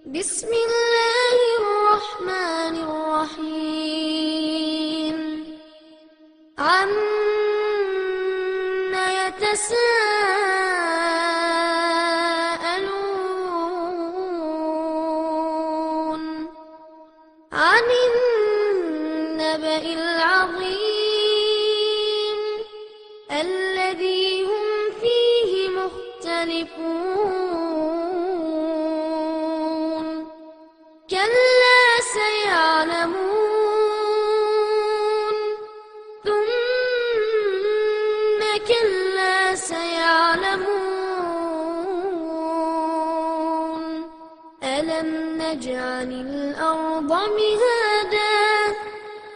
بسم الله الرحمن الرحيم عما يتساءلون عن النبأ العظيم الذي هم فيه مختلفون كلا سيعلمون ثم كلا سيعلمون ألم نجعل الأرض مهادا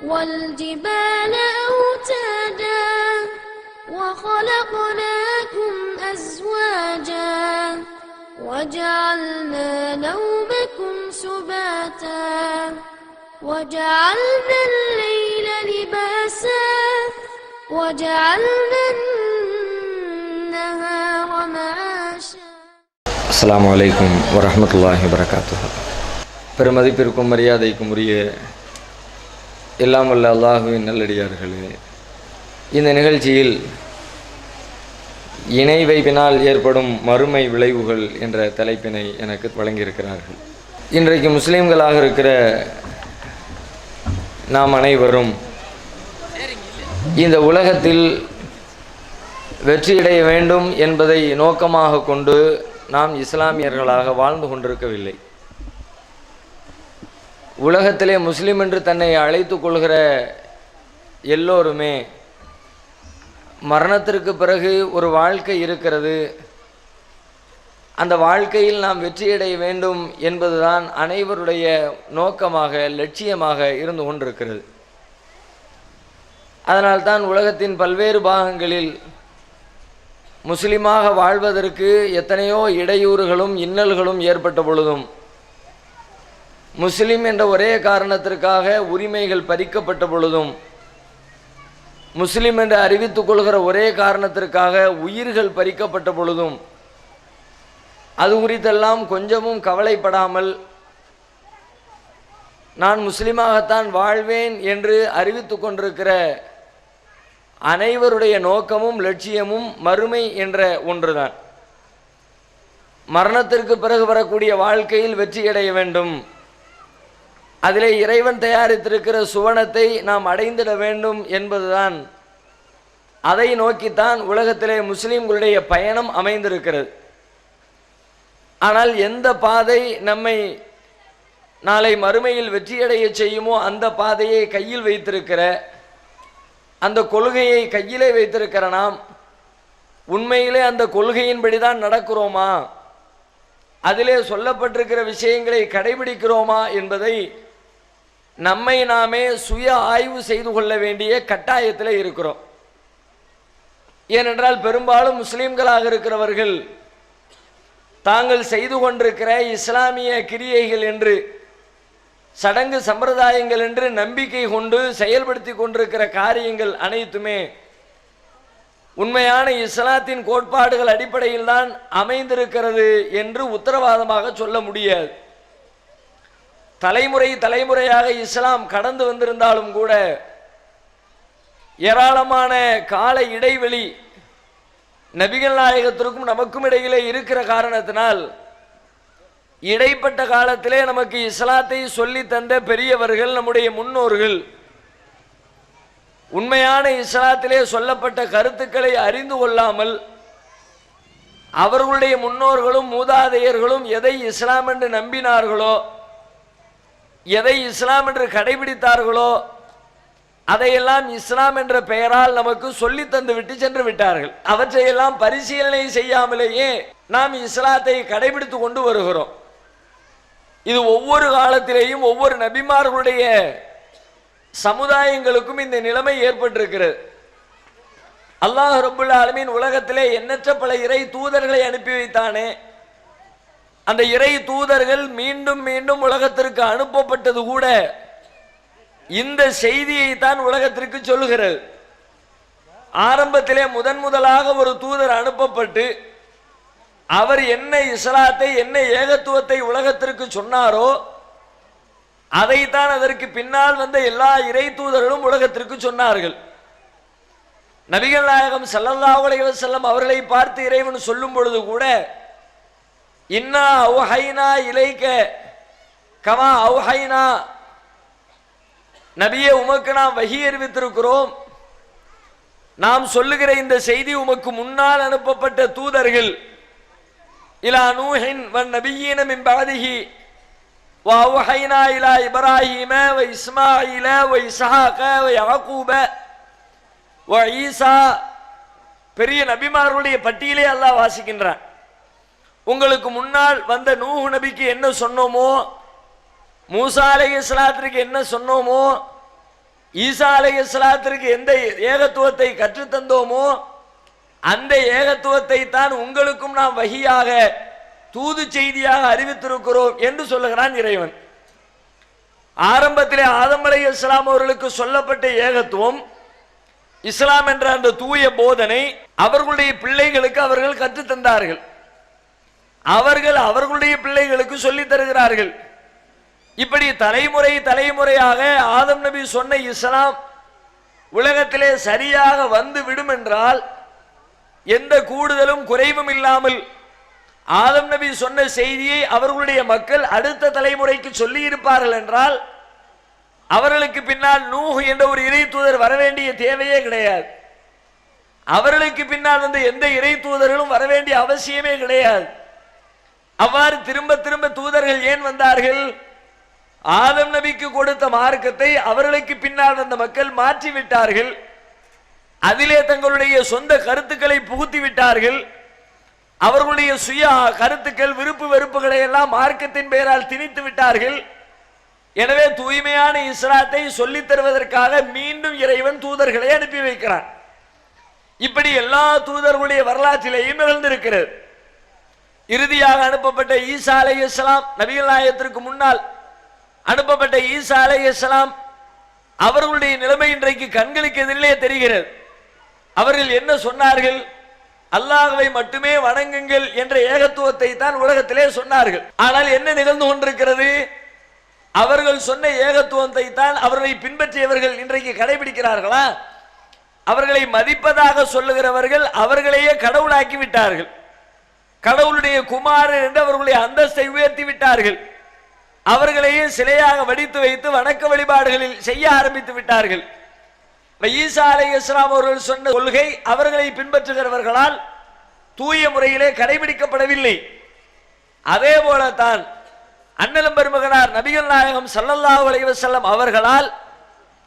والجبال أوتادا وخلقناكم أزواجا وجعلنا نومكم سباتا وجعلنا الليل لباسا وجعلنا النهار معاشا. அஸ்ஸலாமு அலைக்கும் வரஹ்மத்துல்லாஹி வபரகாத்துஹு. பெருமதிப்பிற்கும் மரியாதைக்கும் உரிய எல்லாம் வல்ல அல்லாஹுவின் நல்லடியார்களே, இந்த நிகழ்ச்சியில் இணை வைப்பினால் ஏற்படும் மறுமை விளைவுகள் என்ற தலைப்பினை எனக்கு வழங்கியிருக்கிறார்கள். இன்றைக்கு முஸ்லீம்களாக இருக்கிற நாம் அனைவரும் இந்த உலகத்தில் வெற்றியடைய வேண்டும் என்பதை நோக்கமாக கொண்டு நாம் இஸ்லாமியர்களாக வாழ்ந்து கொண்டிருக்கவில்லை. உலகத்திலே முஸ்லீம் என்று தன்னை அழைத்து கொள்கிற எல்லோருமே மரணத்திற்கு பிறகு ஒரு வாழ்க்கை இருக்கிறது, அந்த வாழ்க்கையில் நாம் வெற்றியடைய வேண்டும் என்பதுதான் அனைவருடைய நோக்கமாக லட்சியமாக இருந்து கொண்டிருக்கிறது. அதனால்தான் உலகத்தின் பல்வேறு பாகங்களில் முஸ்லிமாக வாழ்வதற்கு எத்தனையோ இடையூறுகளும் இன்னல்களும் ஏற்பட்ட பொழுதும், முஸ்லிம் என்ற ஒரே காரணத்திற்காக உரிமைகள் பறிக்கப்பட்ட பொழுதும், முஸ்லிம் என்று அறிவித்துக் கொள்கிற ஒரே காரணத்திற்காக உயிர்கள் பறிக்கப்பட்ட பொழுதும், அது குறித்தெல்லாம் கொஞ்சமும் கவலைப்படாமல் நான் முஸ்லிமாகத்தான் வாழ்வேன் என்று அறிவித்து கொண்டிருக்கிற அனைவருடைய நோக்கமும் லட்சியமும் மறுமை என்ற ஒன்றுதான். மரணத்திற்கு பிறகு வரக்கூடிய வாழ்க்கையில் வெற்றியடைய வேண்டும், அதிலே இறைவன் தயாரித்திருக்கிற சுவனத்தை நாம் அடைந்திட வேண்டும் என்பதுதான். அதை நோக்கித்தான் உலகத்திலே முஸ்லிம்களுடைய பயணம் அமைந்திருக்கிறது. ஆனால் எந்த பாதை நம்மை நாளை மறுமையில் வெற்றியடைய செய்யுமோ அந்த பாதையை கையில் வைத்திருக்கிற, அந்த கொள்கையை கையிலே வைத்திருக்கிற நாம் உண்மையிலே அந்த கொள்கையின்படி தான் நடக்கிறோமா, அதிலே சொல்லப்பட்டிருக்கிற விஷயங்களை கடைபிடிக்கிறோமா என்பதை நம்மை நாமே சுய ஆய்வு செய்து கொள்ள வேண்டிய கட்டாயத்தில் இருக்கிறோம். ஏனென்றால் பெரும்பாலும் முஸ்லீம்களாக இருக்கிறவர்கள் தாங்கள் செய்து கொண்டிருக்கிற இஸ்லாமிய கிரியைகள் என்று, சடங்கு சம்பிரதாயங்கள் என்று நம்பிக்கை கொண்டு செயல்படுத்தி கொண்டிருக்கிற காரியங்கள் அனைத்துமே உண்மையான இஸ்லாத்தின் கோட்பாடுகள் அடிப்படையில் தான் அமைந்திருக்கிறது என்று உத்தரவாதமாக சொல்ல முடியாது. தலைமுறையாக இஸ்லாம் கடந்து வந்திருந்தாலும் கூட ஏராளமான கால இடைவெளி நபிகள் நாயகத்திற்கும் நமக்கும் இடையிலே இருக்கிற காரணத்தினால் இடைப்பட்ட காலத்திலே நமக்கு இஸ்லாத்தை சொல்லி தந்த பெரியவர்கள், நம்முடைய முன்னோர்கள் உண்மையான இஸ்லாத்திலே சொல்லப்பட்ட கருத்துக்களை அறிந்து கொள்ளாமல் அவர்களுடைய முன்னோர்களும் மூதாதையர்களும் எதை இஸ்லாம் என்று நம்பினார்களோ, எதை இஸ்லாம் என்று கடைபிடித்தார்களோ அதையெல்லாம் இஸ்லாம் என்ற பெயரால் நமக்கு சொல்லி தந்து விட்டு சென்று விட்டார்கள். அவற்றையெல்லாம் பரிசீலனை செய்யாமலேயே நாம் இஸ்லாத்தை கடைபிடித்து கொண்டு வருகிறோம். இது ஒவ்வொரு காலத்திலேயும் ஒவ்வொரு நபிமார்களுடைய சமுதாயங்களுக்கும் இந்த நிலைமை ஏற்பட்டிருக்கிறது. அல்லாஹ் ரப்புல் ஆலமீன் உலகத்திலே எண்ணற்ற பல இறை தூதர்களை அனுப்பி வைத்தானே, அந்த இறை தூதர்கள் மீண்டும் மீண்டும் உலகத்திற்கு அனுப்பப்பட்டது கூட இந்த செய்தியை தான் உலகத்திற்கு சொல்லுகிறது. ஆரம்பத்திலே முதலாக ஒரு தூதர் அனுப்பப்பட்டு அவர் என்ன இஸ்லாத்தை, என்ன ஏகத்துவத்தை உலகத்திற்கு சொன்னாரோ அதைத்தான் அதற்கு பின்னால் வந்த எல்லா இறை தூதர்களும் உலகத்திற்கு சொன்னார்கள். நபிகள் நாயகம் ஸல்லல்லாஹு அலைஹி வஸல்லம் அவர்களை பார்த்து இறைவன் சொல்லும் பொழுது கூட, இன்னா அவ்ஹைனா இலைக்க கமா அவ்ஹைனா, நபியே உமக்கு நாம் வஹி அறிவித்திருக்கிறோம், நாம் சொல்லுகிற இந்த செய்தி உமக்கு முன்னால் அனுப்பப்பட்ட தூதர்கள் இலா நூஹின் வன் நபியீன மின் பஅதிஹி வ அவ்ஹைனா இலா இப்ராஹீம வ இஸ்மாஈல வ இஸ்ஹாக வ யாக்கூப வ ஈசா, பெரிய நபிமார்களுடைய பட்டியலே அல்லாஹ் வாசிக்கின்றான். உங்களுக்கு முன்னால் வந்த நூஹ் நபிக்கு என்ன சொன்னோமோ, மூசா அலைஹிஸ்ஸலாத்திற்கு என்ன சொன்னோமோ, ஈசா அலைஹிஸ்ஸலாத்திற்கு எந்த ஏகத்துவத்தை கற்றுத்தந்தோமோ அந்த ஏகத்துவத்தை தான் உங்களுக்கும் நாம் வஹியாக, தூது செய்தியாக அறிவித்திருக்கிறோம் என்று சொல்லுகிறான் இறைவன். ஆரம்பத்திலே ஆதம் அலைஹிஸ்ஸலாம் அவர்களுக்கு சொல்லப்பட்ட ஏகத்துவம், இஸ்லாம் என்ற அந்த தூய போதனை அவர்களுடைய பிள்ளைகளுக்கு அவர்கள் கற்றுத்தந்தார்கள். அவர்கள் அவர்களுடைய பிள்ளைகளுக்கு சொல்லித் தருகிறார்கள். இப்படி தலைமுறை தலைமுறையாக ஆதம் நபி சொன்ன இஸ்லாம் உலகத்திலே சரியாக வந்து விடும் என்றால், எந்த கூடுதலும் குறைவும் இல்லாமல் ஆதம் நபி சொன்ன செய்தியை அவர்களுடைய மக்கள் அடுத்த தலைமுறைக்கு சொல்லி இருப்பார்கள் என்றால், அவர்களுக்கு பின்னால் நூஹ் என்ற ஒரு இறை தூதர் வரவேண்டிய தேவையே கிடையாது. அவர்களுக்கு பின்னால் வந்து எந்த இறை தூதர்களும் வரவேண்டிய அவசியமே கிடையாது. அவ்வாறு திரும்ப திரும்ப தூதர்கள் ஏன் வந்தார்கள்? ஆதம் நபிக்கு கொடுத்த மார்க்கத்தை அவர்களுக்கு பின்னால் வந்த மக்கள் மாற்றி விட்டார்கள். அதிலே தங்களுடைய சொந்த கருத்துக்களை புகுத்தி விட்டார்கள். அவர்களுடைய சுய கருத்துக்கள், விருப்பு வெறுப்புகளை எல்லாம் மார்க்கத்தின் பெயரால் திணித்து விட்டார்கள். எனவே தூய்மையான இஸ்லாத்தை சொல்லித் தருவதற்காக மீண்டும் இறைவன் தூதர்களை அனுப்பி வைக்கிறான். இப்படி எல்லா தூதர்களுடைய வரலாற்றிலேயும் நிகழ்ந்திருக்கிறது. இறுதியாக அனுப்பப்பட்ட ஈசா அலைஹிஸ்ஸலாம், நபிகள் நாயகத்திற்கு முன்னால் அனுப்பப்பட்ட ஈசா அலைஹிஸ்ஸலாம் அவர்களுடைய நிலைமை இன்றைக்கு கண்களுக்கு எதிரிலே தெரிகிறது. அவர்கள் என்ன சொன்னார்கள்? அல்லாஹ்வை மட்டுமே வணங்குங்கள் என்ற ஏகத்துவத்தை தான் உலகத்திலே சொன்னார்கள். ஆனால் என்ன நிகழ்ந்து கொண்டிருக்கிறது? அவர்கள் சொன்ன ஏகத்துவத்தை தான் அவர்களை பின்பற்றியவர்கள் இன்றைக்கு கடைபிடிக்கிறார்களா? அவர்களை மதிப்பதாக சொல்லுகிறவர்கள் அவர்களையே கடவுளாக்கி விட்டார்கள். கடவுளுடைய குமாரர் என்று அவர்களுடைய அந்தஸ்தை உயர்த்தி விட்டார்கள். அவர்களையே சிலையாக வடித்து வைத்து வணக்க வழிபாடுகளில் செய்ய ஆரம்பித்து விட்டார்கள். ஈசா அலைஹிஸ்ஸலாம் அவர்கள் சொன்ன கொள்கை அவர்களை பின்பற்றுகிறவர்களால் தூய முறையிலே கடைபிடிக்கப்படவில்லை. அதே போலத்தான் அண்ணலம் பெருமகனார் நபிகள் நாயகம் ஸல்லல்லாஹு அலைஹி வஸல்லம் அவர்களால்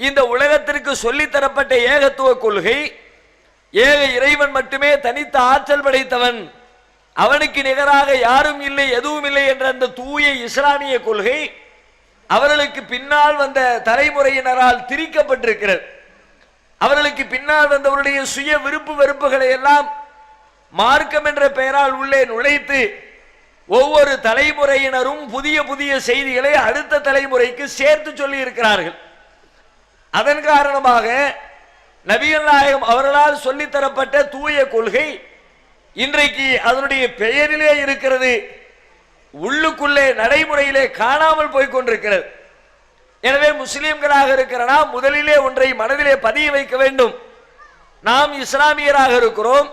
இந்த உலகத்திற்கு சொல்லித்தரப்பட்ட ஏகத்துவ கொள்கை, ஏக இறைவன் மட்டுமே தனித்த ஆற்றல் படைத்தவன், அவனுக்கு நிகராக யாரும் இல்லை, எதுவும் இல்லை என்ற அந்த தூய இஸ்லாமிய கொள்கை அவர்களுக்கு பின்னால் வந்த தலைமுறையினரால் திரிக்கப்பட்டிருக்கிறது. அவர்களுக்கு பின்னால் வந்தவருடைய சுய விருப்பு வெறுப்புகளை எல்லாம் மார்க்கம் என்ற பெயரால் உள்ளே நுழைத்து ஒவ்வொரு தலைமுறையினரும் புதிய புதிய செய்திகளை அடுத்த தலைமுறைக்கு சேர்த்து சொல்லி இருக்கிறார்கள். அதன் காரணமாக நபிகள் நாயகம் அவர்களால் சொல்லித்தரப்பட்ட தூய கொள்கை இன்றைக்கு அதனுடைய பெயரிலே இருக்கிறது, உள்ளுக்குள்ளே நடைமுறையிலே காணாமல் போய்கொண்டிருக்கிறது. எனவே முஸ்லிம்களாக இருக்கிற நாம் முதலிலே ஒன்றை மனதிலே பதிய வைக்க வேண்டும். நாம் இஸ்லாமியராக இருக்கிறோம்,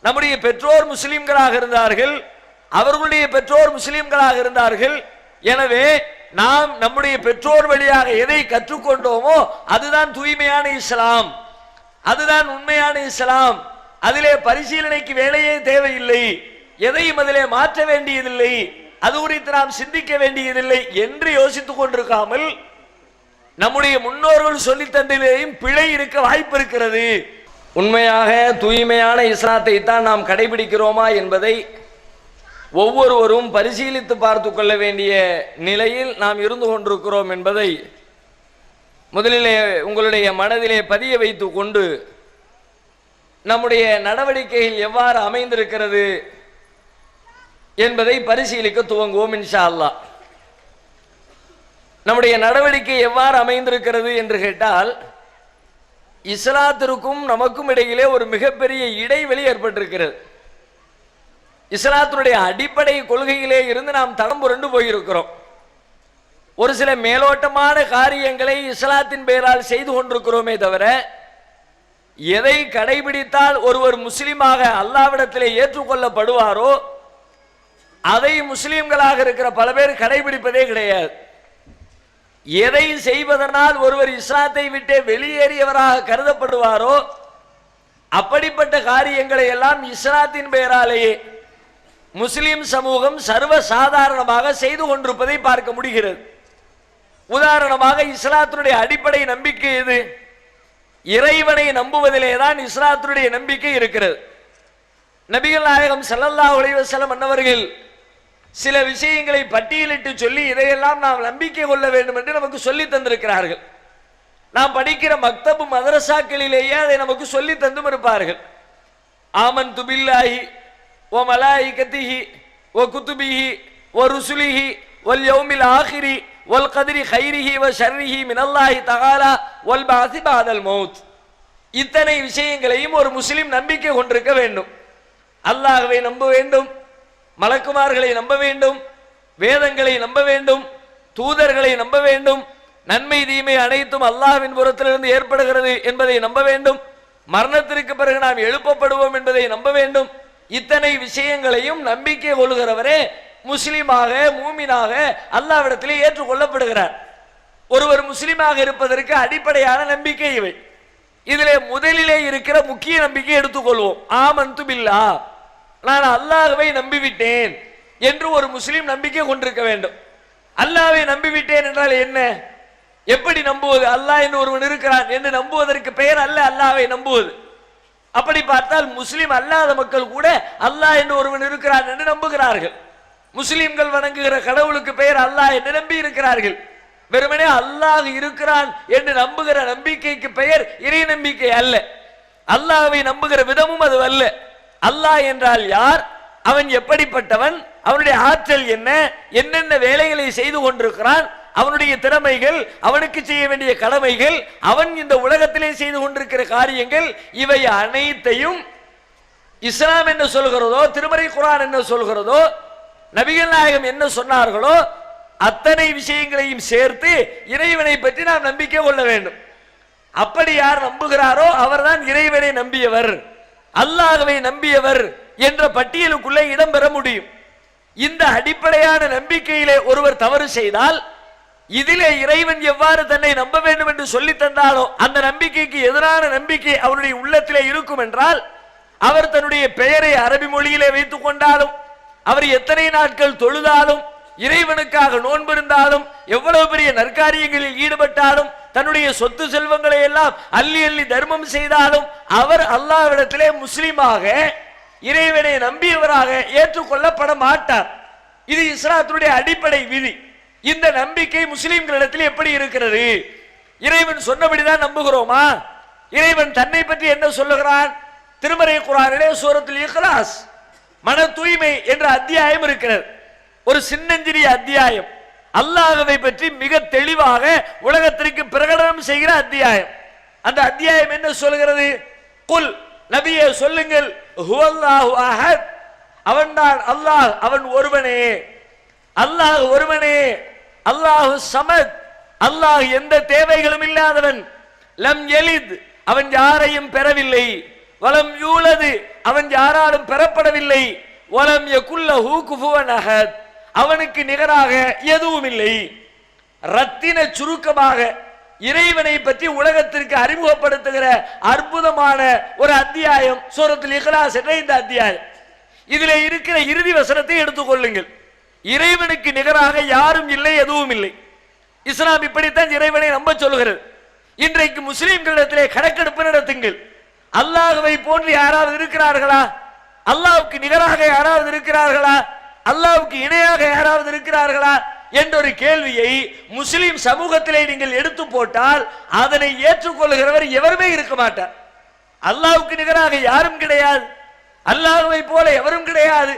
நம்முடைய பெற்றோர் முஸ்லிம்களாக இருந்தார்கள், அவர்களுடைய பெற்றோர் முஸ்லிம்களாக இருந்தார்கள். எனவே நாம் நம்முடைய பெற்றோர் வழியாக எதை கற்றுக்கொண்டோமோ அதுதான் தூய்மையான இஸ்லாம், அதுதான் உண்மையான இஸ்லாம். அதிலே பரிசீலனைக்கு வேலையே தேவையில்லை, எதையும் அதிலே மாற்ற வேண்டியதில்லை, அது குறித்து நாம் சிந்திக்க வேண்டியதில்லை என்று யோசித்துக் கொண்டிருக்காமல் நம்முடைய முன்னோர்கள் சொல்லி தந்ததிலேயும் பிழை இருக்க வாய்ப்பு இருக்கிறது. உண்மையாக தூய்மையான இஸ்லாத்தை தான் நாம் கடைபிடிக்கிறோமா என்பதை ஒவ்வொருவரும் பரிசீலித்து பார்த்து கொள்ள வேண்டிய நிலையில் நாம் இருந்து கொண்டிருக்கிறோம் என்பதை முதலிலே உங்களுடைய மனதிலே பதிய வைத்து கொண்டு நம்முடைய நடவடிக்கைகள் எவ்வாறு அமைந்திருக்கிறது என்பதை பரிசீலிக்க துவங்குவோம் இன்ஷா அல்லாஹ். நம்முடைய நடவடிக்கை எவ்வாறு அமைந்திருக்கிறது என்று கேட்டால், இஸ்லாத்திற்கும் நமக்கும் இடையிலே ஒரு மிகப்பெரிய இடைவெளி ஏற்பட்டிருக்கிறது. இஸ்லாத்தினுடைய அடிப்படை கொள்கையிலே இருந்து நாம் தடம் புரண்டு போயிருக்கிறோம். ஒரு சில மேலோட்டமான காரியங்களை இஸ்லாத்தின் பெயரால் செய்து கொண்டிருக்கிறோமே தவிர, எதை கடைபிடித்தால் ஒருவர் முஸ்லிமாக அல்லாஹ்விடத்திலே ஏற்றுக்கொள்ளப்படுவாரோ அதை முஸ்லிம்களாக இருக்கிற பல பேர் கடைபிடிப்பதே கிடையாது. எதை செய்வதனால் ஒருவர் இஸ்லாத்தை விட்டு வெளியேறியவராக கருதப்படுவாரோ அப்படிப்பட்ட காரியங்களை எல்லாம் இஸ்லாத்தின் பெயராலேயே முஸ்லிம் சமூகம் சர்வ சாதாரணமாக செய்து கொண்டிருப்பதை பார்க்க முடிகிறது. உதாரணமாக, இஸ்லாத்தினுடைய அடிப்படை நம்பிக்கை எது? இறைவனை நம்புவதிலே தான் இஸ்லாத்தினுடைய நம்பிக்கை இருக்கிறது. நபிகள் நாயகம் ஸல்லல்லாஹு அலைஹி வஸல்லம் அன்னவர்கள் சில விஷயங்களை பட்டியலிட்டு சொல்லி இதையெல்லாம் நாம் நம்பிக்கை கொள்ள வேண்டும் என்று நமக்கு சொல்லி தந்திருக்கிறார்கள். நாம் படிக்கிற மக்தபு மதரசாக்களிலேயே அதை நமக்கு சொல்லி தந்தும் இருப்பார்கள். ஆமன்து பில்லாஹி வ மலாயிகத்திஹி வ குதுபிஹி வ ருசுலிஹி வல் யௌமில் ஆகிரி வல் கத்ரி கைரிஹி வ ஷர்ரிஹி மினல்லாஹி தஆலா வல் பஅஸி பஅதல் மௌத். இத்தனை விஷயங்களையும் ஒரு முஸ்லிம் நம்பிக்கை கொண்டிருக்க வேண்டும். அல்லாஹ்வை நம்ப வேண்டும், மலக்குமார்களை நம்ப வேண்டும், வேதங்களை நம்ப வேண்டும், தூதர்களை நம்ப வேண்டும், நன்மை தீமை அனைத்தும் அல்லாஹ்வின் புறத்திலிருந்து ஏற்படுகிறது என்பதை நம்ப வேண்டும், மரணத்திற்கு பிறகு நாம் எழுப்பப்படுவோம் என்பதை நம்ப வேண்டும். இத்தனை விஷயங்களையும் நம்பிக்கை கொள்கிறவரே முஸ்லிமாக மூமினாக அல்லாஹ்விடத்திலே ஏற்றுக்கொள்ளப்படுகிறார். ஒருவர் முஸ்லிமாக இருப்பதற்கு அடிப்படையான நம்பிக்கை இவை. இதிலே முதலிலே இருக்கிற முக்கிய நம்பிக்கை எடுத்துக்கொள்வோம். ஆமன்து பில்லாஹ், நான் அல்லாஹ்வை நம்பிவிட்டேன் என்று ஒரு முஸ்லிம் நம்பிக்கை கொண்டிருக்க வேண்டும். அல்லாஹ்வை நம்பிவிட்டேன் என்றால் என்ன? எப்படி நம்புவது? அல்லாஹ் என்று ஒருவன் இருக்கிறான் என்று நம்புவதற்கு பெயர் அல்ல அல்லாஹ்வை நம்புவது. அப்படி பார்த்தால் முஸ்லிம் அல்லாத மக்கள் கூட அல்லாஹ் என்று ஒருவன் இருக்கிறான் என்று நம்புகிறார்கள். முஸ்லிம்கள் வணங்குகிற கடவுளுக்கு பெயர் அல்லாஹ் என்று நம்பி இருக்கிறார்கள். வெறுமனே அல்லாஹ் இருக்கிறான் என்று நம்புகிற நம்பிக்கைக்கு பெயர் இறை நம்பிக்கை அல்ல. அல்லாஹ்வை நம்புகிற விதமும் அது அல்ல. அல்லாஹ் என்றால் யார், அவன் எப்படிப்பட்டவன், அவனுடைய ஆற்றல் என்ன, என்னென்ன வேலைகளை செய்து கொண்டிருக்கிறான், அவனுடைய திறமைகள், அவனுக்கு செய்ய வேண்டிய கடமைகள், அவன் இந்த உலகத்திலே செய்து கொண்டிருக்கிற காரியங்கள், இவை அனைத்தையும் இஸ்லாம் என்ன சொல்கிறதோ, திருமறை குர்ஆன் என்ன சொல்கிறதோ, நபிகள் நாயகம் என்ன சொன்னார்களோ அத்தனை விஷயங்களையும் சேர்த்து இறைவனை பற்றி நாம் நம்பிக்கை கொள்ள வேண்டும். அப்படி யார் நம்புகிறாரோ அவர்தான் இறைவனை நம்பியவர், அல்லாஹ்வை நம்பியவர் என்ற பட்டியலுக்குள்ளே இடம்பெற முடியும். இந்த அடிப்படையான நம்பிக்கையிலே ஒருவர் தவறு செய்தால், இதிலே இறைவன் எவ்வாறு தன்னை நம்ப வேண்டும் என்று சொல்லி தந்தாலோ அந்த நம்பிக்கைக்கு எதிரான நம்பிக்கை அவருடைய உள்ளத்திலே இருக்கும் என்றால், அவர் தன்னுடைய பெயரை அரபி மொழியிலே வைத்துக் கொண்டாலும், அவர் எத்தனை நாட்கள் தொழுதாலும், இறைவனுக்காக நோன்பிருந்தாலும், எவ்வளவு பெரிய நற்காரியங்களில் ஈடுபட்டாலும், தன்னுடைய சொத்து செல்வங்களை எல்லாம் அள்ளி அள்ளி தர்மம் செய்தாலும், அவர் அல்லாஹ்விடத்திலே முஸ்லிமாக இறைவனை நம்பியவராக ஏற்றுக்கொள்ளப்பட மாட்டார். இது இஸ்லாத்தினுடைய அடிப்படை விதி. இந்த நம்பிக்கை முஸ்லிம்களிடத்தில் எப்படி இருக்கிறது? இறைவன் சொன்னபடிதான் நம்புகிறோமா? இறைவன் தன்னை பற்றி என்ன சொல்லுகிறான்? திருமறை குர்ஆனிலே சூரத்துல் இக்லாஸ் மன தூய்மை என்ற அத்தியாயம் இருக்கிறது. ஒரு சின்னஞ்சிறிய அத்தியாயம். அல்லாஹ்வை பற்றி மிக தெளிவாக உலகத்திற்கு பிரகடனம் செய்கிற அத்தியாயம். அந்த அத்தியாயம் என்ன சொல்கிறது? குல், நபியே சொல்லுங்கள், ஹுவல்லாஹு அஹத், அவன்தான் அல்லாஹ், அவன் ஒருவனே, அல்லாஹ் ஒருவனே, அல்லாஹு சமத், அல்லாஹ் எந்த தேவைகளும் இல்லாதவன், லம் யலித், அவன் யாரையும் பெறவில்லை, வலம் யூலது, அவன் யாராலும் பெறப்படவில்லை, வலம் யகுல்லஹு குஃபுவன் அஹத், அவனுக்கு நிகராக எதுவும் இல்லை. ரத்தின சுருக்கமாக இறைவனை பற்றி உலகத்திற்கு அறிமுகப்படுத்துகிற அற்புதமான ஒரு அத்தியாயம் சூரத்துல் இக்லாஸ் என்ற இந்த அத்தியாயம். இதிலே இருக்கிற இறுதி வசனத்தை எடுத்துக்கொள்ளுங்கள். இறைவனுக்கு நிகராக யாரும் இல்லை, எதுவும் இல்லை. இஸ்லாம் இப்படித்தான் இறைவனை நம்ப சொல்கிறது. இன்றைக்கு முஸ்லிம்களிடத்திலே கணக்கெடுப்பு நடத்துங்கள். அல்லாஹ்வை போன்று யாராவது இருக்கிறார்களா? அல்லாஹ்வுக்கு நிகராக யாராவது இருக்கிறார்களா? அல்லாஹ்வுக்கு இணையாக யாராவது இருக்கிறார்களா என்ற ஒரு கேள்வியை முஸ்லிம் சமூகத்திலே நீங்கள் எடுத்து போட்டால் அதனை ஏற்றுக்கொள்கிறவர் எவருமே இருக்க மாட்டார். அல்லாஹ்வுக்கு நிகராக யாரும் கிடையாது, அல்லாஹ்வை போல எவரும் கிடையாது,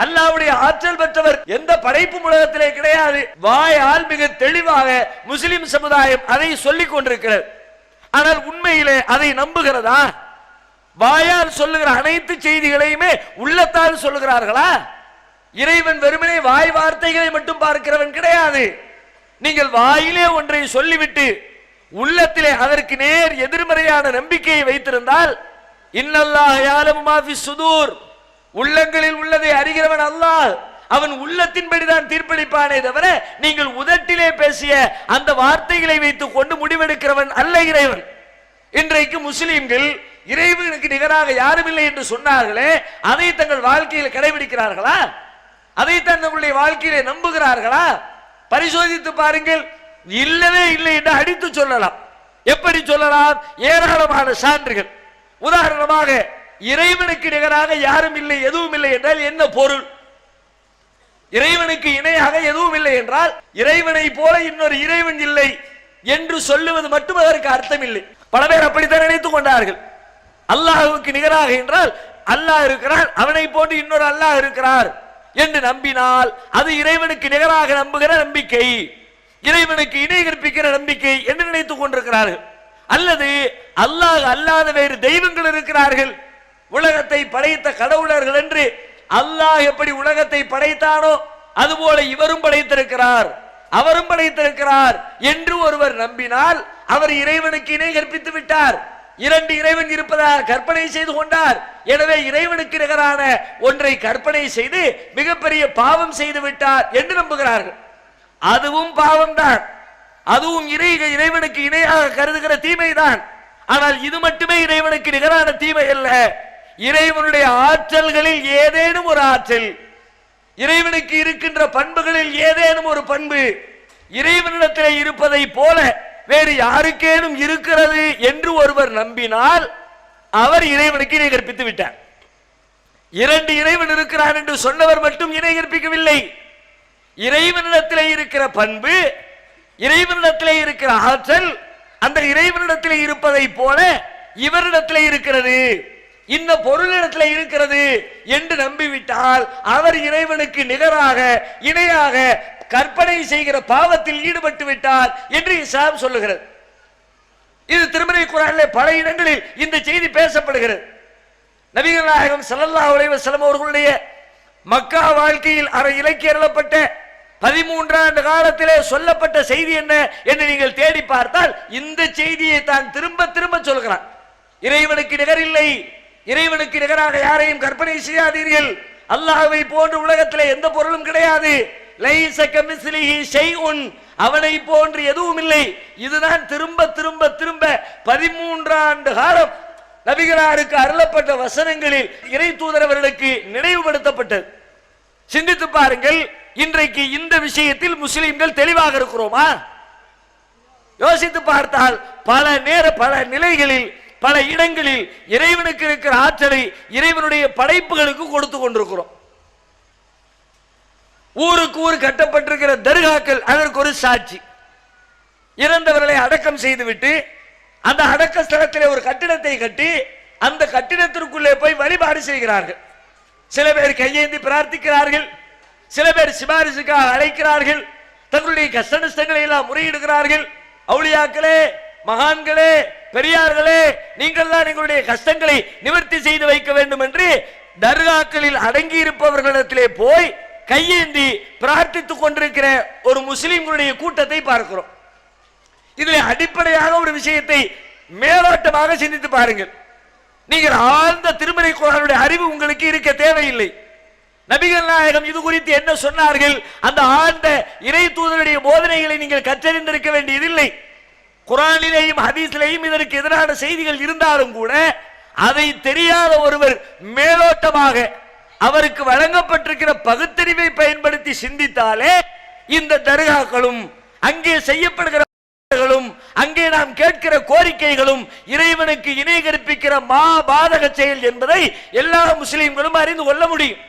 அல்லாஹ்வுடைய ஆற்றல் பெற்றவர் எந்த படைப்பு உலகத்திலே கிடையாது. வாயால் மிக தெளிவாக முஸ்லிம் சமுதாயம் அதை சொல்லிக் கொண்டிருக்கிறது. ஆனால் உண்மையிலே அதை நம்புகிறதா? வாயால் சொல்லுகிற அனைத்து செய்திகளையுமே உள்ளத்தால் சொல்லுகிறார்களா? இறைவன் வெறுமனே வாய் வார்த்தைகளை மட்டும் பார்க்கிறவன் கிடையாது. நீங்கள் வாயிலே ஒன்றை சொல்லிவிட்டு உள்ளத்திலே அதற்கு நேர் எதிர்மறையான நம்பிக்கையை வைத்திருந்தால், இன்னல்லாஹ் யஅலமு மா ஃபிஸ் சுதூர், உள்ளங்களில் உள்ளதை அறிகிறவன் அல்லாஹ், அவன் உள்ளத்தின்படிதான் தீர்ப்பளிப்பானே தவிர நீங்கள் உதட்டிலே பேசிய அந்த வார்த்தைகளை வைத்துக் கொண்டு முடிவெடுக்கிறவன் அல்ல இறைவன். இன்றைக்கு முஸ்லிம்கள் இறைவனுக்கு நிகராக யாரும் இல்லை என்று சொன்னார்களே, அதை தங்கள் வாழ்க்கையில் கடைபிடிக்கிறார்களா? அதை தங்களுடைய வாழ்க்கையிலே நம்புகிறார்களா? பரிசோதித்து பாருங்கள். இல்லவே இல்லை என்று அடித்து சொல்லலாம். எப்படி சொல்லலாம்? ஏராளமான சான்றுகள். உதாரணமாக, இறைவனுக்கு நிகராக யாரும் இல்லை, எதுவும் இல்லை என்றால் என்ன பொருள்? இறைவனுக்கு இணையாக எதுவும் இல்லை என்றால் இறைவனை போல இன்னொரு இறைவன் இல்லை என்று சொல்லுவது மட்டும் அதற்கு அர்த்தம் இல்லை. பல பேர் அப்படித்தான் நினைத்துக் கொண்டார்கள். அல்லாஹ்வுக்கு நிகராக என்றால் அல்லாஹ் இருக்கிறான், அவனை போன்று இன்னொரு அல்லாஹ் இருக்கிறார் என்று நம்பினால் அது இறைவனுக்கு நிகராக நம்புகிற நம்பிக்கை, இறைவனுக்கு இணை கற்பிக்கிற நம்பிக்கை என்று நினைத்துக் கொண்டிருக்கிறார்கள். அல்லது அல்லாஹ் அல்லாத வேறு தெய்வங்கள் இருக்கிறார்கள், உலகத்தை படைத்த கடவுளர்கள் என்று. அல்லாஹ் எப்படி உலகத்தை படைத்தானோ அதுபோல இவரும் படைத்திருக்கிறார், அவரும் படைத்திருக்கிறார் என்று ஒருவர் நம்பினால் அவர் இறைவனுக்கு இணை கற்பித்து விட்டார். இரண்டு இறைவன் இருப்பதாக கற்பனை செய்து கொண்டார். எனவே இறைவனுக்கு நிகரான ஒன்றை கற்பனை செய்து மிகப்பெரிய பாவம் செய்து விட்டார் என்று நம்புகிறார்கள். அதுவும் பாவம்தான், அதுவும் இறைவனுக்கு இணையாக கருதுகிற தீமைதான். ஆனால் இது மட்டுமே இறைவனுக்கு நிகரான தீமை அல்ல. இறைவனுடைய ஆற்றல்களில் ஏதேனும் ஒரு ஆற்றல், இறைவனுக்கு இருக்கின்ற பண்புகளில் ஏதேனும் ஒரு பண்பு இறைவனிடத்தில் இருப்பதை போல வேறு யாருக்கேனும் இருக்கிறது என்று ஒருவர் நம்பினால் அவர் இறைவனுக்கு இணை கற்பித்து விட்டார். இரண்டு இறைவன் இருக்கிறான் என்று சொன்னவர் மட்டும் இணை கற்பிக்கவில்லை. இறைவனிடத்தில் இருக்கிற பண்பு, இறைவனிடத்தில் இருக்கிற ஆற்றல் அந்த இறைவனிடத்தில் இருப்பதை போல இவரிடத்தில் இருக்கிறது, இந்த பொருளிடத்தில் இருக்கிறது என்று நம்பிவிட்டால் அவர் இறைவனுக்கு நிகராக இணையாக கற்பனை செய்கிற பாவத்தில் ஈடுபட்டு விட்டார் என்று இஸ்லாம் சொல்லுகிறது. இது திருமறை குர்ஆனிலே பல இடங்களில் இந்த செய்தி பேசப்படுகிறது. நபிகள் நாயகம் ஸல்லல்லாஹு அலைஹி வஸல்லம் அவர்களுடைய மக்கா வாழ்க்கையில் இலக்கிய அருளப்பட்ட 13 ஆண்டு காலத்திலே சொல்லப்பட்ட செய்தி என்ன என்று நீங்கள் தேடி பார்த்தால் இந்த செய்தியை தான் திரும்ப திரும்ப சொல்கிறான். இறைவனுக்கு நிகர் இல்லை, இறைவனுக்கு நிகராக யாரையும் கற்பனை செய்யாதீர்கள், அல்லாஹ்வை போன்ற உலகத்திலே எந்த பொருளும் கிடையாது, லைஸ கமிஸ்லிஹி ஷைஉன், அவனை போன்று எதுவும் இல்லை. இதுதான் திரும்ப திரும்ப திரும்ப 13 ஆண்டு காலம் நபிகளாருக்கு அருளப்பட்ட வசனங்களில் இறை தூதரவர்களுக்கு நினைவுபடுத்தப்பட்டது. சிந்தித்து பாருங்கள், இன்றைக்கு இந்த விஷயத்தில் முஸ்லிம்கள் தெளிவாக இருக்கிறோமா? யோசித்து பார்த்தால் பல நிலைகளில் பல இடங்களில் இறைவனுக்கு இருக்கிற ஆற்றலை இறைவனுடைய படைப்புகளுக்கு கொடுத்து கொண்டிருக்கிறோம். ஊருக்கு ஊர் கட்டப்பட்டிருக்கிற தர்காக்கள் அதற்கு ஒரு சாட்சி. இறந்தவர்களை அடக்கம் செய்துவிட்டு அந்த அடக்க ஸ்தலத்திலே ஒரு கட்டிடத்தை கட்டி அந்த கட்டிடத்திற்குள்ளே போய் வழிபாடு செய்கிறார்கள். சில பேர் கையேந்தி பிரார்த்திக்கிறார்கள், சில பேர் சிபாரிசுக்காக அழைக்கிறார்கள், தங்களுடைய கஷ்ட நஷ்டங்களை எல்லாம் முறையிடுகிறார்கள். அவுலியாக்களே, மகான்களே, பெரியார்களே, நீங்கள் தான் எங்களுடைய கஷ்டங்களை நிவர்த்தி செய்து வைக்க வேண்டும் என்று தர்காக்களில் அடங்கி இருப்பவர்களிடத்திலே போய் கையேந்தி பிரார்த்தித்துக் கொண்டிருக்கிற ஒரு முஸ்லிம்களுடைய கூட்டத்தை பார்க்கிறோம். இதில் அடிப்படையாக ஒரு விஷயத்தை மேலோட்டமாக சிந்தித்து பாருங்கள். நீங்கள் ஆழ்ந்த திருமறை குர்ஆனுடைய அறிவு உங்களுக்கு இருக்க தேவையில்லை. நபிகள் நாயகம் இது குறித்து என்ன சொன்னார்கள், அந்த ஆழ்ந்த இறை தூதருடைய போதனைகளை நீங்கள் கற்றறிந்திருக்க வேண்டியதில்லை. குர்ஆனிலேயும் ஹதீஸிலேயும் இதற்கு எதிரான செய்திகள் இருந்தாலும் கூட அதை தெரியாத ஒருவர் மேலோட்டமாக அவருக்கு வழங்கப்பட்டிருக்கிற பகுத்தறிவை பயன்படுத்தி சிந்தித்தாலே இந்த தர்காக்களும் அங்கே செய்யப்படுகிற அங்கே நாம் கேட்கிற கோரிக்கைகளும் இறைவனுக்கு இணை கற்பிக்கிற பாதக செயல் என்பதை எல்லா முஸ்லிம்களும் அறிந்து கொள்ள முடியும்.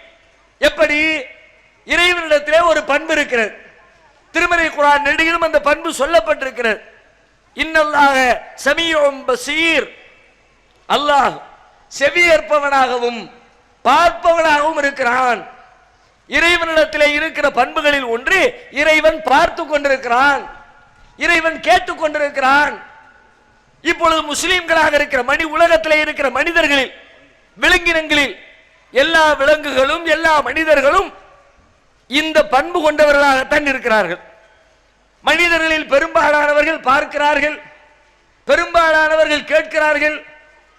எப்படி? இறைவனிடத்திலே ஒரு பண்பு இருக்கிறது, திருமறை குர்ஆன் நெடுகிலும் அந்த பண்பு சொல்லப்பட்டிருக்கிறது. இன்னல்லாஹ சமீஉம் பஸீர், அல்லாஹ் செவியேற்பவனாகவும் பார்ப்பவனாகவும் இருக்கிறான். இறைவனிடத்திலே இருக்கிற பண்புகளில் ஒன்று இறைவன் பார்த்து கொண்டிருக்கிறான், இறைவன் கேட்டுக் கொண்டிருக்கிறான். இப்பொழுது முஸ்லிம்களாக இருக்கிற உலகத்திலே இருக்கிற மனிதர்களில் விலங்கினங்களில் எல்லா விலங்குகளும் எல்லா மனிதர்களும் இந்த பண்பு கொண்டவர்களாகத்தான் இருக்கிறார்கள். மனிதர்களில் பெரும்பாலானவர்கள் பார்க்கிறார்கள், பெரும்பாலானவர்கள் கேட்கிறார்கள்.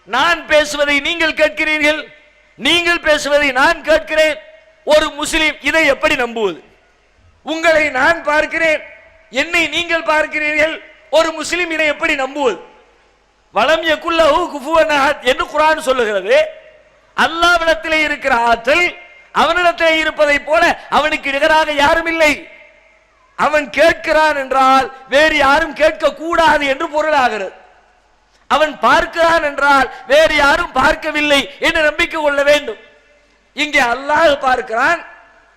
நான் பேசுவதை நீங்கள் கேட்கிறீர்கள், நீங்கள் பேசுவதை நான் கேட்கிறேன். ஒரு முஸ்லிம் இதை எப்படி நம்புவது? உங்களை நான் பார்க்கிறேன், என்னை நீங்கள் பார்க்கிறீர்கள். ஒரு முஸ்லிம் இதை எப்படி நம்புவது? வலம் யகுல்லஹு குஃபுவன் அஹத் என்று குர்ஆன் சொல்லுகிறது. அல்லாஹ்விடத்திலே இருக்கிற ஆற்றல் அவனிடத்திலே இருப்பதை போல அவனுக்கு நிகராக யாரும் இல்லை. அவன் கேட்கிறான் என்றால் வேறு யாரும் கேட்க கூடாது என்று பொருளாகிறது. அவன் பார்க்கிறான் என்றால் வேறு யாரும் பார்க்கவில்லை என்று நம்பிக்கை கொள்ள வேண்டும். இங்கே அல்லாஹ் பார்க்கிறான்,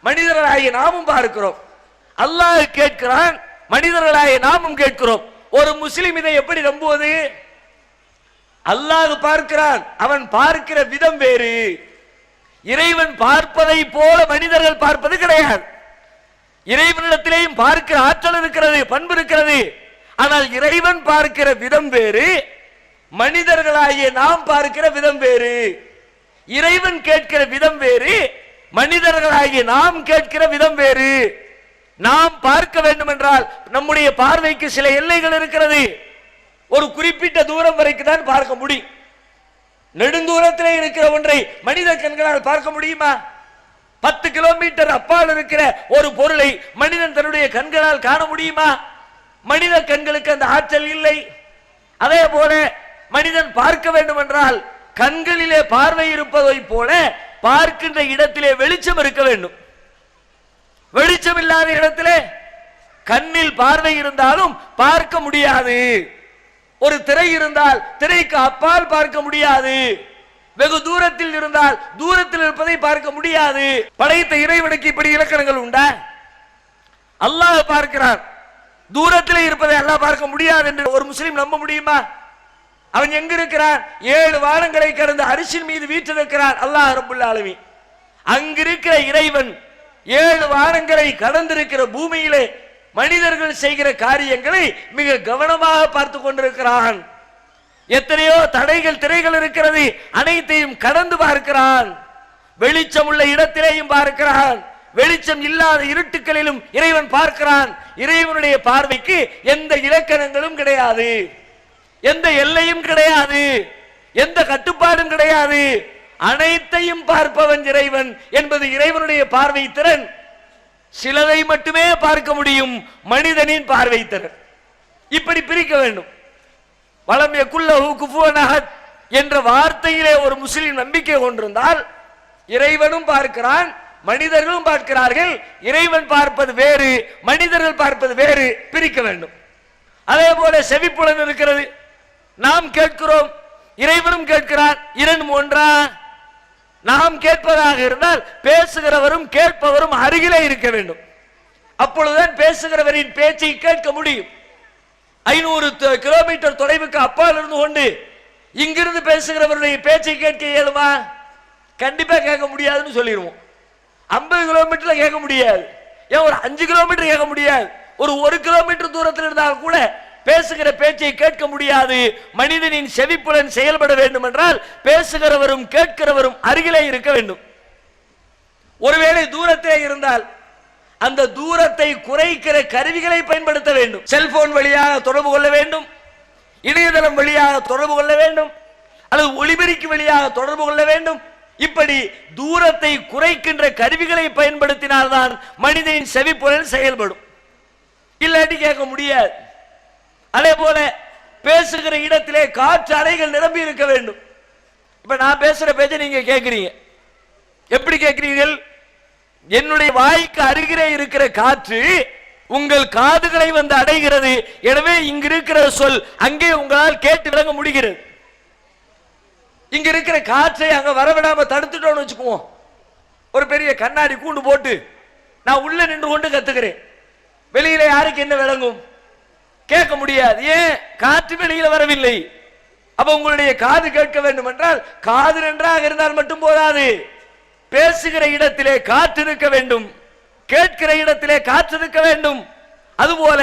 மனிதர்களாகிய நாமும் பார்க்கிறோம். அல்லாஹ் கேட்கிறான், மனிதர்களாகிய நாமும் கேட்கிறோம். ஒரு முஸ்லிம் இதை எப்படி நம்புவது? அல்லாஹ் பார்க்கிறான், அவன் பார்க்கிற விதம் வேறு. இறைவன் பார்ப்பதை போல மனிதர்கள் பார்ப்பது கிடையாது. இறைவனிடத்திலேயும் பார்க்கிற ஆற்றல் இருக்கிறது, பண்பு இருக்கிறது. ஆனால் இறைவன் பார்க்கிற விதம் வேறு, மனிதர்களாகிய நாம் பார்க்கிற விதம் வேறு. இறைவன் கேட்கிற விதம் வேறு, மனிதர்களாகிய நாம் கேட்கிற விதம் வேறு. நாம் பார்க்க வேண்டும் என்றால் நம்முடைய பார்வைக்கு சில எல்லைகள் இருக்கிறது. ஒரு குறிப்பிட்ட தூரம் வரைக்கும் தான் பார்க்க முடியும். நெடுந்தூரத்திலே இருக்கிற ஒன்றை மனித கண்களால் பார்க்க முடியுமா? 10 கிலோமீட்டர் அப்பால் இருக்கிற ஒரு பொருளை மனிதன் தன்னுடைய கண்களால் காண முடியுமா? மனித கண்களுக்கு அந்த ஆற்றல் இல்லை. அதே போல மனிதன் பார்க்க வேண்டும் என்றால் கண்களிலே பார்வை இருப்பதை போல பார்க்கின்ற இடத்திலே வெளிச்சம் இருக்க வேண்டும். வெளிச்சம் இல்லாத இடத்திலே கண்ணில் பார்வை இருந்தாலும் பார்க்க முடியாது. ஒரு திரை இருந்தால் திரைக்கு அப்பால் பார்க்க முடியாது. வெகு தூரத்தில் இருந்தால் தூரத்தில் இருப்பதை பார்க்க முடியாது. படைத்த இறைவனுக்கு இப்படி இலக்கணங்கள் உண்டா? அல்லாஹ் பார்க்கிறான், தூரத்தில் இருப்பதை அல்லாஹ் பார்க்க முடியாது என்று ஒரு முஸ்லிம் நம்ப முடியுமா? அவன் எங்க இருக்கிறான்? 7 வானங்களை கடந்த அரிசின் மீது வீற்றிருக்கிறான் அல்லாஹ் ரப்புல் ஆலமீன். அங்கிருக்கிற இறைவன் 7 வானங்களை கடந்திருக்கிற பூமியிலே மனிதர்கள் செய்கிற காரியங்களை மிக கவனமாக பார்த்து கொண்டிருக்கிறான். எத்தனையோ தடைகள் திரைகள் இருக்கிறது, அனைத்தையும் கடந்து பார்க்கிறான். வெளிச்சம் உள்ள இடத்திலேயும் பார்க்கிறான், வெளிச்சம் இல்லாத இருட்டுக்களிலும் இறைவன் பார்க்கிறான். இறைவனுடைய பார்வைக்கு எந்த இலக்கணங்களும் கிடையாது, எந்த எல்லையும் கிடையாது, எந்த கட்டுப்பாடும் கிடையாது. அனைத்தையும் பார்ப்பவன் இறைவன் என்பது இறைவனுடைய பார்வை திறன். சிலதை மட்டுமே பார்க்க முடியும் மனிதனின் பார்வை திறன். இப்படி பிரிக்க வேண்டும். வலம் யகுல்லஹு குஃபுவன் அஹத் என்ற வார்த்தையிலே ஒரு முஸ்லிம் நம்பிக்கை கொண்டிருந்தால் இறைவனும் பார்க்கிறான், மனிதர்களும் பார்க்கிறார்கள். இறைவன் பார்ப்பது வேறு, மனிதர்கள் பார்ப்பது வேறு, பிரிக்க வேண்டும். அதே போல செவிப்புலன் இருக்கிறது, நாம் கேட்கிறோம், இறைவனும் கேட்கிறான். இரண்டும் ஒன்றா? நாம் கேட்பதாக இருந்தால் பேசுகிறவரும் கேட்பவரும் அருகிலே இருக்க வேண்டும். அப்பொழுதுதான் பேசுகிறவரின் பேச்சை கேட்க முடியும். 500 கிலோமீட்டர் தொலைவுக்கு அப்பால் இருந்து கொண்டு இங்கிருந்து பேசுகிறவருடைய பேச்சை கேட்க இயலுமா? கண்டிப்பா கேட்க முடியாதுன்னு சொல்லிடுவோம். 50 கிலோமீட்டர்ல கேட்க முடியாது, ஏன் ஒரு 5 கிலோமீட்டர் கேட்க முடியாது. ஒரு 1 கிலோமீட்டர் தூரத்தில் இருந்தால் கூட பேசுகிற பேச்சை கேட்க முடியாது. மனிதனின் செவிப்புலன் செயல்பட வேண்டும் என்றால் பேசுகிறவரும் கேட்கிறவரும் அருகிலே இருக்க வேண்டும். ஒருவேளை தூரத்திலே இருந்தால் அந்த தூரத்தை குறைக்கிற கருவிகளை பயன்படுத்த வேண்டும். செல்போன் வழியாக தொடர்பு கொள்ள வேண்டும், இணையதளம் வழியாக தொடர்பு கொள்ள வேண்டும், அல்லது ஒளிபெருக்கி வழியாக தொடர்பு கொள்ள வேண்டும். இப்படி தூரத்தை குறைக்கின்ற கருவிகளை பயன்படுத்தினால்தான் மனிதனின் செவிப்புலன் செயல்படும், இல்லாட்டி கேட்க முடியாது. அதே போல பேசுகிற இடத்திலே காற்று அறைகள் நிரம்பி இருக்க வேண்டும். இப்ப நான் பேசுற பேச்ச நீங்க கேட்கிறீங்க, எப்படி கேட்கிறீர்கள்? என்னுடைய வாய்க்கு அருகிலே இருக்கிற காற்று உங்கள் காதுகளை வந்து அடைகிறது. எனவே இங்க இருக்கிற சொல் அங்கே உங்களால் கேட்டு விளங்க முடிகிறது. இங்க இருக்கிற காற்றை அங்க வரவிடாம தடுத்துட்டோம்னு வச்சுக்குவோம். ஒரு பெரிய கண்ணாடி கூண்டு போட்டு நான் உள்ள நின்று கொண்டு கத்துக்கிறேன், வெளியில யாருக்கு என்ன விளங்கும்? கேட்க முடியாது. ஏன்? காற்று வெளியில வரவில்லை. அப்ப உங்களுடைய காது கேட்க வேண்டும் என்றால் காது நன்றாக இருந்தால் மட்டும் போதாது, பேசுகிற இடத்திலே காற்று இருக்க வேண்டும், கேட்கிற இடத்திலே காற்று இருக்க வேண்டும். அதுபோல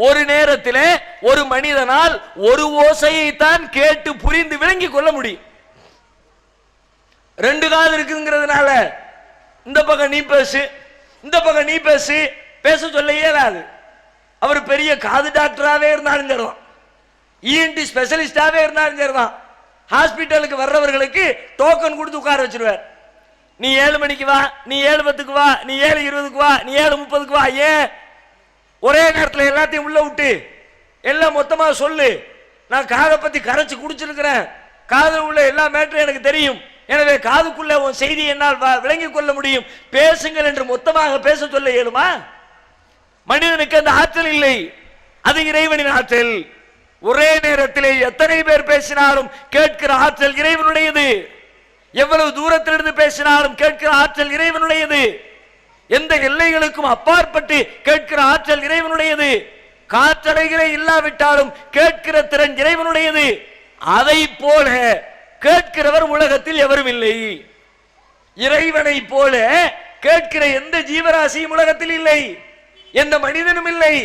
ஒரு நேரத்திலே ஒரு மனிதனால் ஒரு ஓசையை தான் கேட்டு புரிந்து விளங்கிக் கொள்ள முடியும். ரெண்டு காது இருக்குங்கிறதுனால இந்த பக்கம் நீ பேசு, இந்த பக்கம் நீ பேசு, பேச சொல்ல இயலாது. அவர் பெரிய காது டாக்டராகவே இருந்தாலும் சரிதான், இஎன்டி ஸ்பெஷலிஸ்டாகவே இருந்தாலும் சரிதான், ஹாஸ்பிட்டலுக்கு வர்றவர்களுக்கு டோக்கன் கொடுத்து உட்கார வச்சிருவார். நீ 7 மணிக்கு வா, நீ 7:10 வா, நீ 7:20 வா, நீ 7:30 வா. ஏன் ஒரே நேரத்தில் எல்லாத்தையும் உள்ள விட்டு எல்லாம் மொத்தமாக சொல்லு. நான் காதை பற்றி கரைச்சி குடிச்சிருக்கிறேன், காதில் உள்ள எல்லா மேட்டரும் எனக்கு தெரியும், எனவே காதுக்குள்ள உன் செய்தி என்னால் விளங்கிக் கொள்ள முடியும், பேசுங்கள் என்று மொத்தமாக பேச சொல்ல இயலுமா? மனிதனுக்கு அந்த ஆற்றல் இல்லை, அது இறைவனின் ஆற்றல். ஒரே நேரத்திலே எத்தனை பேர் பேசினாலும் கேட்கிற ஆற்றல் இறைவனுடையது. எவ்வளவு தூரத்திலிருந்து பேசினாலும் கேட்கிற ஆற்றல் இறைவனுடையது. எந்த எல்லைகளுக்கும் அப்பாற்பட்டு கேட்கிற ஆற்றல் இறைவனுடையது. காற்றடைகளே இல்லாவிட்டாலும் கேட்கிற திறன் இறைவனுடையது. அதை போல கேட்கிறவர் உலகத்தில் எவரும் இல்லை. இறைவனை போல கேட்கிற எந்த ஜீவராசியும் உலகத்தில் இல்லை, எந்த மனிதனும் இல்லை,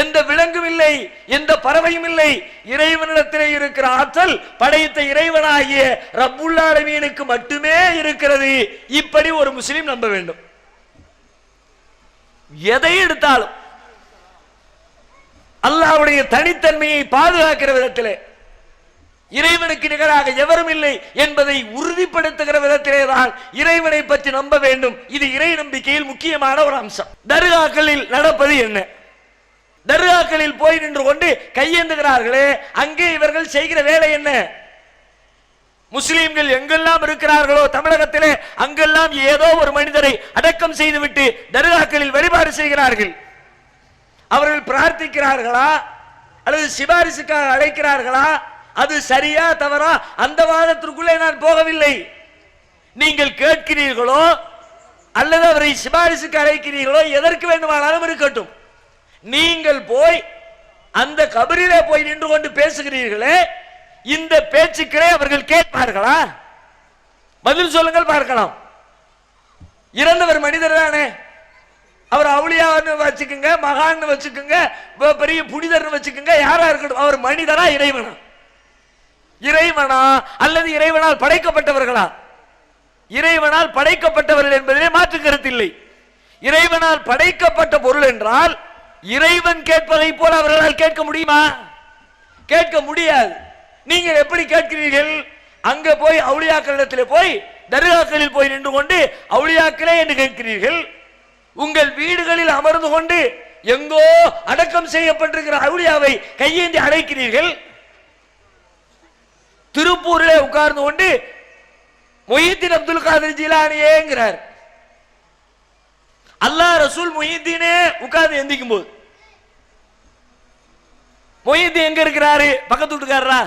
எந்த விலங்கும் இல்லை, எந்த பறவையும் இல்லை. இறைவனிடத்திலே இருக்கிற ஆற்றல் படைத்த இறைவனாகிய ரப்புல் ஆலமீனுக்கு மட்டுமே இருக்கிறது. இப்படி ஒரு முஸ்லிம் நம்ப வேண்டும். எதை எடுத்தாலும் அல்லாஹ்வுடைய தனித்தன்மையை பாதுகாக்கிற விதத்திலே, இறைவனுக்கு நிகராக எவரும் இல்லை என்பதை உறுதிப்படுத்துகிற விதத்திலே தான் இறைவனை பற்றி நம்ப வேண்டும். இது இறை நம்பிக்கையில் முக்கியமான ஒரு அம்சம். தர்காக்களில் நடப்பது என்ன? தர்காக்களில் போய் நின்று கொண்டு கையேந்துகிறார்களே, அங்கே இவர்கள் செய்கிற வேலை என்ன? முஸ்லிம்கள் எங்கெல்லாம் இருக்கிறார்களோ தமிழகத்திலே அங்கெல்லாம் ஏதோ ஒரு மனிதரை அடக்கம் செய்துவிட்டு தர்காக்களில் வழிபாடு செய்கிறார்கள். அவர்கள் பிரார்த்திக்கிறார்களா அல்லது சிபாரிசுக்காக அழைக்கிறார்களா? அது சரியா தவறா அந்த வாதத்திற்குள்ளே நான் போகவில்லை. நீங்கள் கேட்கிறீர்களோ அல்லது அவரை சிபாரிசுக்கு அழைக்கிறீர்களோ, எதற்கு வேண்டுமானாலும் இருக்கட்டும், நீங்கள் போய் அந்த கபரிலே போய் நின்று கொண்டு பேசுகிறீர்களே, இந்த பேச்சுக்களை அவர்கள் கேட்பார்களா? பதில் சொல்லுங்கள் பார்க்கலாம். இறந்தவர் மனிதர் தானே, அவர் அவுளியான்னு வச்சுக்கோங்க, மகான்னு வச்சுக்கோங்க, பெரிய புனிதர்னு வச்சுக்கோங்க, யாரா இருக்கட்டும், அவர் மனிதரா இறைவனா? இறைவனா அல்லது இறைவனால் படைக்கப்பட்டவர்களா? இறைவனால் படைக்கப்பட்டவர்கள் என்பதிலே மாற்று கருத்தில்லை. இறைவனால் படைக்கப்பட்ட பொருள் என்றால் இறைவன் கேட்பதை போல அவர்களால் கேட்க முடியுமா? கேட்க முடியாது. நீங்கள் எப்படி கேட்கிறீர்கள்? அங்க போய் அவுளியாக்களிடத்தில் போய் தர்காக்களில் போய் நின்று கொண்டு அவுளியாக்களே என்று கேட்கிறீர்கள். உங்கள் வீடுகளில் அமர்ந்து கொண்டு எங்கோ அடக்கம் செய்யப்பட்டிருக்கிற அவுளியாவை கையேந்தி அழைக்கிறீர்கள். திருப்பூரிலே உட்கார்ந்து கொண்டு முஹித்தீன் அப்துல் காதிர் ஜிலானியேங்கிறார். அல்லாஹ் ரசூல் முஹித்தீனே உட்கார்ந்து எந்திக்கும் போது முஹித்தீன் எங்க இருக்கிறாரு? பக்கத்து வீட்டுக்காரரா?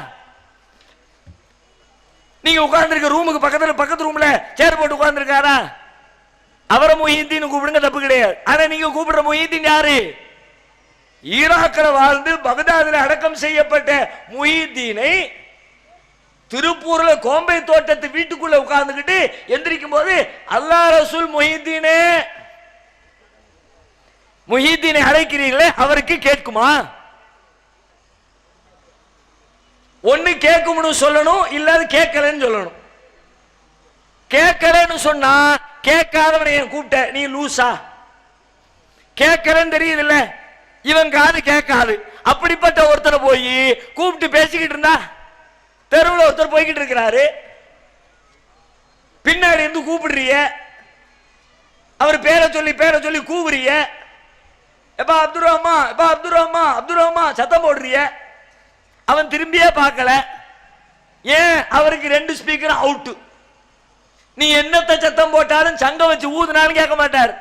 நீங்க உட்கார்ந்து இருக்க ரூமுக்கு பக்கத்து ரூம்ல சேர் போட்டு உட்கார்ந்து இருக்காரா? அவரை முஹித்தீன் கூப்பிடுங்க, தப்பு கிடையாது. ஆனா நீங்க கூப்பிடுற முஹித்தீன் யாரு? ஈராக்கில் வாழ்ந்து பகதாதில் அடக்கம் செய்யப்பட்ட முஹித்தீனை திருப்பூர்ல கோம்பை தோட்டத்து வீட்டுக்குள்ள உட்கார்ந்துகிட்டு எந்திரிக்கும் போது அல்லாஹ் ரசூல் முஹித்தீனை அழைக்கிறீர்களே, அவருக்கு கேட்குமா? ஒன்னு கேட்கும்னு சொல்லணும், இல்லாது கேட்கலன்னு சொல்லணும். கேட்கலன்னு சொன்னா கேட்காதவனை கூப்பிட்ட நீ லூசா? கேட்கலன்னு தெரியுது இல்ல, இவன் காது கேட்காது. அப்படிப்பட்ட ஒருத்தரை போய் கூப்பிட்டு பேசிக்கிட்டு இருந்தா, தெருவில் ஒருத்தர் போய்கிட்டு இருக்கிறாரு, பின்னாடி இருந்து கூப்பிடுறிய, அவர் பேரை சொல்லி கூவுறிய, எப்பா அப்துல் ரஹ்மா, எப்பா அப்துல் ரஹ்மா, அப்துல் ரஹ்மா சத்தம் போடுறிய. அவன் திரும்பியே பார்க்கல. ஏன்? அவருக்கு 2 ஸ்பீக்கர் அவுட்டு. நீ என்னத்தை சத்தம் போட்டாலும் சங்கம் வச்சு ஊதுனாலும் கேட்க மாட்டார்.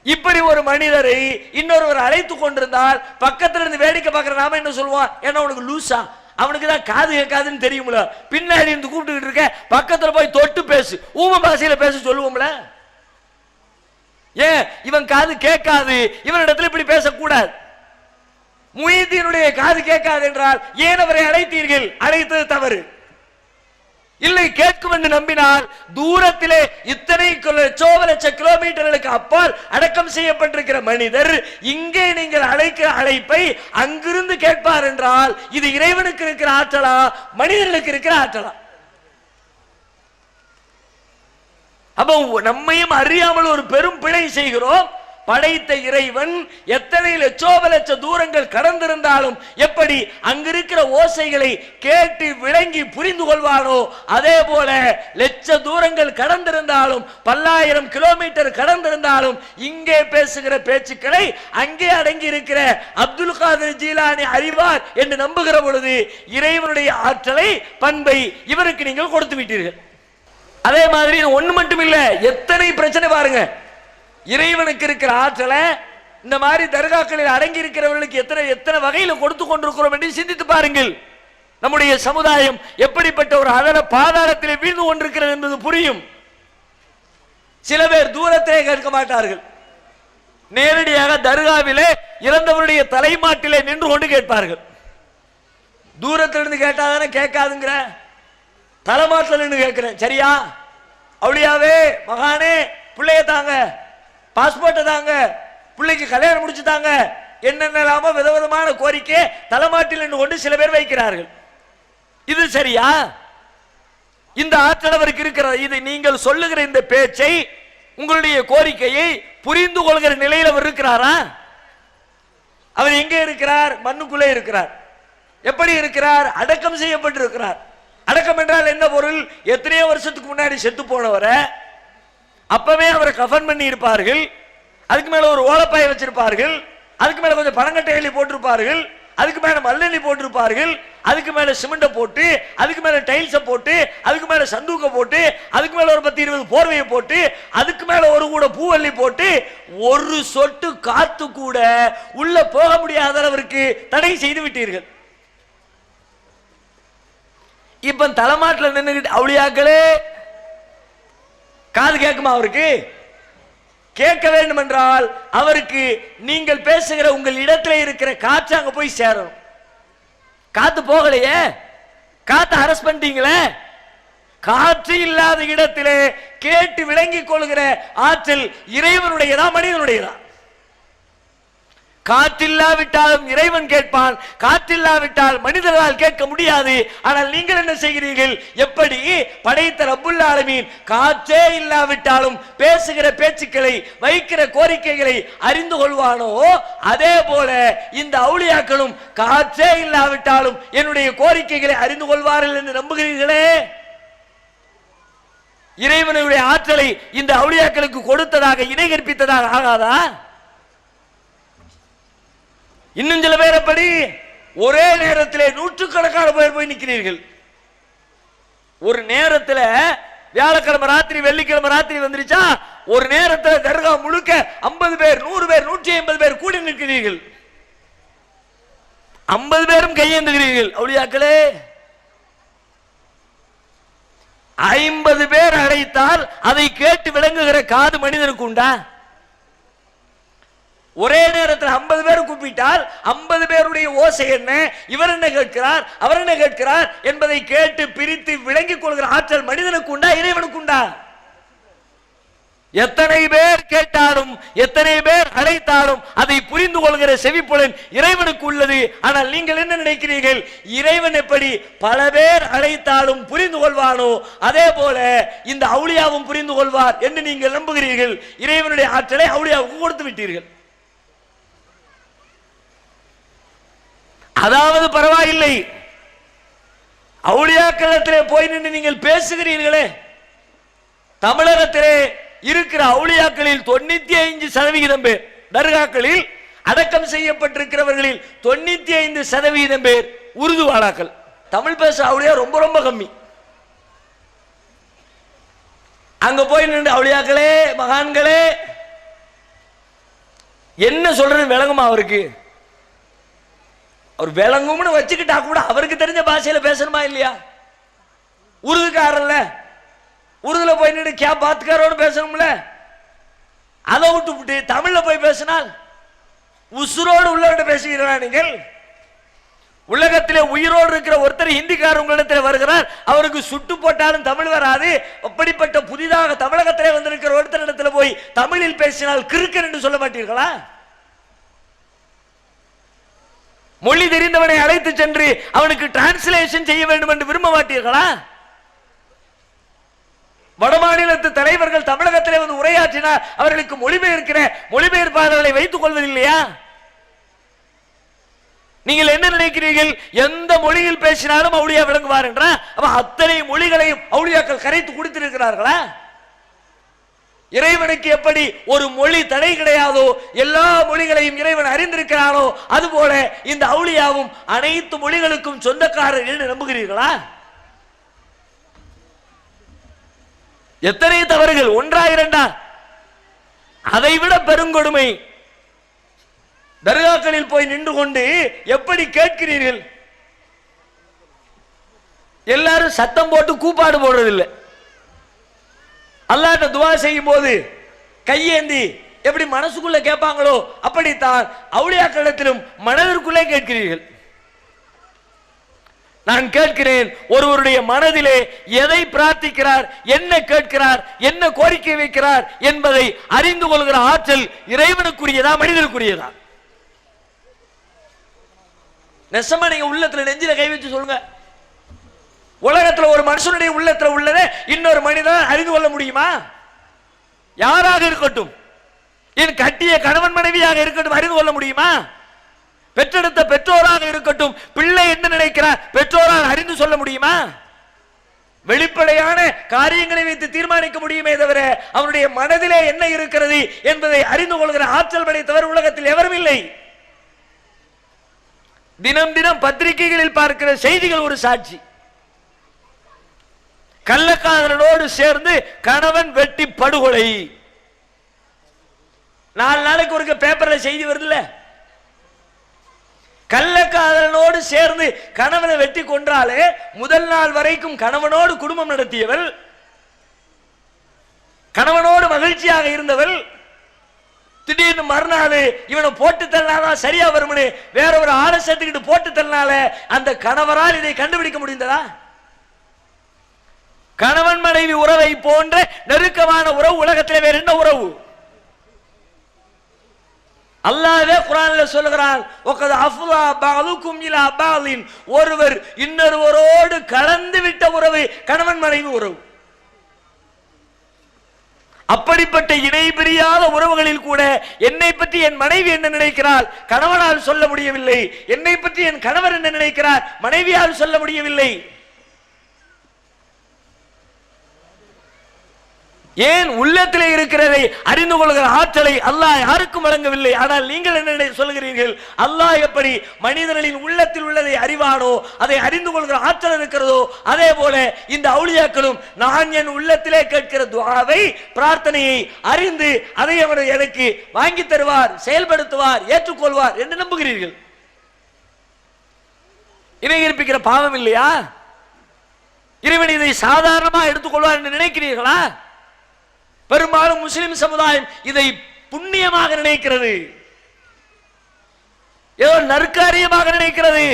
இப்படி ஒரு மனிதரை இன்னொருவர் அழைத்து கொண்டிருந்தால் பக்கத்துல இருந்து வேடிக்கை பார்க்கிற நாம என்ன சொல்லுவான்? ஏன்னா உனக்கு லூசா, அவனுக்கு தான் காது கேட்காதுன்னு தெரியும்ல, பின்னாடி இருந்து கூப்பிட்டு இருக்க, பக்கத்துல போய் தொட்டு பேசு, ஊம பாஷையில பேச சொல்லுவோம்ல. ஏன்? இவன் காது கேட்காது, இவனிடத்துல இப்படி பேசக்கூடாது. முஹித்தீனுடைய காது கேட்காது என்றால் ஏன் அவரை அழைத்தீர்கள்? அழைத்தது தவறு இல்லை. கேட்கும் என்று நம்பினால் தூரத்திலே இத்தனை லட்ச கிலோமீட்டர்களுக்கு அப்பால் அடக்கம் செய்யப்பட்டிருக்கிற மனிதர் இங்கே நீங்கள் அழைக்கிற அழைப்பை அங்கிருந்து கேட்பார் என்றால் இது இறைவனுக்கு இருக்கிற ஆற்றலா, மனிதர்களுக்கு இருக்கிற ஆற்றலா? அப்ப நம்மையும் அறியாமல் ஒரு பெரும் பிழை செய்கிறோம். படைத்த இறைவன் எத்தனை லட்சோப லட்ச தூரங்கள் கடந்திருந்தாலும் எப்படி அங்கிருக்கிற ஓசைகளை கேட்டு விளங்கி புரிந்து கொள்வானோ அதே போல லட்ச தூரங்கள் கடந்திருந்தாலும் பல்லாயிரம் கிலோமீட்டர் கடந்திருந்தாலும் இங்கே பேசுகிற பேச்சுக்களை அங்கே அடங்கி இருக்கிற அப்துல் காதர் ஜீலானி அறிவார் என்று நம்புகிற பொழுது இறைவனுடைய ஆற்றலை பண்பை இவருக்கு நீங்கள் கொடுத்து விட்டீர்கள். அதே மாதிரி ஒண்ணு மட்டும் இல்ல, எத்தனை பிரச்சனை பாருங்க. இறைவனுக்கு இருக்கிற ஆற்றலை இந்த மாதிரி தர்காக்களில் அடங்கி இருக்கிறவர்களுக்கு எத்தனை எத்தனை வகையில் கொடுத்து கொண்டிருக்கிறோம் என்று சிந்தித்து பாருங்கள். நம்முடைய சமுதாயம் எப்படிப்பட்ட ஒரு அதல பாதாளத்திலே வீழ்ந்து கொண்டிருக்கிறது என்பது புரியும். சில பேர் தூரத்திலே கேட்க மாட்டார்கள், நேரடியாக தர்காவிலே இறந்தவருடைய தலைமாட்டிலே நின்று கொண்டு கேட்பார்கள். தூரத்திலிருந்து கேட்டாதானே கேட்காதுங்கிற, தலைமாட்டில் நின்று கேட்கிறேன், சரியா அவளியாவே மகானே பிள்ளைய தாங்க, பாஸ்போர்ட்டை தாங்க, பிள்ளைக்கு கல்யாணம் முடிச்சு தாங்க, என்னென்னலாமோ விதவிதமான கோரிக்கை தலைமாட்டில் நின்று கொண்டு சில பேர் வைக்கிறார்கள். இது சரியா? இந்த ஆற்றல் அவருக்கு இருக்கிறது. இது நீங்கள் சொல்லுகிற இந்த பேச்சை, உங்களுடைய கோரிக்கையை புரிந்து கொள்கிற நிலையில் அவர் இருக்கிறாரா? அவர் எங்கே இருக்கிறார்? மண்ணுக்குள்ளே இருக்கிறார். எப்படி இருக்கிறார்? அடக்கம் செய்யப்பட்டிருக்கிறார். அடக்கம் என்றால் என்ன பொருள்? எத்தனையோ வருஷத்துக்கு முன்னாடி செத்து போனவரை அப்பவே அவரை கஃன் பண்ணி இருப்பார்கள், அதுக்கு மேல ஒரு ஓலப்பாயை வச்சிருப்பார்கள், அதுக்கு மேல கொஞ்சம் பனங்கட்டை எலி போட்டிருப்பார்கள், அதுக்கு மேல மல்லெண்ணி போட்டிருப்பார்கள், அதுக்கு மேல சிமெண்ட போட்டு, அதுக்கு மேல டைல்ஸை போட்டு, அதுக்கு மேல சந்தூக்க போட்டு, அதுக்கு மேல ஒரு 10-20 போர்வையை போட்டு, அதுக்கு மேல ஒரு கூட பூவல்லி போட்டு, ஒரு சொட்டு காத்து கூட உள்ள போக முடியாத அளவிற்கு தடை செய்து விட்டீர்கள். இப்ப தலைமாட்டில் நின்றுகிட்டு அவளியாக்களே காது கேட்குமா? அவருக்கு கேட்க வேண்டும் என்றால் அவருக்கு நீங்கள் பேசுகிற உங்கள் இடத்துல இருக்கிற காற்று அங்க போய் சேரணும். காத்து போகலையே, காத்து அரஸ்ட் பண்ணிட்டீங்களே. காற்று இல்லாத இடத்திலே கேட்டு விளங்கிக் கொள்கிற ஆற்றல் இறைவனுடையதா மனிதனுடையதா? காற்றில்லாவிட்டாலும் இறைவன் கேட்பான், காற்றில்லாவிட்டால் மனிதர்களால் கேட்க முடியாது. ஆனால் நீங்கள் என்ன செய்கிறீர்கள்? எப்படி படைத்த ரப்புல் ஆலமீன் காற்றே இல்லாவிட்டாலும் பேசுகிற பேச்சுக்களை, வைக்கிற கோரிக்கைகளை அறிந்து கொள்வானோ அதே போல இந்த அவுலியாக்களும் காற்றே இல்லாவிட்டாலும் என்னுடைய கோரிக்கைகளை அறிந்து கொள்வார்கள் என்று நம்புகிறீர்களே. இறைவனுடைய ஆற்றலை இந்த அவுலியாக்களுக்கு கொடுத்ததாக இணை கற்பித்ததாக ஆகாதா? இன்னும் சில பேர் அப்படி ஒரே நேரத்தில் நூற்றுக்கணக்கான பேர் போய் நிற்கிறீர்கள். ஒரு நேரத்தில் வியாழக்கிழமை ராத்திரி வெள்ளிக்கிழமை ராத்திரி வந்துருச்சா, ஒரு நேரத்தில் தர்கா முழுக்க 50 பேர் 100 பேர் 150 பேர் கூடி நிற்கிறீர்கள். 50 பேரும் கையேந்துகிறீர்கள். அவுலியாக்களே, 50 பேர் அழைத்தால் அதை கேட்டு விளங்குகிற காது மனிதனுக்கு உண்டா? ஒரே நேரத்தில் 50 பேர் கூப்பிட்டால் 50 பேருடைய ஓசை என்ன, இவர் என்ன கேட்கிறார், அவர் என்ன கேட்கிறார் என்பதை கேட்டு பிரித்து விளங்கிக் கொள்கிற ஆற்றல் மனிதனுக்கு உண்டா, இறைவனுக்கு உண்டா? எத்தனை பேர் கேட்டாலும் எத்தனை பேர் அழைத்தாலும் அதை புரிந்து கொள்கிற செவிப்புலன் இறைவனுக்கு உள்ளது. ஆனால் நீங்கள் என்ன நினைக்கிறீர்கள்? இறைவன் எப்படி பல பேர் அழைத்தாலும் புரிந்து கொள்வானோ அதே போல இந்த அவுலியாவும் புரிந்து கொள்வார் என்று நீங்கள் நம்புகிறீர்கள். இறைவனுடைய ஆற்றலை அவுலியாவுக்கு கொடுத்து விட்டீர்கள். அதாவது பரவாயில்லை, அவுலியாக்களத்திலே போய் நின்று நீங்கள் பேசுகிறீர்களே, தமிழகத்திலே இருக்கிற அவுலியாக்களில் 95% பேர், தர்காக்களில் அடக்கம் செய்யப்பட்டிருக்கிறவர்களில் 95% பேர் உருது வாழாக்கள். தமிழ் பேச அவுலியா ரொம்ப ரொம்ப கம்மி. அங்க போய் நின்று அவுலியாக்களே மகான்களே என்ன சொல்றது விளங்குமா? அவருக்கு அவர் விளங்கும்னு வச்சுக்கிட்டா கூட அவருக்கு தெரிஞ்ச பாஷையில பேசணுமா இல்லையா? உருதுக்காரல்ல, உருதுல போய் நின்று கே பாத்துக்காரோடு பேசணும்ல. அதை விட்டு தமிழ்ல போய் பேசினால் உசுரோடு உள்ளவர்கிட்ட பேசுகிறா? நீங்கள் உலகத்திலே உயிரோடு இருக்கிற ஒருத்தர் ஹிந்திக்காரர் உங்களிடத்தில் வருகிறார், அவருக்கு சுட்டு போட்டாலும் தமிழ் வராது. அப்படிப்பட்ட புதிதாக தமிழகத்திலே வந்திருக்கிற ஒருத்தரிடத்தில் போய் தமிழில் பேசினால் கிறுக்கன் என்று சொல்ல மாட்டீர்களா? மொழி தெரிந்தவனை அழைத்து சென்று அவனுக்கு டிரான்ஸ்லேஷன் செய்ய வேண்டும் என்று விரும்ப மாட்டீர்களா? வடமாநிலத்து தலைவர்கள் தமிழகத்திலே வந்து உரையாற்றினார், அவர்களுக்கு மொழிபெயர்ப்பாளர்களை வைத்துக் கொள்வதில்லையா? நீங்கள் என்ன நினைக்கிறீர்கள்? எந்த மொழியில் பேசினாலும் அவுளியா விளங்குவார் என்ற அத்தனை மொழிகளையும் அவுளியாக்கள் கரைத்து குடித்திருக்கிறார்களா? இறைவனுக்கு எப்படி ஒரு மொழி தடை கிடையாதோ, எல்லா மொழிகளையும் இறைவன் அறிந்திருக்கிறானோ, அதுபோல இந்த அவுளியாவும் அனைத்து மொழிகளுக்கும் சொந்தக்காரர் என்று நம்புகிறீர்களா? எத்தனை தவறுகள்! ஒன்றா இரண்டா? அதைவிட பெருங்கொடுமை, தர்காக்களில் போய் நின்று கொண்டு எப்படி கேட்கிறீர்கள்? எல்லாரும் சத்தம் போட்டு கூப்பாடு போடுறதில்லை. அல்லாஹ்ட்ட துஆ செய்யும் போது கையேந்தி எப்படி மனசுக்குள்ள கேட்பாங்களோ அப்படித்தான் அவுலியாக்களிடத்திலும் மனதிற்குள்ளே கேட்கிறீர்கள். நான் கேட்கிறேன், ஒருவருடைய மனதிலே எதை பிரார்த்திக்கிறார், என்ன கேட்கிறார், என்ன கோரிக்கை வைக்கிறார் என்பதை அறிந்து கொள்கிற ஆற்றல் இறைவனுக்குரியதா மனிதனுக்குரியதா? நெசமா நீங்க உள்ளத்துல நெஞ்சில கை வச்சு சொல்லுங்க. உலகத்துல ஒரு மனுஷனுடைய உள்ளத்துல உள்ளதை இன்னொரு மனிதன் அறிந்து கொள்ள முடியுமா? யாராக இருக்கட்டும், என் கட்டிய கணவன் மனைவியாக இருக்கட்டும், அறிந்து கொள்ள முடியுமா? பெற்றெடுத்த பெற்றோராக இருக்கட்டும், பிள்ளை என்ன நினைக்கிறார் பெற்றோரால் அறிந்து சொல்ல முடியுமா? வெளிப்படையான காரியங்களை வைத்து தீர்மானிக்க முடியுமே தவிர அவனுடைய மனதிலே என்ன இருக்கிறது என்பதை அறிந்து கொள்கிற ஆற்றல் படைத்தவர் உலகத்தில் எவரும் இல்லை. தினம் தினம் பத்திரிகைகளில் பார்க்கிற செய்திகள் ஒரு சாட்சி. கள்ளக்காதலனோடு சேர்ந்து கணவன் வெட்டி படுகொலை. 4 நாளைக்கு ஒரு பேப்பர்ல செய்தி வருதுல்ல. கள்ளக்காதலனோடு சேர்ந்து கணவனை வெட்டி கொன்றாலே முதல் நாள் வரைக்கும் கணவனோடு குடும்பம் நடத்தியவள், கணவனோடு மகிழ்ச்சியாக இருந்தவள், திடீர்னு மறுநாள் இவனை போட்டு தள்ளினாதான் சரியா வரும்னு வேற ஒரு ஆளை சேர்த்துக்கிட்டு போட்டு தள்ளினால அந்த கணவரால் இதை கண்டுபிடிக்க முடிந்ததா? கணவன் மனைவி உறவை போன்ற நெருக்கமான உறவு உலகத்தில் வேற என்ன உறவு? அல்லாஹ்வே குர்ஆன்ல சொல்கிறான், வகத் அஃலா பஅலுக்கும் இலா பஅலின், ஒருவர் இன்னொருவரோடு கலந்து விட்ட உறவு கணவன் மனைவி உறவு. அப்படிப்பட்ட இணை பிரியாத உறவுகளில் கூட என்னை பற்றி என் மனைவி என்ன நினைக்கிறாள் கணவனால் சொல்ல முடியவில்லை, என்னை பற்றி என் கணவர் என்ன நினைக்கிறார் மனைவியால் சொல்ல முடியவில்லை. ஏன்? உள்ளத்திலே இருக்கிறதை அறிந்து கொள்கிற ஆற்றலை அல்லாஹ் யாருக்கும் வழங்கவில்லை. ஆனால் நீங்கள் என்ன சொல்கிறீர்கள்? அல்லாஹ் எப்படி மனிதர்களின் உள்ளத்தில் உள்ளதை அறிவானோ, அதை அறிந்து கொள்கிற ஆற்றல் இருக்கிறதோ, அதே போல இந்த அவுலியாக்களும் நான் என் உள்ளத்திலே கேட்கிற துஆவை பிரார்த்தனையை அறிந்து அதை அவர் எனக்கு வாங்கி தருவார், செயல்படுத்துவார், ஏற்றுக்கொள்வார் என்று நம்புகிறீர்கள். இணை கற்பிக்கிற பாவம் இல்லையா? இறைவன் இதை சாதாரணமாக எடுத்துக்கொள்வார் என்று நினைக்கிறீர்களா? பெரும்பாலும் முஸ்லிம் சமுதாயம் இதை புண்ணியமாக நினைக்கிறது, ஏதோ நற்காரியமாக நினைக்கிறது.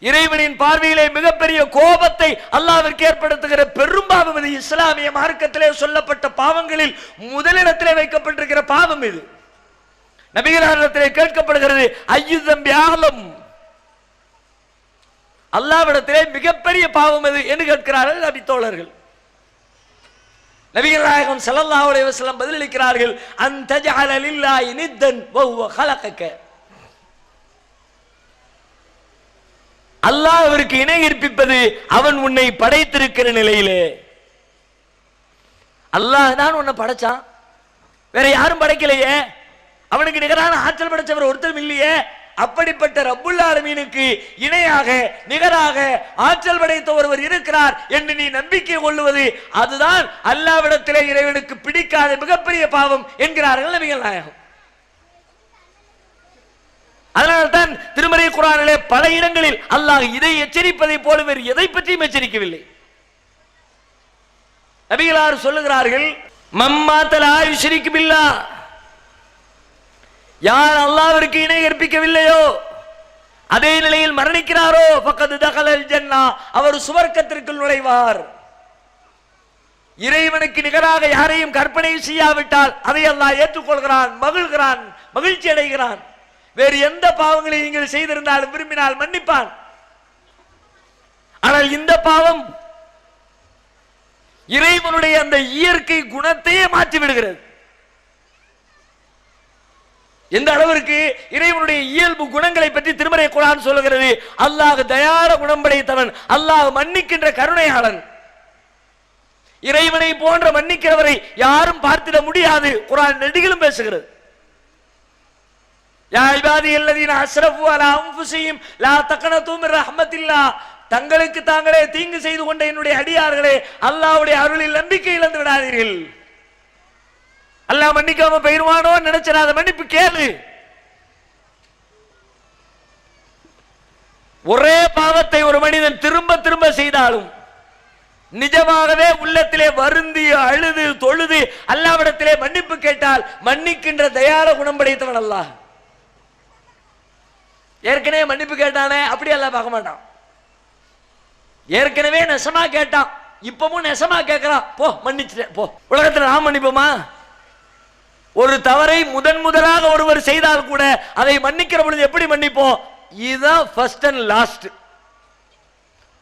இறைவனின் பார்வையிலே மிகப்பெரிய கோபத்தை அல்லாஹ்விற்கு ஏற்படுத்துகிற பெரும்பாவம் இது. இஸ்லாமிய மார்க்கத்திலே சொல்லப்பட்ட பாவங்களில் முதலிடத்திலே வைக்கப்பட்டிருக்கிற பாவம் இது. நபிகளாரிடத்திலே கேட்கப்படுகிறது, ஐயுதம்பி ஆலம், அல்லாஹ்விடத்திலே மிகப்பெரிய பாவம் எது என்று கேட்கிறார்கள் நபி தோழர்கள். நபிகள் நாயகம் ஸல்லல்லாஹு அலைஹி வஸல்லம் பதிலளிக்கிறார்கள், அன் தஜஅல லில்லாஹி நித்தன் வஹுவ ஹலகக, அல்லாஹ்விற்கு இணை கற்பிப்பது அவன் உன்னை படைத்திருக்கிற நிலையிலே. அல்லாஹ் தான் உன்னை படைச்சான், வேற யாரும் படைக்கலையே, அவனுக்கு நிகரான ஆற்றல் படைச்சவர் ஒருத்தரும் இல்லையே. அப்படிப்பட்ட ரப்புல் ஆலமீனுக்கு இணையாக நிகராக ஆற்றல் படைத்த ஒருவர் இருக்கிறார் என்று நீ நம்பிக்கை கொள்ளுவது அதுதான் அல்லாஹ்விடத்திலே இறைவனுக்கு பிடிக்காத மிகப்பெரிய பாவம் என்கிறார்கள் நபிகள் நாயகம். அதனால்தான் திருமறை குர்ஆனிலே பல இடங்களில் அல்லாஹ் இதை எச்சரிப்பதை போல வேறு எதை பற்றியும் எச்சரிக்கவில்லை. நபிகளார் சொல்லுகிறார்கள், மம்மாத்தலா யுஷ்ரிகு பில்லாஹ், யார் அல்லாஹ்விற்கு இணை கற்பிக்கவில்லையோ அதே நிலையில் மரணிக்கிறாரோ ஃபக்கத் தகலல் ஜன்னah, அவர் சுவர்க்கத்திற்குள் நுழைவார். இறைவனுக்கு நிகராக யாரையும் கற்பனை செய்யாவிட்டால் அதை அல்லாஹ் ஏற்றுக்கொள்கிறான், மகிழ்கிறான், மகிழ்ச்சி அடைகிறான். வேறு எந்த பாவங்களை நீங்கள் செய்திருந்தாலும் விரும்பினால் மன்னிப்பான். ஆனால் இந்த பாவம் இறைவனுடைய அந்த இயற்கை குணத்தையே மாற்றி விடுகிறது. எந்த அளவிற்கு இறைவனுடைய இயல்பு குணங்களை பற்றி திருமறை குர்ஆன் சொல்லுகிறது. அல்லாஹ் தயார குணம் படைத்தவன், அல்லாஹ் மன்னிக்கின்ற கருணையாளன். இறைவனை போன்ற மன்னிக்கிறவரை யாரும் பார்த்திட முடியாது. குர்ஆன் நெடுகிலும் பேசுகிறது. யா இபாதியல்லதீன அஸ்ரஃபு அலா அன்ஃபுஸிஹிம் லா தக்னது மின் ரஹ்மத்தில்லாஹ், தங்களுக்கு தாங்களே தீங்கு செய்து கொண்ட என்னுடைய அடியார்களே, அல்லாஹ்வுடைய அருளில் நம்பிக்கை இழந்து விடாதீர்கள். அல்லாஹ் மன்னிக்காம போயிருவானோ நினைச்சிடாத, மன்னிப்பு கேளு. ஒரே பாவத்தை ஒரு மனிதன் திரும்ப திரும்ப செய்தாலும் நிஜமாகவே உள்ளத்திலே வருந்தி அழுது தொழுது அல்லாஹ்விடத்திலே மன்னிப்பு கேட்டால் மன்னிக்கின்ற தயார குணம் படைத்தவன் அல்லாஹ். ஏற்கனவே மன்னிப்பு கேட்டானே அப்படி அல்லாஹ் பார்க்க மாட்டான். ஏற்கனவே நெசமா கேட்டான், இப்பவும் நெசமா கேட்கிறான், போ மன்னிச்சுட்டேன் போ. உலகத்தில் நாம் மன்னிப்போமா? ஒரு தவறை முதலாக ஒருவர் செய்தால் கூட அதை மன்னிக்கிற பொழுது எப்படி மன்னிப்போம்? இதுதான் ஃபர்ஸ்ட் அண்ட் லாஸ்ட்.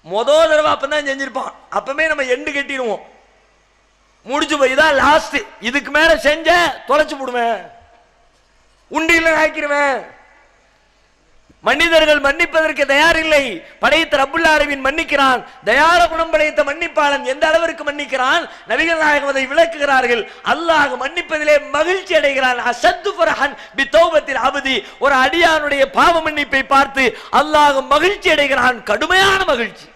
முதல் தடவை அப்பதான் செஞ்சிருப்பான், அப்பவே நம்ம எண்டு கட்டிடுவோம், முடிச்சு போய் இதான் லாஸ்ட், இதுக்கு மேல செஞ்ச தொலைச்சு போடுவேன், உண்டியில் ஆக்கிடுவேன். மனிதர்கள் மன்னிப்பதற்கு தயாரில்லை. படைத்த ரப்புல் ஆலமீன் மன்னிக்கிறான். தயார குணம் படைத்த மன்னிப்பாளன் எந்த அளவிற்கு மன்னிக்கிறான்? நபிகள் நாயகம் அதை விளக்குகிறார்கள். அல்லாஹ் மன்னிப்பதிலே மகிழ்ச்சி அடைகிறான். அஷத்து ஃபர்ஹன் பி தௌபத்தில் அப்தி, ஒரு அடியானுடைய பாவ மன்னிப்பை பார்த்து அல்லாஹ் மகிழ்ச்சி அடைகிறான், கடுமையான மகிழ்ச்சி.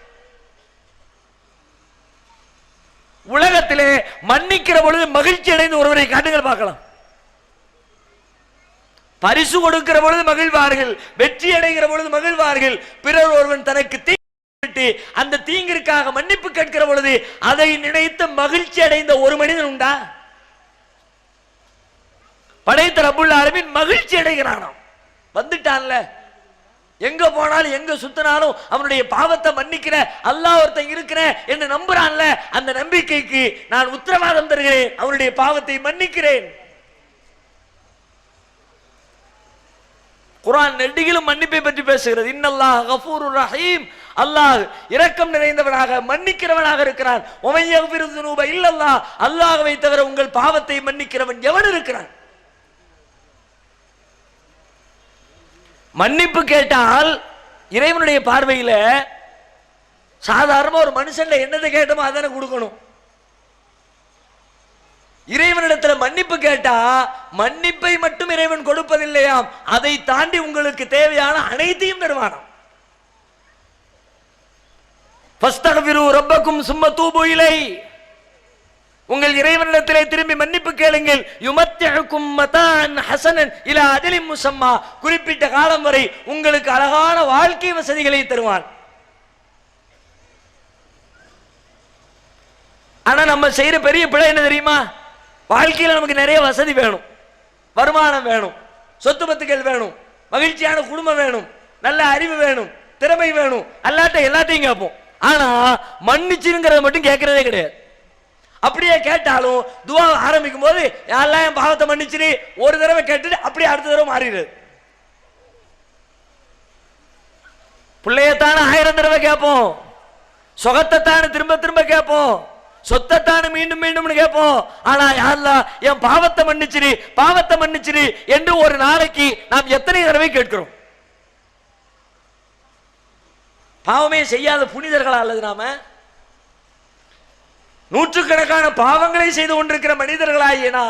உலகத்திலே மன்னிக்கிற பொழுது மகிழ்ச்சி அடைந்து ஒருவரை காட்டுங்கள் பார்க்கலாம். பரிசு கொடுக்கிற பொழுது மகிழ்வார்கள், வெற்றி அடைகிற பொழுது மகிழ்வார்கள். பிறர் ஒருவன் தனக்கு தீங்கு அந்த தீங்கிற்காக மன்னிப்பு கேட்கிற பொழுது அதை நினைத்து மகிழ்ச்சி அடைந்த ஒரு மனிதன் உண்டா? படைத்த ரப்புல் ஆலமீன் மகிழ்ச்சி அடைகிறானாம். வந்துட்டான்ல, எங்க போனாலும் எங்க சுத்தினாலும் அவனுடைய பாவத்தை மன்னிக்கிற அல்லாஹ் ஒருத்தன் இருக்கிற என்று நம்புறான்ல, அந்த நம்பிக்கைக்கு நான் உத்தரவாதம் தருகிறேன், அவனுடைய பாவத்தை மன்னிக்கிறேன். குர்ஆன் நெடுகிலும் மன்னிப்பை பற்றி பேசுகிறது. இன்னல்லாஹ் கஃபூருர் ரஹீம், அல்லாஹ் இரக்கம் நிறைந்தவனாக மன்னிக்கிறவனாக இருக்கிறான். வமன் யக்ஃபிரு ذுனூப இல்லல்லாஹ், அல்லாஹ்வை தவிர உங்கள் பாவத்தை மன்னிக்கிறவன் எவன் இருக்கிறான்? மன்னிப்பு கேட்டால் இறைவனுடைய பார்வையில சாதாரண ஒரு மனுஷன்ல என்னதை கேட்டோமோ அதனை கொடுக்கணும். இறைவனிடத்தில் மன்னிப்பு கேட்டா மன்னிப்பை மட்டும் இறைவன் கொடுப்பதில்லையாம், அதை தாண்டி உங்களுக்கு தேவையான அனைத்தையும் தருவானாம். ஃபஸ்தக்ஃபிரு ரப்பக்கும் சும்ம தூபு இலை, உங்கள் இறைவனிடத்திலே திரும்பி மன்னிப்பு கேளுங்கள். யுமத்திஉக்கும் மதான் ஹஸனன் இலா அஜலின் முஸம்மா, குறிப்பிட்ட காலம் வரை உங்களுக்கு அழகான வாழ்க்கை வசதிகளை தருவான். ஆனா நம்ம செய்யற பெரிய பிழை என்ன தெரியுமா? வாழ்க்கையில் நமக்கு நிறைய வசதி வேணும், வருமானம் வேணும், சொத்து பத்துக்கள் வேணும், மகிழ்ச்சியான குடும்பம் வேணும், நல்ல அறிவு வேணும், திறமை வேணும், அல்லாட்ட எல்லாத்தையும் கேட்போம். ஆனா மன்னிச்சுங்கிறத மட்டும் கேட்கறதே கிடையாது. அப்படியே கேட்டாலும் துவா ஆரம்பிக்கும் போது யாரெல்லாம் என் பாவத்தை மன்னிச்சிரு ஒரு தடவை கேட்டுட்டு அப்படியே அடுத்த தடவை மாறிடுது. பிள்ளையத்தான 1000 தடவை கேட்போம், சொகத்தைத்தான திரும்ப திரும்ப கேட்போம், சொத்தத்தான மீண்டும் மீண்டும் கேட்போம். ஆனா யா அல்லாஹ் என் பாவத்தை மன்னிச்சிரு, பாவத்தை மன்னிச்சிரு என்று ஒரு நாளைக்கு நாம் எத்தனை தடவை கேட்கிறோம்? பாவமே செய்யாத புனிதர்களா அல்லது நாம? நூற்றுக்கணக்கான பாவங்களை செய்து கொண்டிருக்கிற மனிதர்களாயினா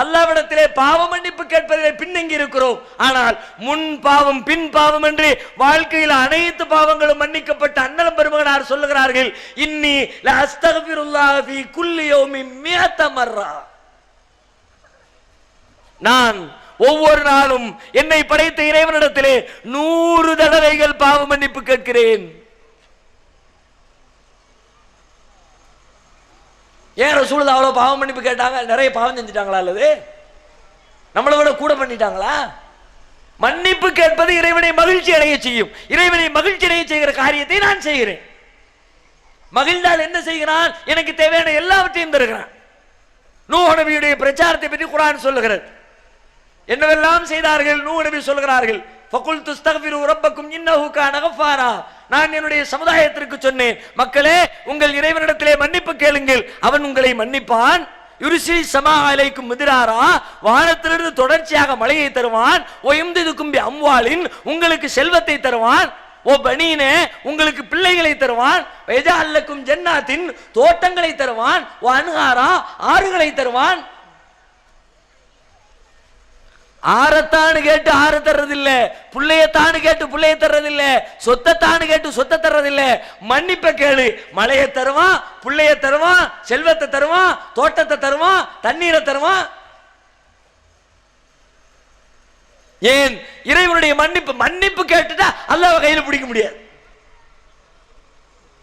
அல்லாஹ்விடத்திலே பாவ மன்னிப்பு கேட்பதிலே பின்னங்கி இருக்கிறோம். ஆனால் முன் பாவம் பின் பாவம் என்று வாழ்க்கையில் அனைத்து பாவங்களும் மன்னிக்கப்பட்ட அண்ணலம் பெருமகனார் சொல்லுகிறார்கள், இன்னி லஅஸ்தக்ஃபிருல்லாஹ் ஃபீ குல்லி யௌமின் 100 மர்ரா, நான் ஒவ்வொரு நாளும் என்னை படைத்த இறைவனிடத்திலே 100 தடவைகள் பாவ மன்னிப்பு கேட்கிறேன். ஏன் ரசூல் அவ்வளவு பாவம் மன்னிப்பு கேட்டாங்க? நிறைய பாவம் செஞ்சுட்டாங்களா அல்லது நம்மளை விட கூட பண்ணிட்டாங்களா? மன்னிப்பு கேட்பது இறைவனை மகிழ்ச்சி அடைய செய்யும். இறைவனை மகிழ்ச்சி அடைய செய்கிற காரியத்தை நான் செய்கிறேன். மகிழ்ந்தால் என்ன செய்கிறான்? எனக்கு தேவையான எல்லாவற்றையும் தருகிறான். நூஹ் நபியுடைய பிரச்சாரத்தை பற்றி குர்ஆன் சொல்லுகிறது. என்னவெல்லாம் செய்தார்கள் நூஹ் நபி சொல்கிறார்கள். ஃபகுல்து அஸ்தக்ஃபிரு ரப்பக்கும் இன்னஹு கான கஃபாரா. நான் என்னுடைய சமுதாயத்திற்கு சொன்னேன், மக்களே உங்கள் இறைவனிடத்திலே மன்னிப்பு கேளுங்கள், அவன் உங்களை மன்னிப்பான். யுரிசி சமா அலைக்கும் மிதிராரா, வானத்திலிருந்து தொடர்ச்சியாக மழையை தருவான். ஓ இம்திதுக்கும் பி அம்வாலின், உங்களுக்கு செல்வத்தை தருவான். ஓ பனீனே, உங்களுக்கு பிள்ளைகளை தருவான். வயஜஅல்லக்கும் ஜன்னாத்தின், தோட்டங்களை தருவான். ஓ அன்ஹாரா, ஆறுகளை தருவான். ஆரத்தானு கேட்டு ஆறு தர்றதில்ல, புள்ளையத்தானு கேட்டு புள்ளைய தர்றதில்ல, சொத்தத்தானு கேட்டு சொத்தை தர்றதில்ல. மன்னிப்ப கேளு, மழையை தருவான், புள்ளைய தருவான், செல்வத்தை தருவான், தோட்டத்தை தருவான், தண்ணீரை தருவான். ஏன்? இறைவனுடைய மன்னிப்பு. மன்னிப்பு கேட்டுட்டா அல்லாஹ்வை கையில பிடிக்க முடியாது.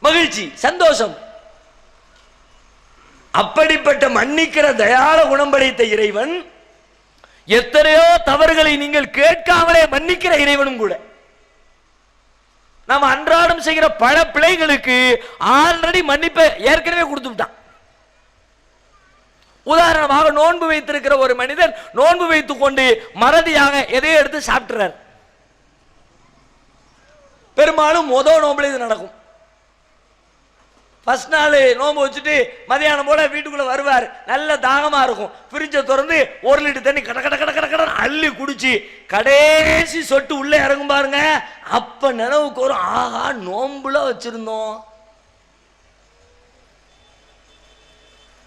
மகிழ்ச்சி, சந்தோஷம். அப்படிப்பட்ட மன்னிக்கிற தயாள குணம் படைத்த இறைவன், எத்தனையோ தவறுகளை நீங்கள் கேட்காமலே மன்னிக்கிற இறைவனும் கூட. நாம் அன்றாடம் செய்கிற பல பிழைகளுக்கு ஆல்ரெடி மன்னிப்பை ஏற்கனவே கொடுத்து விட்டான். உதாரணமாக, நோன்பு வைத்திருக்கிற ஒரு மனிதன் நோன்பு வைத்துக் கொண்டு மறதியாக எதையோ எடுத்து சாப்பிட்டுறார். பெரும்பாலும் முதல் நோம்புல இது நடக்கும். ஃபர்ஸ்ட் நாள் நோம்பு வச்சுட்டு மதியானம் போல வீட்டுக்குள்ள வருவார். நல்ல தாகமா இருக்கும். ஃப்ரிட்ஜை திறந்து 1 லிட்டர் தண்ணி கட கட கட கட கட அள்ளி குடிச்சு கடைசி சொட்டு உள்ள இறங்கும் பாருங்க. அப்ப நினைவுக்கு வரும், ஆஹா நோம்புல வச்சிருந்தோம்.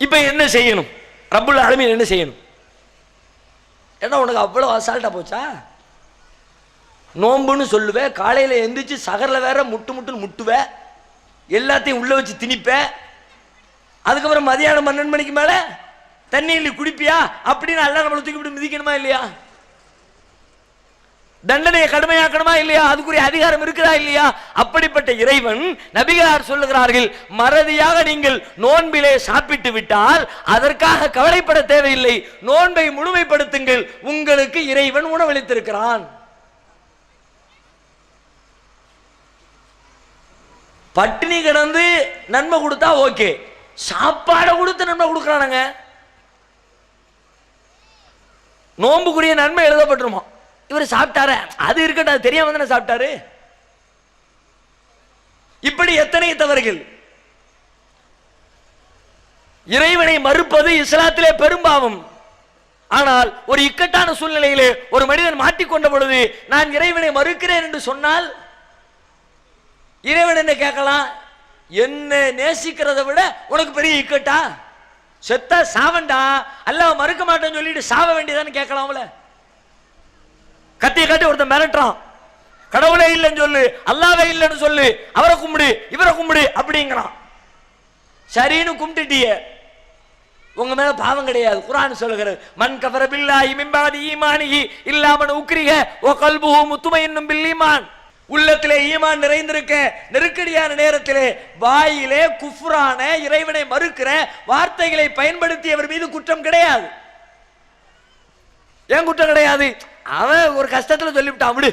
இப்ப என்ன செய்யணும்? ரப்புல் ஆலமீன் என்ன செய்யணும்? என்ன உனக்கு அவ்வளவு அசால்ட்டா போச்சா? நோம்புன்னு சொல்லுவேன், காலையில எந்திரிச்சு சகர்ல வேற முட்டு முட்டுன்னு முட்டுவேன், எல்லாத்தையும் உள்ள வச்சு திணிப்ப, அதுக்கப்புறம் மதியானம் 12 மணிக்கு மேல தண்ணி குடிப்பியா அப்படின்னு எல்லாம் நம்மளை தூக்கி விட்டு மிதிக்கணுமா இல்லையா? தண்டனையை கடுமையாக்கணுமா இல்லையா? அதுக்குரிய அதிகாரம் இருக்குதா இல்லையா? அப்படிப்பட்ட இறைவன் நபிகளார் சொல்லுகிறார்கள், மறதியாக நீங்கள் நோன்பிலே சாப்பிட்டு விட்டால் அதற்காக கவலைப்பட தேவையில்லை, நோன்பை முழுமைப்படுத்துங்கள், உங்களுக்கு இறைவன் உணவளித்திருக்கிறான். பட்டினி கிடந்து நன்மை கொடுத்தா ஓகே, சாப்பாடை கொடுத்து நன்மை கொடுக்கறானுங்க. நோம்புக்குரிய நன்மை எழுதப்பட்டுருமா? இவர் சாப்பிட்டாரு, அது இருக்கட்டும், அது தெரியாம தானே சாப்பிட்டாரு. இப்படி எத்தனை தவறுகள். இறைவனை மறுப்பது இஸ்லாத்திலே பெரும்பாவம். ஆனால் ஒரு இக்கட்டான சூழ்நிலையிலே ஒரு மனிதன் மாட்டிக்கொண்ட பொழுது நான் இறைவனை மறுக்கிறேன் என்று சொன்னால் இறைவன் என்ன கேட்கலாம்? என்ன நேசிக்கிறத விட உனக்கு பெரிய இக்கட்டா? செத்தா சாவண்டா, அல்லாஹ் மறுக்க மாட்டேன்னு சொல்லிட்டு சாவ வேண்டியதான்னு கேட்கலாம்ல. கத்திய காட்டி ஒருத்தன் மிரட்டுறான், கடவுளே இல்லைன்னு சொல்லு, அல்லாவே இல்லைன்னு சொல்லு, அவரை கும்பிடு இவரை கும்பிடு அப்படிங்கிறான். சரின்னு கும்பிட்டுட்டிய, உங்க மேல பாவம் கிடையாது. குர்ஆன் சொல்லுகிறது, மன் கஃபர பில்லாஹி மின் பாதி ஈமானிஹி இல்லா மன் உக்ரிஹ வ கல்புஹு முத்மஇன்னும் பில் ஈமான். உள்ளத்திலே ஈமான் நிறைந்திருக்க நெருக்கடியான நேரத்திலே வாயிலே குஃப்ரான இறைவனை மறுக்கிற வார்த்தைகளை பயன்படுத்தியவர் மீது குற்றம் கிடையாது. ஏன் குற்றம் கிடையாது? அவன் ஒரு கஷ்டத்துல சொல்லிவிட்டான் விடு.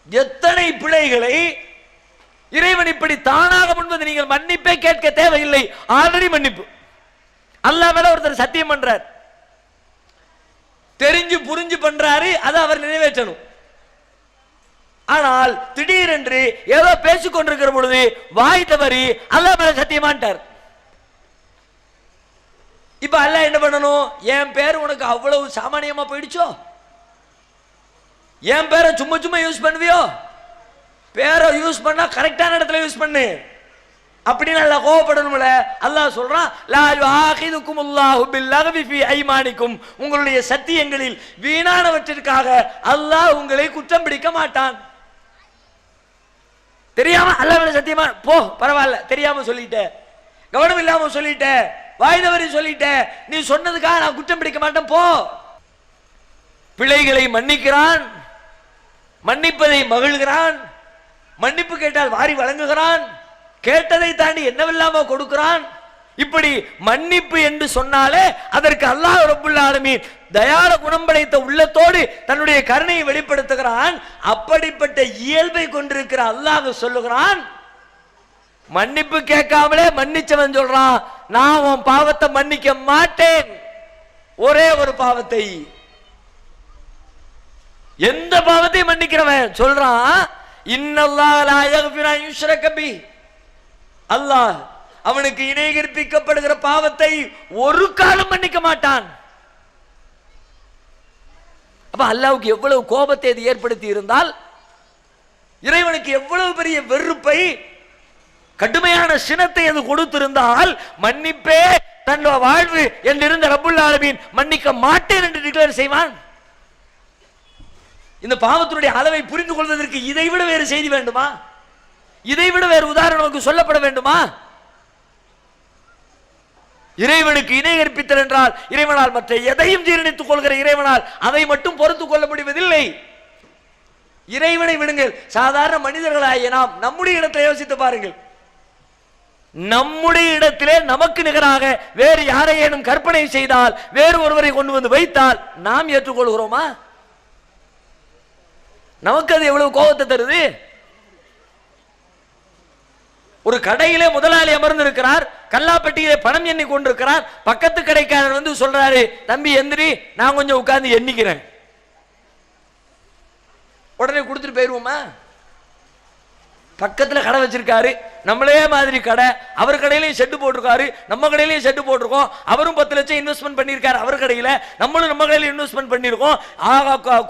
எத்தனை பிழைகளை இறைவன் இப்படி தானாக முன்பது. நீங்கள் மன்னிப்பே கேட்க தேவையில்லை, ஆல்ரெடி மன்னிப்பு. அல்லாஹ் மேல ஒருத்தர் சத்தியம் பண்றார், தெரிஞ்சு புரிஞ்சு பண்றாரு, அதை அவர் நிறைவேற்றணும். ஆனால் திடீரென்று ஏதோ பேசிக் கொண்டிருக்கிற பொழுது வாய் தவறி அல்லாஹ் மேல சத்தியமாட்டார். இப்ப அல்லாஹ் என்ன பண்ணணும்? என் பேர் உனக்கு அவ்வளவு சாமானியமா போயிடுச்சோ? என் பேரை சும்மா சும்மா யூஸ் பண்ணுவியோ? பேரை யூஸ் பண்ணா கரெக்டான இடத்துல யூஸ் பண்ணு அப்படின்னு அல்லாஹ் கோபப்படணும்ல. அல்லாஹ் சொல்றான், லா யுஆகிதுகுமுல்லாஹு பில்லகவி ஃபீ ஐமானிக்கும். உங்களுடைய சத்தியங்களில் வீணானவற்றிற்காக அல்லாஹ் உங்களை குற்றம் பிடிக்க மாட்டான். தெரியாம அல்லாஹ் சத்தியமா போ, பரவாயில்ல, தெரியாம சொல்லிட்ட, கவனம் இல்லாம சொல்லிட்ட, வாய் தவறி சொல்லிட்ட, நீ சொன்னதுக்காக நான் குற்றம் பிடிக்க மாட்டேன் போ. பிழைகளை மன்னிக்கிறான், மன்னிப்பதை மகிழ்கிறான், மன்னிப்பு கேட்டால் வாரி வழங்குகிறான், கேட்டதை தாண்டி என்னவெல்லாமோ கொடுக்கிறான். இப்படி மன்னிப்பு என்று சொன்னாலே அதற்கு அல்லாஹ் ரப்புல் ஆலமீன் தயாள குணம் படைத்த உள்ளத்தோடு தன்னுடைய கருணையை வெளிப்படுத்துகிறான். அப்படிப்பட்ட இயல்பை கொண்டிருக்கிற அல்லாஹ் சொல்லுகிறான், மன்னிப்பு கேட்காமலே மன்னிச்சவன் சொல்றான், நான் உன் பாவத்தை மன்னிக்க மாட்டேன். ஒரே ஒரு பாவத்தை, எந்த பாவத்தையும் மன்னிக்கிறவன் சொல்றான், இன்னல்லாஹ் லா யக்ஃபிரு அன் யுஷ்ரக பிஹி, அல்லாஹ் அவனுக்கு இணை கற்பிக்கப்படுகிற பாவத்தை ஒரு காலம் மன்னிக்க மாட்டான். அப்ப அல்லாஹ்வுக்கு எவ்வளவு கோபத்தை அது ஏற்படுத்தி இருந்தால், இறைவனுக்கு எவ்வளவு பெரிய வெறுப்பை, கடுமையான சினத்தை அது கொடுத்திருந்தால், மன்னிப்பே தன் வாழ்வு என்றிருந்த ரப்புல் ஆலமீன் மன்னிக்க மாட்டேன் என்று டிக்ளேர் செய்வான். இந்த பாவத்தினுடைய அளவை புரிந்து கொள்வதற்கு இதைவிட வேறு செய்தி வேண்டுமா? இதைவிட வேறு உதாரணம் நமக்கு சொல்லப்பட வேண்டுமா? இறைவனுக்கு இணை கற்பித்தல் என்றால் இறைவனால் மற்ற எதையும் ஜீரணித்துக் கொள்கிற இறைவனால் அதை மட்டும் பொறுத்துக் கொள்ள முடிவதில்லை. இறைவனை விடுங்கள், சாதாரண மனிதர்களாகிய நாம் நம்முடைய இடத்தில் யோசித்து பாருங்கள். நம்முடைய இடத்திலே நமக்கு நிகராக வேறு யாரையேனும் கற்பனை செய்தால், வேறு ஒருவரை கொண்டு வந்து வைத்தால் நாம் ஏற்றுக்கொள்கிறோமா? நமக்கு அது எவ்வளவு கோபத்தை தருது. ஒரு கடையிலே முதலாளி அமர்ந்திருக்கிறார், கல்லாப்பட்டியிலே பணம் எண்ணி கொண்டிருக்கிறார். பக்கத்து கடைக்காரர் வந்து சொல்றாரு, தம்பி எந்திரி, நான் கொஞ்சம் உட்கார்ந்து எண்ணிக்கிறேன். உடனே கொடுத்துட்டு போயிருவோமா? பக்கத்துல கடை வச்சிருக்காரு, நம்மளே மாதிரி கடை, அவர் கடையிலையும் செட்டு போட்டிருக்காரு, நம்ம கடையிலையும் செட்டு போட்டிருக்கோம். அவரும் 10 லட்சம் இன்வெஸ்ட்மெண்ட் பண்ணியிருக்காரு அவர் கடையில, நம்மளும் நம்ம கடையில இன்வெஸ்ட்மெண்ட் பண்ணியிருக்கோம்.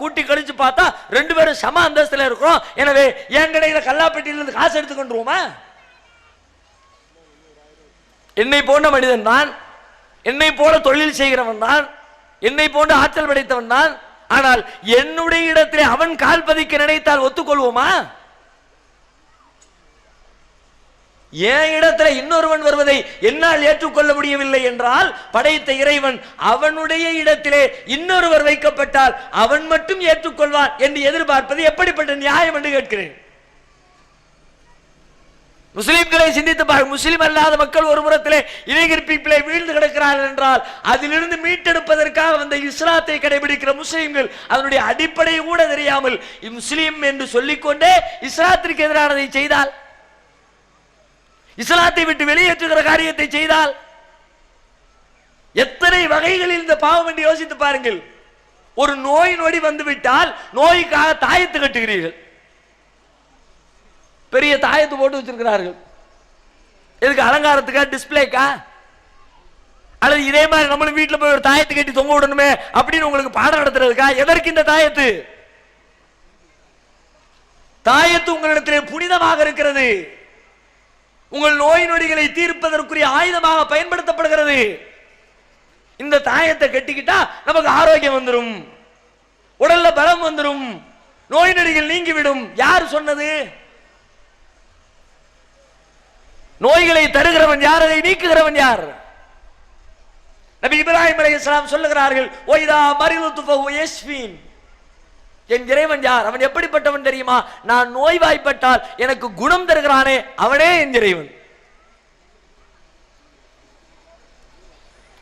கூட்டி கழிச்சு பார்த்தா 2 பேரும் சம அந்தஸ்துல இருக்கிறோம். எனவே என் கடையில கல்லாப்பட்டியிலிருந்து காசு எடுத்துக்கொண்டுருவோமா? என்னை போன்ற மனிதன் தான், என்னை போல தொழில் செய்கிறவன் தான், என்னை போன்ற ஆற்றல் படைத்தவன் தான். ஆனால் என்னுடைய இடத்திலே அவன் கால் பதிக்க நினைத்தால் ஒத்துக்கொள்வோமா? என் இடத்துல இன்னொருவன் வருவதை என்னால் ஏற்றுக்கொள்ள முடியவில்லை என்றால், படைத்த இறைவன் அவனுடைய இடத்திலே இன்னொருவர் வைக்கப்பட்டால் அவன் மட்டும் ஏற்றுக்கொள்வான் என்று எதிர்பார்ப்பது எப்படிப்பட்ட நியாயம் என்று கேட்கிறேன். முஸ்லிம்களை சிந்தித்து பாருங்கள். முஸ்லிம் அல்லாத மக்கள் ஒரு புறத்திலே இணை கற்பிப்பிலே வீழ்ந்து கிடக்கிறார்கள் என்றால், அதிலிருந்து மீட்டெடுப்பதற்காக வந்த இஸ்லாத்தை கடைபிடிக்கிற முஸ்லிம்கள் அதனுடைய அடிப்படை கூட தெரியாமல் முஸ்லிம் என்று சொல்லிக்கொண்டே இஸ்லாத்திற்கு எதிரானதை செய்தால், இஸ்லாத்தை விட்டு வெளியேற்றுகிற காரியத்தை செய்தால், எத்தனை வகைகளில் இந்த பாவம் என்று யோசித்து பாருங்கள். ஒரு நோய் நொடி வந்துவிட்டால் நோய்க்காக தாயத்து கட்டுகிறீர்கள். பெரிய தாயத்து போட்டு வச்சிருக்கிறார்கள். எதுக்கு? அலங்காரத்துக்கா, டிஸ்பிளேக்கா? அல்லது இதே மாதிரி நம்மளும் வீட்டில் போய் ஒரு தாயத்து கட்டி தொங்க விடணுமே அப்படின்னு உங்களுக்கு பாடம் நடத்துறதுக்கா? எதற்கு இந்த தாயத்து? தாயத்து உங்களிடத்திலே புனிதமாக இருக்கிறது, உங்கள் நோய் நொடிகளை தீர்ப்பதற்குரிய ஆயுதமாக பயன்படுத்தப்படுகிறது. இந்த தாயத்தை கட்டிக்கிட்டா நமக்கு ஆரோக்கியம் வந்துடும், உடல்ல பலம் வந்துடும், நோய் நொடிகள் நீங்கிவிடும். யார் சொன்னது? நோய்களை தருகிறவன் யார்? அதை நீக்குகிறவன் யார்? நபி இப்ராஹிம் அலைஹிஸ்ஸலாம் சொல்லுகிறார்கள், ஒய்தா மரிதுது ஃபஹு யஷ்ஃபீன். என் இறைவன் யார்? அவன் எப்படிப்பட்டவன் தெரியுமா? நான் நோய்வாய்ப்பட்டால் எனக்கு குணம் தருகிறானே அவனே என் இறைவன்.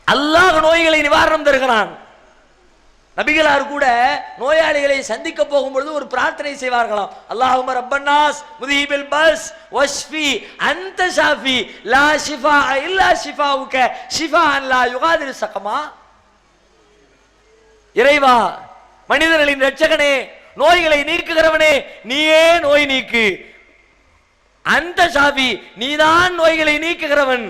அல்லாஹ் நோய்களை நிவாரணம் தருகிறான். நபிகளார் கூட நோயாளிகளை சந்திக்க போகும்பொழுது ஒரு பிரார்த்தனை செய்வார்களாம். அல்லாஹும்ம ரப்பன்னாஸ் முதீபில் பஸ் வஷ்ஃபி அன்த ஷாஃபி லா ஷிஃபா இல்லா ஷிஃபாவுக ஷிஃபாஅன் லா யுகாதிரு ஸகமா. இறைவா, மனிதர்களின் இரட்சகனே, நோய்களை நீக்குகிறவனே, நீயே நோய் நீக்கு. அந்த ஷாஃபி, நீதான் நோய்களை நீக்குகிறவன்.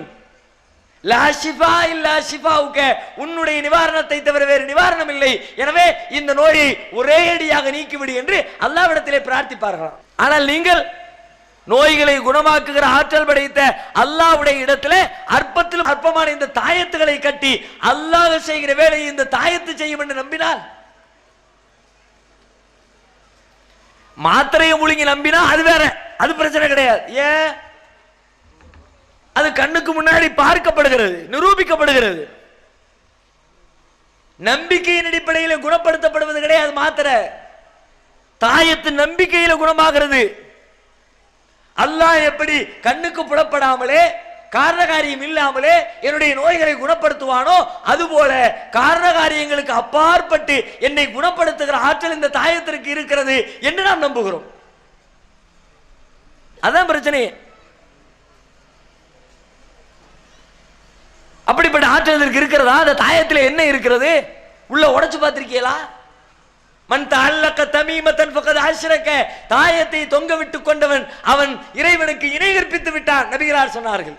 லா ஷிஃபா இல்லா ஷிஃபாவுக, உன்னுடைய நிவாரணத்தை தவிர வேறு நிவாரணம் இல்லை. எனவே இந்த நோயை ஒரே அடியாக நீக்கிவிடு என்று அல்லாஹ்விடத்திலே பிரார்த்திப்பார்களாம். ஆனால் நீங்கள் நோய்களை குணமாக்குகிற ஆற்றல் படைத்த அல்லாஹ்வுடைய இடத்திலே அற்பத்திலும் அற்பமான இந்த தாயத்துகளை கட்டி அல்லாஹ் செய்கிற வேலையை இந்த தாயத்து செய்யும் என்று நம்பினால், மாத்திரையை முழுங்கி நம்பினா அது வேற, அது பிரச்சனை கிடையாது. ஏன்? அது கண்ணுக்கு முன்னாடி பார்க்கப்படுகிறது, நிரூபிக்கப்படுகிறது. நம்பிக்கையின் அடிப்படையில் குணப்படுத்தப்படுவது கிடையாது மாத்திரை. தாயத்து நம்பிக்கையில குணமாகிறது. அல்லாஹ் எப்படி கண்ணுக்கு புலப்படாமலே காரணகாரியம் இல்லாமலே என்னுடைய நோய்களை குணப்படுத்துவானோ, அதுபோல காரணகாரியங்களுக்கு அப்பாற்பட்டு என்னை குணப்படுத்துகிற ஆற்றல் இந்த தாயத்திற்கு இருக்கிறது என்று நாம் நம்புகிறோம். அதான் பிரச்சனை. அப்படிப்பட்ட ஆற்றல் இருக்கிறதா? அந்த தாயத்தில் என்ன இருக்கிறது? உள்ள உடைச்சு பார்த்திருக்கீங்களா? மன் தஅல்லக தமீமத்தன் ஃபகத் அஷ்ரக, தாயத்தை தொங்க விட்டு கொண்டவன் அவன் இறைவனுக்கு இணை கற்பித்து விட்டான் நபிகளார் சொன்னார்கள்.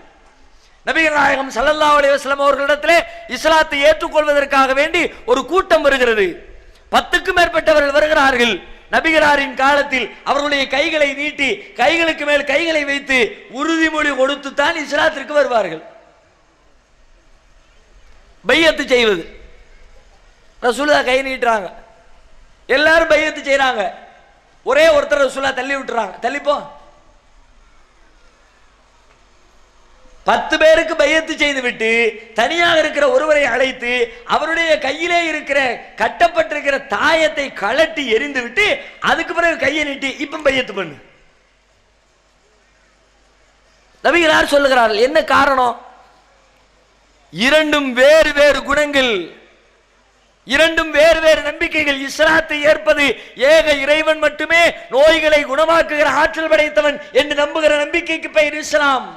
நபிகள் நாயகம் ஸல்லல்லாஹு அலைஹி வஸல்லம் அவர்களிடத்திலே இஸ்லாத்தை ஏற்றுக்கொள்வதற்காக வேண்டி ஒரு கூட்டம் வருகிறது. 10க்கும் மேற்பட்டவர்கள் வருகிறார்கள். நபிகளாரின் காலத்தில் அவர்களுடைய கைகளை நீட்டி கைகளுக்கு மேல் கைகளை வைத்து உறுதிமொழி கொடுத்து தான் இஸ்லாத்திற்கு வருவார்கள். பையத்து செய்வது, ரசூலுல்லாஹ் கை நீட்டுறாங்க, எல்லாரும் பையத்து செய்யறாங்க. ஒரே ஒருத்தர் ரசூலுல்லாஹ் தள்ளி விட்டுறாங்க, தள்ளிப்போ. 10 பேருக்கு பையத்து செய்து விட்டு தனியாக இருக்கிற ஒருவரை அழைத்து அவருடைய கையிலே இருக்கிற கட்டப்பட்டிருக்கிற தாயத்தை கழட்டி எரிந்து விட்டு அதுக்கு பிறகு கையை நீட்டி இப்ப பையத்து பண்ணு. நபிகளார் சொல்லுகிறார்கள், என்ன காரணம்? இரண்டும் வேறு வேறு குணங்கள், இரண்டும் வேறு வேறு நம்பிக்கைகள். இஸ்லாத்தை ஏற்பது ஏக இறைவன் மட்டுமே நோய்களை குணமாக்குகிற ஆற்றல் படைத்தவன் என்று நம்புகிற நம்பிக்கைக்கு பெயர் இஸ்லாம்.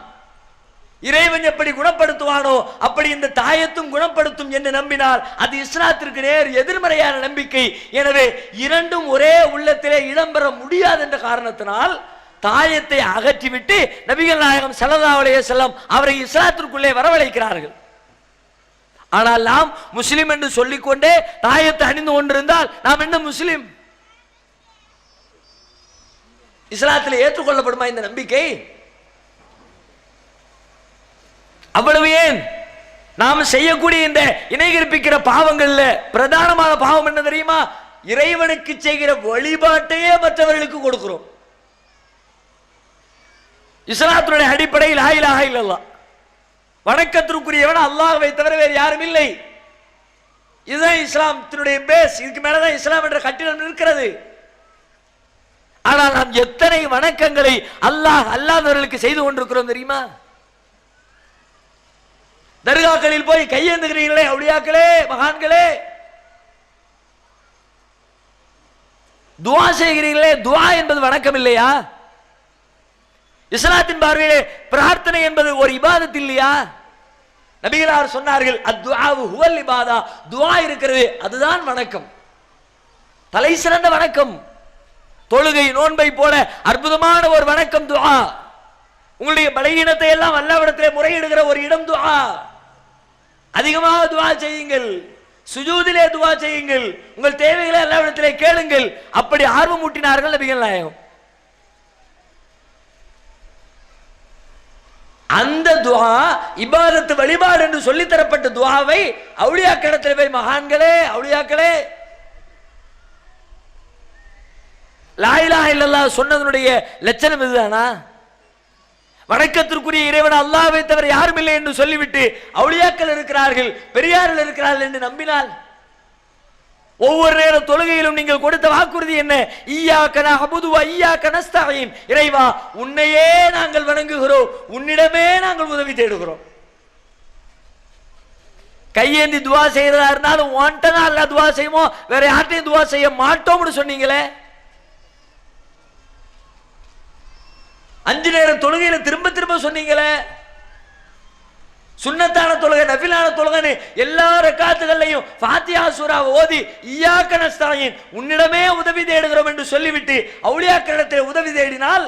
இறைவன் எப்படி குணப்படுத்துவானோ அப்படி இந்த தாயத்தும் குணப்படுத்தும் என்று நம்பினால் அது இஸ்லாத்திற்கு நேர் எதிர்மறையான நம்பிக்கை. எனவே இரண்டும் ஒரே உள்ளத்திலே இடம்பெற முடியாது என்ற காரணத்தினால் தாயத்தை அகற்றிவிட்டு நபிகள் நாயகம் ஸல்லல்லாஹு அலைஹி வஸல்லம் அவரை இஸ்லாத்திற்குள்ளே வரவழைக்கிறார்கள். ஆனால் நாம் முஸ்லிம் என்று சொல்லிக்கொண்டே தாயத்தை அணிந்து கொண்டிருந்தால் நாம் என்ன முஸ்லிம்? இஸ்லாத்தில் ஏற்றுக்கொள்ளப்படுமா இந்த நம்பிக்கை? அவ்வளவு ஏன் நாம் செய்யக்கூடிய இந்த இணை கற்பிக்கிற பாவங்கள்ல பிரதானமான பாவம் என்ன தெரியுமா? இறைவனுக்கு செய்கிற வழிபாட்டையே மற்றவர்களுக்கு கொடுக்கிறோம். இஸ்லாத்தினுடைய அடிப்படை லா இலாஹா இல்லல்லாஹ், வணக்கத்திற்குரியவன் அல்லாஹ்வை தவிர வேறு யாரும் இல்லை. இதுதான் இஸ்லாத்தினுடைய பேஸ். இதுக்கு மேலதான் இஸ்லாம் என்ற கட்டிடம் இருக்கிறது. ஆனால் நாம் எத்தனை வணக்கங்களை அல்லாஹ் அல்லாதவர்களுக்கு செய்து கொண்டிருக்கிறோம் தெரியுமா? தர்காக்களில் போய் கையேந்துகிறீர்களே அவுலியாக்களே, மகான்களே, துஆ செய்கிறீர்களே, துஆ என்பது வணக்கம் இல்லையா? இஸ்லாத்தின் பார்வையிலே பிரார்த்தனை என்பது ஒரு இபாதத் இல்லையா? நபிகளார் சொன்னார்கள், அத்துஆவு ஹுவல் இபாதா, துஆ இருக்கிறது அதுதான் வணக்கம், தலை சிறந்த வணக்கம். தொழுகை நோன்பை போல அற்புதமான ஒரு வணக்கம் துஆ. உங்களுடைய பலகீனத்தை எல்லாம் அல்லாஹ்விடத்திலே முறையிடுகிற ஒரு இடம் துஆ. அதிகமாக துஆ செய்யுங்கள், சுஜூதிலே துஆ செய்யுங்கள், உங்கள் தேவைகளை அல்லாஹ்விடத்திலே கேளுங்கள். அப்படி ஆர்வம் ஊட்டினார்கள் நபிகள் நாயகம். அந்த துஆ இபாதத்து வழிபாடு என்று சொல்லித் தரப்பட்ட துஆவை அவுலியாக்களிடத்தில் போய் மகான்களே அவுலியாக்களே லா இலாஹா இல்லல்லாஹ் சொன்னதனுடைய லட்சணம் இதுதானா? வணக்கத்திற்குரிய இறைவன் அல்லாஹ்வை தவிர யாரும் இல்லை என்று சொல்லிவிட்டு அவுலியாக்கள் இருக்கிறார்கள், பெரியார்கள் இருக்கிறார்கள் என்று நம்பினால் ஒவ்வொரு நேர தொழுகையிலும் நீங்கள் கொடுத்த வாக்குறுதி என்ன? இய்யாக நஅபுது வ இய்யாக நஸ்தஈன், இறைவா உன்னையே நாங்கள் வணங்குகிறோம், உன்னிடமே நாங்கள் உதவி தேடுகிறோம். கையேந்தி துஆ செய்யறதா இருந்தாலும் ஒன்ட்டனா அல்லாஹ் துஆ செய்வோம், வேற யார்ட்டையும் துஆ செய்ய மாட்டோம்னு சொன்னீங்களே. 5 நேர தொழுகையில திரும்ப திரும்ப சொன்னீங்களே. சுன்னத்தான தொழுகை, நஃபிலான தொழுகைன்னு எல்லா ரக்காத்துகளையும் ஃபாத்திஹா சூராவை ஓதி இய்யாக நஸ்தஈன், உன்னிடமே உதவி தேடுகிறோம் என்று சொல்லிவிட்டு அவுலியாக்களிடத்தில் உதவி தேடினால்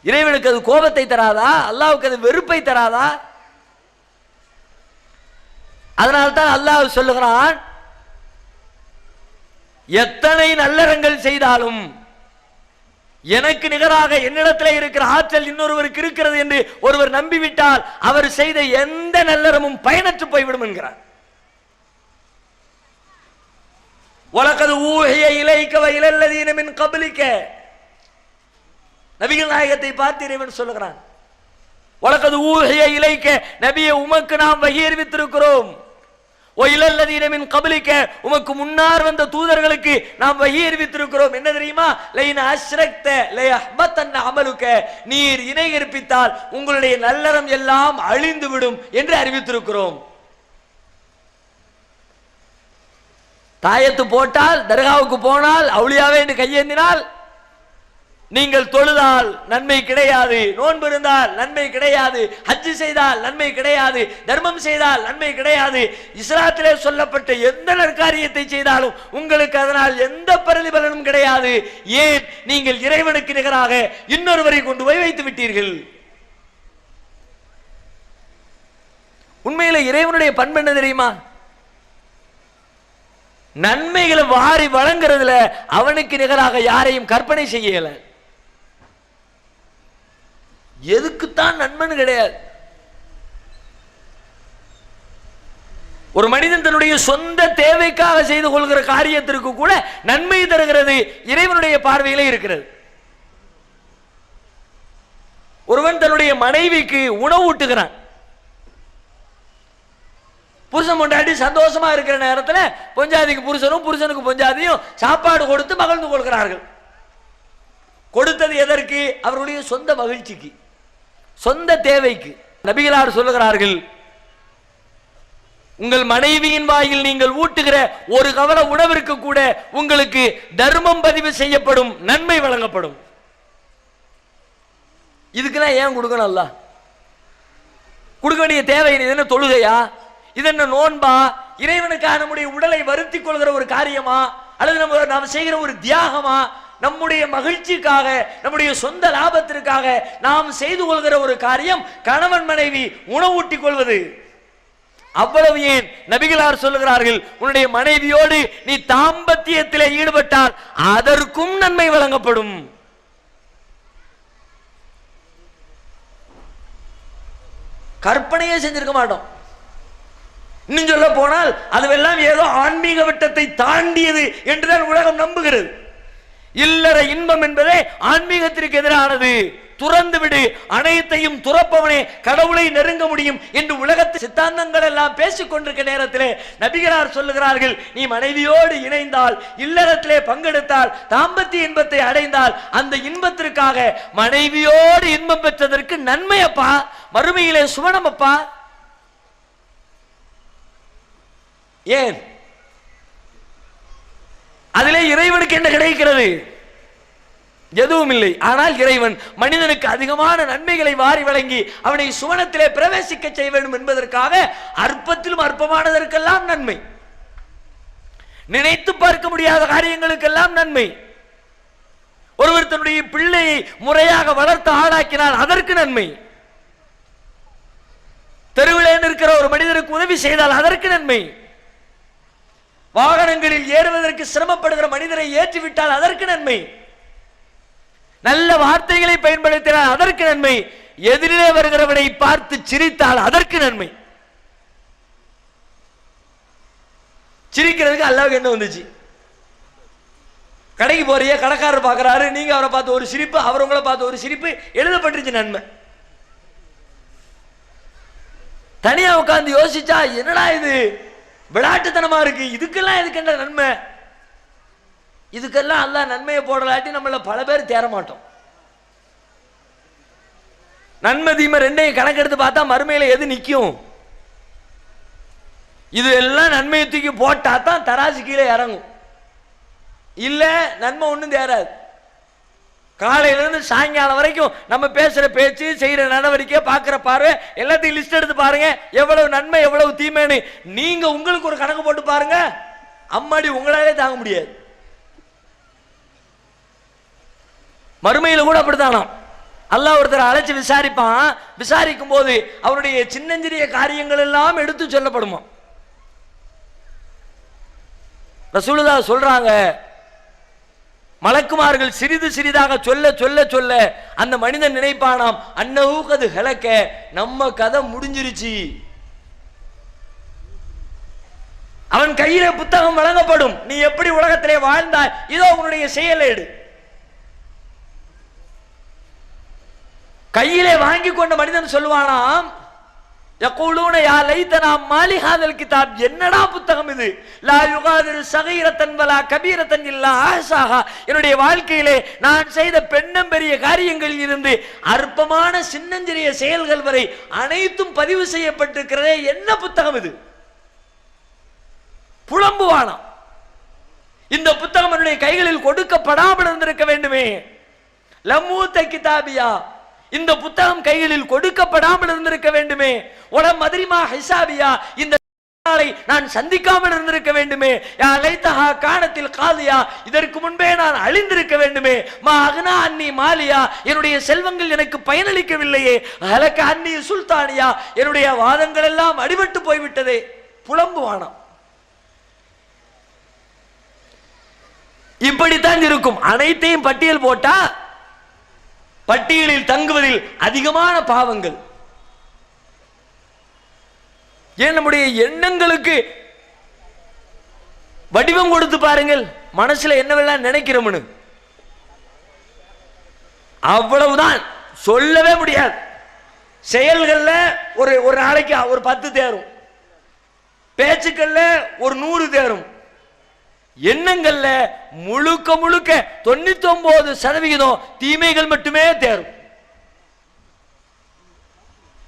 இறைவனுக்கு அது கோபத்தை தராதா? அல்லாஹ்வுக்கு அது வெறுப்பை தராதா? அதனால்தான் அல்லாஹ் சொல்லுகிறான், எத்தனை நல்லறங்கள் செய்தாலும் எனக்கு நிகராக என்னிடத்தில் இருக்கிற ஆற்றல் இன்னொருவருக்கு இருக்கிறது என்று ஒருவர் நம்பிவிட்டால் அவர் செய்த எந்த நல்லறமும் பயனற்று போய்விடும் என்கிறார். வலகத் ஊஹிய இலைக வ இலல்லதீன மின் கப்லிக, நபிகள் நாயகத்தை பார்த்து இறைவன் சொல்லுகிறான், வலகத் ஊஹிய இலைக, நபியே உமக்கு நாம் வஹி அறிவித்திருக்கிறோம், ஓ இலல்லதீன மின் கப்லிக, உமக்கு முன்னால் வந்த தூதர்களுக்கு நாம் வஹி அறிவித்திருக்கிறோம். என்ன தெரியுமா? லைன அஷ்ரக்த லயஹ்பத்தன்ன அமலுக, நீர் இணை கற்பித்தால் உங்களுடைய நல்லறம் எல்லாம் அழிந்து விடும் என்று அறிவித்திருக்கிறோம். தாயத்து போட்டால், தர்காவுக்கு போனால், அவுலியாவே என்று கையேந்தினால் நீங்கள் தொழுதால் நன்மை கிடையாது, நோன்பு இருந்தால் நன்மை கிடையாது, ஹஜ் செய்தால் நன்மை கிடையாது, தர்மம் செய்தால் நன்மை கிடையாது. இஸ்லாத்திலே சொல்லப்பட்ட எந்த நற்காரியத்தை செய்தாலும் உங்களுக்கு அதனால் எந்த பிரதிபலனும் கிடையாது. ஏன்? நீங்கள் இறைவனுக்கு நிகராக இன்னொருவரை கொண்டு போய் வைத்து விட்டீர்கள். உண்மையில இறைவனுடைய பண்பு என்ன தெரியுமா? நன்மைகளை வாரி வழங்குறதுல அவனுக்கு நிகராக யாரையும் கற்பனை செய்யல. எதுக்குத்தான் நன்மைன்னு கிடையாது. ஒரு மனிதன் தன்னுடைய சொந்த தேவைக்காக செய்து கொள்கிற காரியத்திற்கு கூட நன்மை தருகிறது இறைவனுடைய பார்வையிலே இருக்கிறது. ஒருவன் தன்னுடைய மனைவிக்கு உணவு ஊட்டுகிறான். புருஷன் பொண்டாட்டி சந்தோஷமா இருக்கிற நேரத்தில் பொஞ்சாதிக்கு புருஷனும் புருஷனுக்கு பொஞ்சாதியும் சாப்பாடு கொடுத்து மகிழ்ந்து கொள்கிறார்கள். கொடுத்தது எதற்கு? அவர்களுடைய சொந்த மகிழ்ச்சிக்கு, சொந்த தேவைக்கு. நபிகளார் சொல்லுகிறார்கள், உங்கள் மனைவியின் வாயில் நீங்கள் ஊட்டுகிற ஒரு கவல உணவிற்கு கூட உங்களுக்கு தர்மம் பதிவு செய்யப்படும், நன்மை வழங்கப்படும். இதுக்குதான் ஏன் கொடுக்கணும்? அல்ல கொடுக்க வேண்டிய தேவை என்ன? தொழுகையா? இது என்ன நோன்பா? இறைவனுக்காக நம்முடைய உடலை வருத்தி கொள்கிற ஒரு காரியமா? அல்லது நாம் செய்கிற ஒரு தியாகமா? நம்முடைய மகிழ்ச்சிக்காக, நம்முடைய சொந்த லாபத்திற்காக நாம் செய்து கொள்கிற ஒரு காரியம் கணவன் மனைவி உணவூட்டிக் கொள்வது. அவ்வளவு ஏன் நபிகளார் சொல்லுகிறார்கள், உன்னுடைய மனைவியோடு நீ தாம்பத்தியத்திலே ஈடுபட்டால் அதற்கும் நன்மை வழங்கப்படும். கற்பனையே செஞ்சிருக்க மாட்டோம். இன்னும் சொல்ல போனால் அதுவெல்லாம் ஏதோ ஆன்மீக வட்டத்தை தாண்டியது என்றுதான் உலகம் நம்புகிறது. இல்லற இன்பம் என்பதே ஆன்மீகத்திற்கு எதிரானது. துறந்து விடு, அனைத்தையும் துறப்பவனே கடவுளை நெருங்க முடியும் என்று உலகத்து சித்தாந்தங்கள் எல்லாம் பேசிக் கொண்டிருக்க நேரத்திலே நபிகளார் சொல்லுகிறார்கள், நீ மனைவியோடு இணைந்தால், இல்லறத்திலே பங்கெடுத்தால், தாம்பத்திய இன்பத்தை அடைந்தால், அந்த இன்பத்திற்காக மனைவியோடு இன்பம் பெற்றதற்கு நன்மை அப்பா, மறுமையிலே சுவனம் அப்பா. ஏன்? அதிலே இறைவனுக்கு என்ன கிடைக்கிறது? எதுவும் இல்லை. ஆனால் இறைவன் மனிதனுக்கு அதிகமான நன்மைகளை வாரி வழங்கி அவனை சுவனத்திலே பிரவேசிக்க செய்ய வேண்டும் என்பதற்காக அற்பத்திலும் அற்பமானதற்கெல்லாம் நன்மை, நினைத்து பார்க்க முடியாத காரியங்களுக்கெல்லாம் நன்மை. ஒருவர் தன்னுடைய பிள்ளையை முறையாக வளர்த்து ஆளாக்கினால் அதற்கு நன்மை. தெருவிலே இருக்கிற ஒரு மனிதருக்கு உதவி செய்தால் அதற்கு நன்மை. வாகனங்களில் ஏறுவதற்கு சிரமப்படுகிற மனிதரை ஏற்றிவிட்டால் அதற்கு நன்மை. நல்ல வார்த்தைகளை பயன்படுத்தினால் அதற்கு நன்மை. எதிரிலே வருகிறவனை பார்த்து சிரித்தால் அதற்கு நன்மை. சிரிக்கிறதுக்கு அல்லாஹ்வுக்கு என்ன வந்துச்சு? கடைக்கு போறிய, கடைக்காரர் பார்க்கிறாரு, நீங்க அவரை பார்த்து ஒரு சிரிப்பு, அவர் உங்களை பார்த்து ஒரு சிரிப்பு, எழுதப்பட்டுருச்சு நன்மை. தனியா உட்கார்ந்து யோசிச்சா என்னடா இது விளையாட்டுத்தனமா இருக்கு, இதுக்கெல்லாம் எதுக்கு நன்மை? இதுக்கெல்லாம் அல்லாஹ் நன்மையை போடலாட்டி நம்மள பல பேர் தேர மாட்டோம். நன்மை தீமை ரெண்டையும் கணக்கெடுத்து பார்த்தா மறுமையில எது நிற்கும்? இது எல்லாம் நன்மையை தூக்கி போட்டா தான் தராசு கீழே இறங்கும். இல்ல நன்மை ஒன்றும் தேராது. காலையிலிருந்து சாயங்காலம் வரைக்கும் நம்ம பேசுற பேச்சு, செய்யற நடவடிக்கை, பார்க்கிற பார்வை எல்லாத்தையும் லிஸ்ட் எடுத்து பாருங்க. எவ்வளவு நன்மை எவ்வளவு தீமைன்னு நீங்க உங்களுக்கு ஒரு கணக்கு போட்டு பாருங்க. அம்மாடி உங்களாலே தாங்க முடியாது. மறுமையில கூட அப்படித்தானா? அல்லாஹ் ஒருத்தர் அழைச்சு விசாரிப்பான். விசாரிக்கும் போது அவருடைய சின்னஞ்சிறிய காரியங்கள் எல்லாம் எடுத்து சொல்லப்படுமா. ரசூலுல்லாஹ் சொல்றாங்க, மலக்குமார்கள் சிறிது சிறிதாக சொல்ல சொல்ல சொல்ல அந்த மனிதன் நினைப்பானாம், அன்னஹு கது ஹலக, நம்ம கதை முடிஞ்சிருச்சு. அவன் கையில புத்தகம் வழங்கப்படும், நீ எப்படி உலகத்திலே வாழ்ந்தாய், இதோ உன்னுடைய செயலேடு. கையிலே வாங்கி கொண்ட மனிதன் சொல்லுவானாம், யகூலூன யா லைதனா மாலி ஹாதல் கிதாப், என்னடா புத்தகம் இது, லா யுகாதிரு ஸகீரத்தன் வலா கபீரத்தன் இல்லா அஹ்ஸாஹா, என்னுடைய வாழ்க்கையிலே நான் செய்த பெண்ணம் பெரிய காரியங்களில் இருந்து அற்பமான சின்னஞ்சிறிய செயல்கள் வரை அனைத்தும் பதிவு செய்யப்பட்டிருக்கிறதே, என்ன புத்தகம் இது? புலம்புவானாம், இந்த புத்தகம் என்னுடைய கைகளில் கொடுக்கப்படாமல் இருந்திருக்க வேண்டுமே. லம்மூத்த கிதாபியா, இந்த புத்தகம் கைகளில் கொடுக்கப்படாமல் இருந்திருக்க வேண்டுமே. உலம் மதுரிமா ஹிசாபியா, இந்த நான் சந்திக்காமல் இருந்திருக்க வேண்டுமே. யா லைத்தஹா கானத்தில் காலியா, இதற்கு முன்பே நான் அழிந்திருக்க வேண்டுமே. மா அக்னா அன்னி மாலியா, என்னுடைய செல்வங்கள் எனக்கு பயனளிக்கவில்லையே. ஹலக அன்னி சுல்தானியா, என்னுடைய வாதங்கள் எல்லாம் அடிபட்டு போய்விட்டதே. புலம்புவானாம். இப்படித்தான் இருக்கும். அனைத்தையும் பட்டியல் போட்டா பட்டியலில் தங்குவதில் அதிகமான பாவங்கள். ஏன் நம்முடைய எண்ணங்களுக்கு வடிவம் கொடுத்து பாருங்கள். மனசுல என்னவெல்லாம் நினைக்கிறோம்னு அவ்வளவுதான், சொல்லவே முடியாது. செயல்கள்ல ஒரு நாளைக்கு ஒரு 10 தேரும், பேச்சுக்கள்ல ஒரு 100 தேரும், எண்ணங்கள்ல முழுக்க முழுக்க 99% தீமைகள் மட்டுமே தேரும்.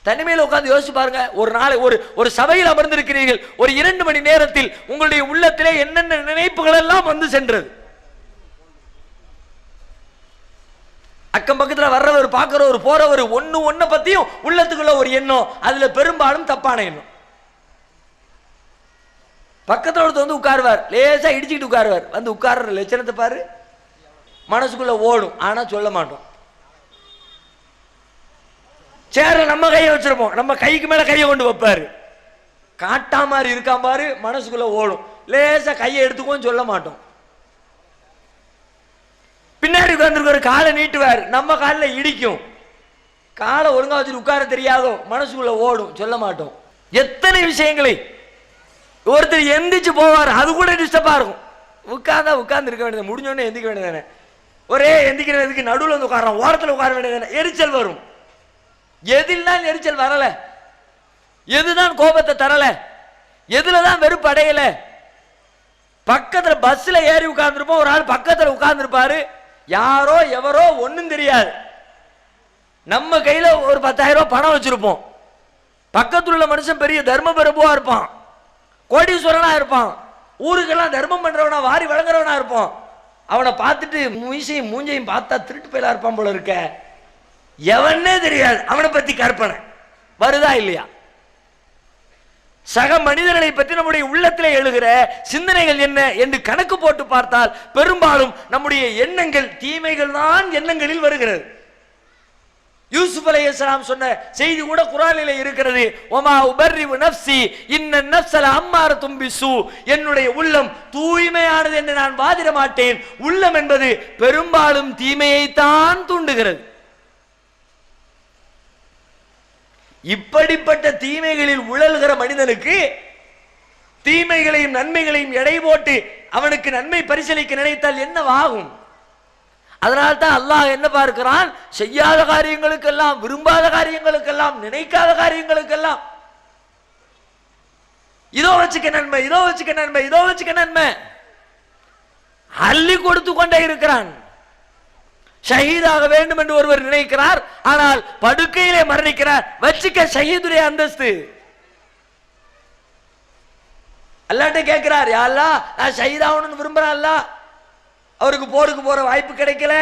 தனிமையில் உட்கார்ந்து யோசிச்சு பாருங்க. ஒரு நாளை ஒரு சபையில் அமர்ந்திருக்கிறீர்கள், ஒரு 2 மணி நேரத்தில் உங்களுடைய உள்ளத்திலே என்னென்ன நினைப்புகள் எல்லாம் வந்து சென்றது. அக்கம் பக்கத்தில் வர்றவர், பார்க்கிறவர், போறவர், ஒன்ன பத்தியும் உள்ளத்துக்குள்ள ஒரு எண்ணம், அதுல பெரும்பாலும் தப்பான எண்ணம். பக்கத்தில் ஒருத்தர் வந்து உட்காருவார், லேசா இடிச்சுக்கிட்டு உட்காருவார், வந்து உட்கார்ற லட்சணத்தை பாரு. மனசுக்குள்ள ஓடும், ஆனா சொல்ல மாட்டோம். சேர நம்ம கையை வச்சிருப்போம், நம்ம கைக்கு மேல கையை கொண்டு வைப்பாரு, காட்டா மாதிரி இருக்கா பாரு, மனசுக்குள்ள ஓடும். லேசா கையை எடுத்துக்கோன்னு சொல்ல மாட்டோம். பின்னாடி உட்கார்ந்துருக்க காலை நீட்டுவார், நம்ம காலில் இடிக்கும். காலை ஒழுங்கா வச்சுட்டு உட்கார தெரியாதோ, மனசுக்குள்ள ஓடும், சொல்ல மாட்டோம். எத்தனை விஷயங்களை. ஒருத்தர் எந்திரிச்சு போவார், அது கூட டிஸ்டர்பா இருக்கும். உட்கார்ந்து இருக்க வேண்டியது, முடிஞ்சோடனே எந்திக்க வேண்டியதானே. ஒரே எந்திக்கிறதுக்கு நடுவில் வந்து உட்காரோம், ஓரத்தில் உட்கார வேண்டியதானே. எரிச்சல் வரும். எதில்தான் எரிச்சல் வரல, எதுதான் கோபத்தை தரல, எதுலதான் வெறுப்பு அடையல. பக்கத்துல பஸ்ல ஏறி உட்கார்ந்துருப்போம், ஒரு ஆள் பக்கத்துல உட்கார்ந்துருப்பாரு, யாரோ எவரோ ஒன்னும் தெரியாது. நம்ம கையில ஒரு 10,000 ரூபாய் பணம் வச்சிருப்போம். பக்கத்துல உள்ள மனுஷன் பெரிய தர்ம பிரபுவா இருப்பான், கோடீஸ்வரனா இருப்பான், ஊருக்கெல்லாம் தர்மம் பண்றவனா, வாரி வழங்குறவனா இருப்பான். அவனை பார்த்துட்டு மூஞ்சையும் பார்த்தா திருட்டு போயிலா இருப்பான் போல இருக்க, எவனே தெரியாது. அவனை பத்தி கற்பனை வருதா இல்லையா? சக மனிதர்களை பற்றி நம்முடைய உள்ளத்திலே எழுகிற சிந்தனைகள் என்ன என்று கணக்கு போட்டு பார்த்தால் பெரும்பாலும் நம்முடைய எண்ணங்கள் தீமைகள் தான் எண்ணங்களில் வருகிறது. யூசுப் அலைஹிஸ்ஸலாம் சொன்ன செய்தி கூட குர்ஆனிலே இருக்கிறது. வமா உபர்ரிவு நஃப்ஸி இன்ன நஃப்ஸல அம்மாரத்தும் பிஸூ, என்னுடைய உள்ளம் தூய்மையானது என்று நான் வாதிட மாட்டேன். உள்ளம் என்பது பெரும்பாலும் தீமையை தான் தூண்டுகிறது. இப்படிப்பட்ட தீமைகளில் உழல்கிற மனிதனுக்கு தீமைகளையும் நன்மைகளையும் எடை போட்டு அவனுக்கு நன்மை பரிசீலிக்க நினைத்தால் என்னவாகும்? அதனால்தான் அல்லாஹ் என்ன பார்க்கிறான், செய்யாத காரியங்களுக்கெல்லாம், விரும்பாத காரியங்களுக்கெல்லாம், நினைக்காத காரியங்களுக்கெல்லாம் இதோ வச்சுக்க நன்மை, இதோ வச்சுக்க நன்மை, இதோ வச்சுக்க நன்மை அள்ளி கொடுத்து கொண்டே இருக்கிறான். ஷஹீதாக வேண்டும் என்று ஒருவர் நினைக்கிறார், ஆனால் படுக்கையிலே மரணிக்கிறார். வச்சுக்க ஷஹீதுடைய அந்தஸ்து. அல்லாஹ்ட்ட கேட்கிறார், யா அல்லாஹ் நான் ஷஹீதாகணும்னு விரும்புறேன். அல்லாஹ் அவருக்கு போருக்கு போற வாய்ப்பு கிடைக்கல,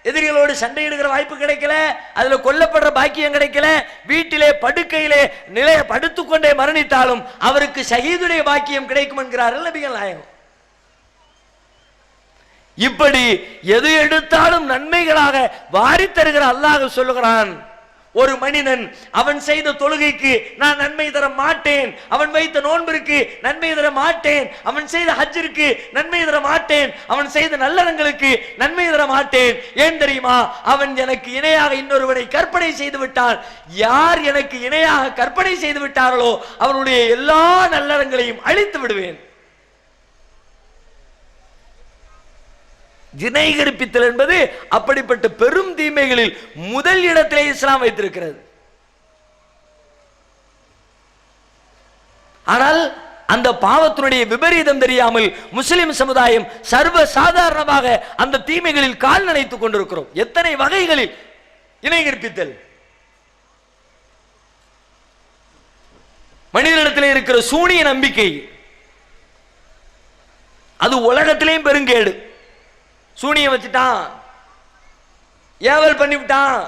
எதிரிகளோடு சண்டையிடுகிற வாய்ப்பு கிடைக்கல, அதுல கொல்லப்படுற பாக்கியம் கிடைக்கல, வீட்டிலே படுக்கையிலே நிலைய படுத்துக்கொண்டே மரணித்தாலும் அவருக்கு ஷஹீதுடைய பாக்கியம் கிடைக்கும் என்கிறார்கள் நபிகள் நாயகம். இப்படி எது எடுத்தாலும் நன்மைகளாக வாரி தருகிற அல்லாஹ் சொல்லுகிறான், ஒரு மனிதன் அவன் செய்த தொழுகைக்கு நான் நன்மை தர மாட்டேன், அவன் வைத்த நோன்பிற்கு நன்மை தர மாட்டேன், அவன் செய்த ஹஜ்ஜிற்கு நன்மை தர மாட்டேன், அவன் செய்த நல்லறங்களுக்கு நன்மை தர மாட்டேன். ஏன் தெரியுமா? அவன் எனக்கு இணையாக இன்னொருவனை கற்பனை செய்து விட்டான். யார் எனக்கு இணையாக கற்பனை செய்து விட்டார்களோ அவனுடைய எல்லா நல்லறங்களையும் அழித்து விடுவேன். இணை கற்பித்தல் என்பது அப்படிப்பட்ட பெரும் தீமைகளில் முதல் இடத்திலே இஸ்லாம் வைத்திருக்கிறது. ஆனால் அந்த பாவத்தினுடைய விபரீதம் தெரியாமல் முஸ்லிம் சமுதாயம் சர்வ சாதாரணமாக அந்த தீமைகளில் கால் நனைத்துக் கொண்டிருக்கிறோம். எத்தனை வகைகளில் இணை கற்பித்தல், மனிதனிடத்தில் இருக்கிற சூனிய நம்பிக்கை, அது உலகத்திலேயும் பெருங்கேடு. சூனியம் வச்சுட்டான், ஏவல் பண்ணிவிட்டான்.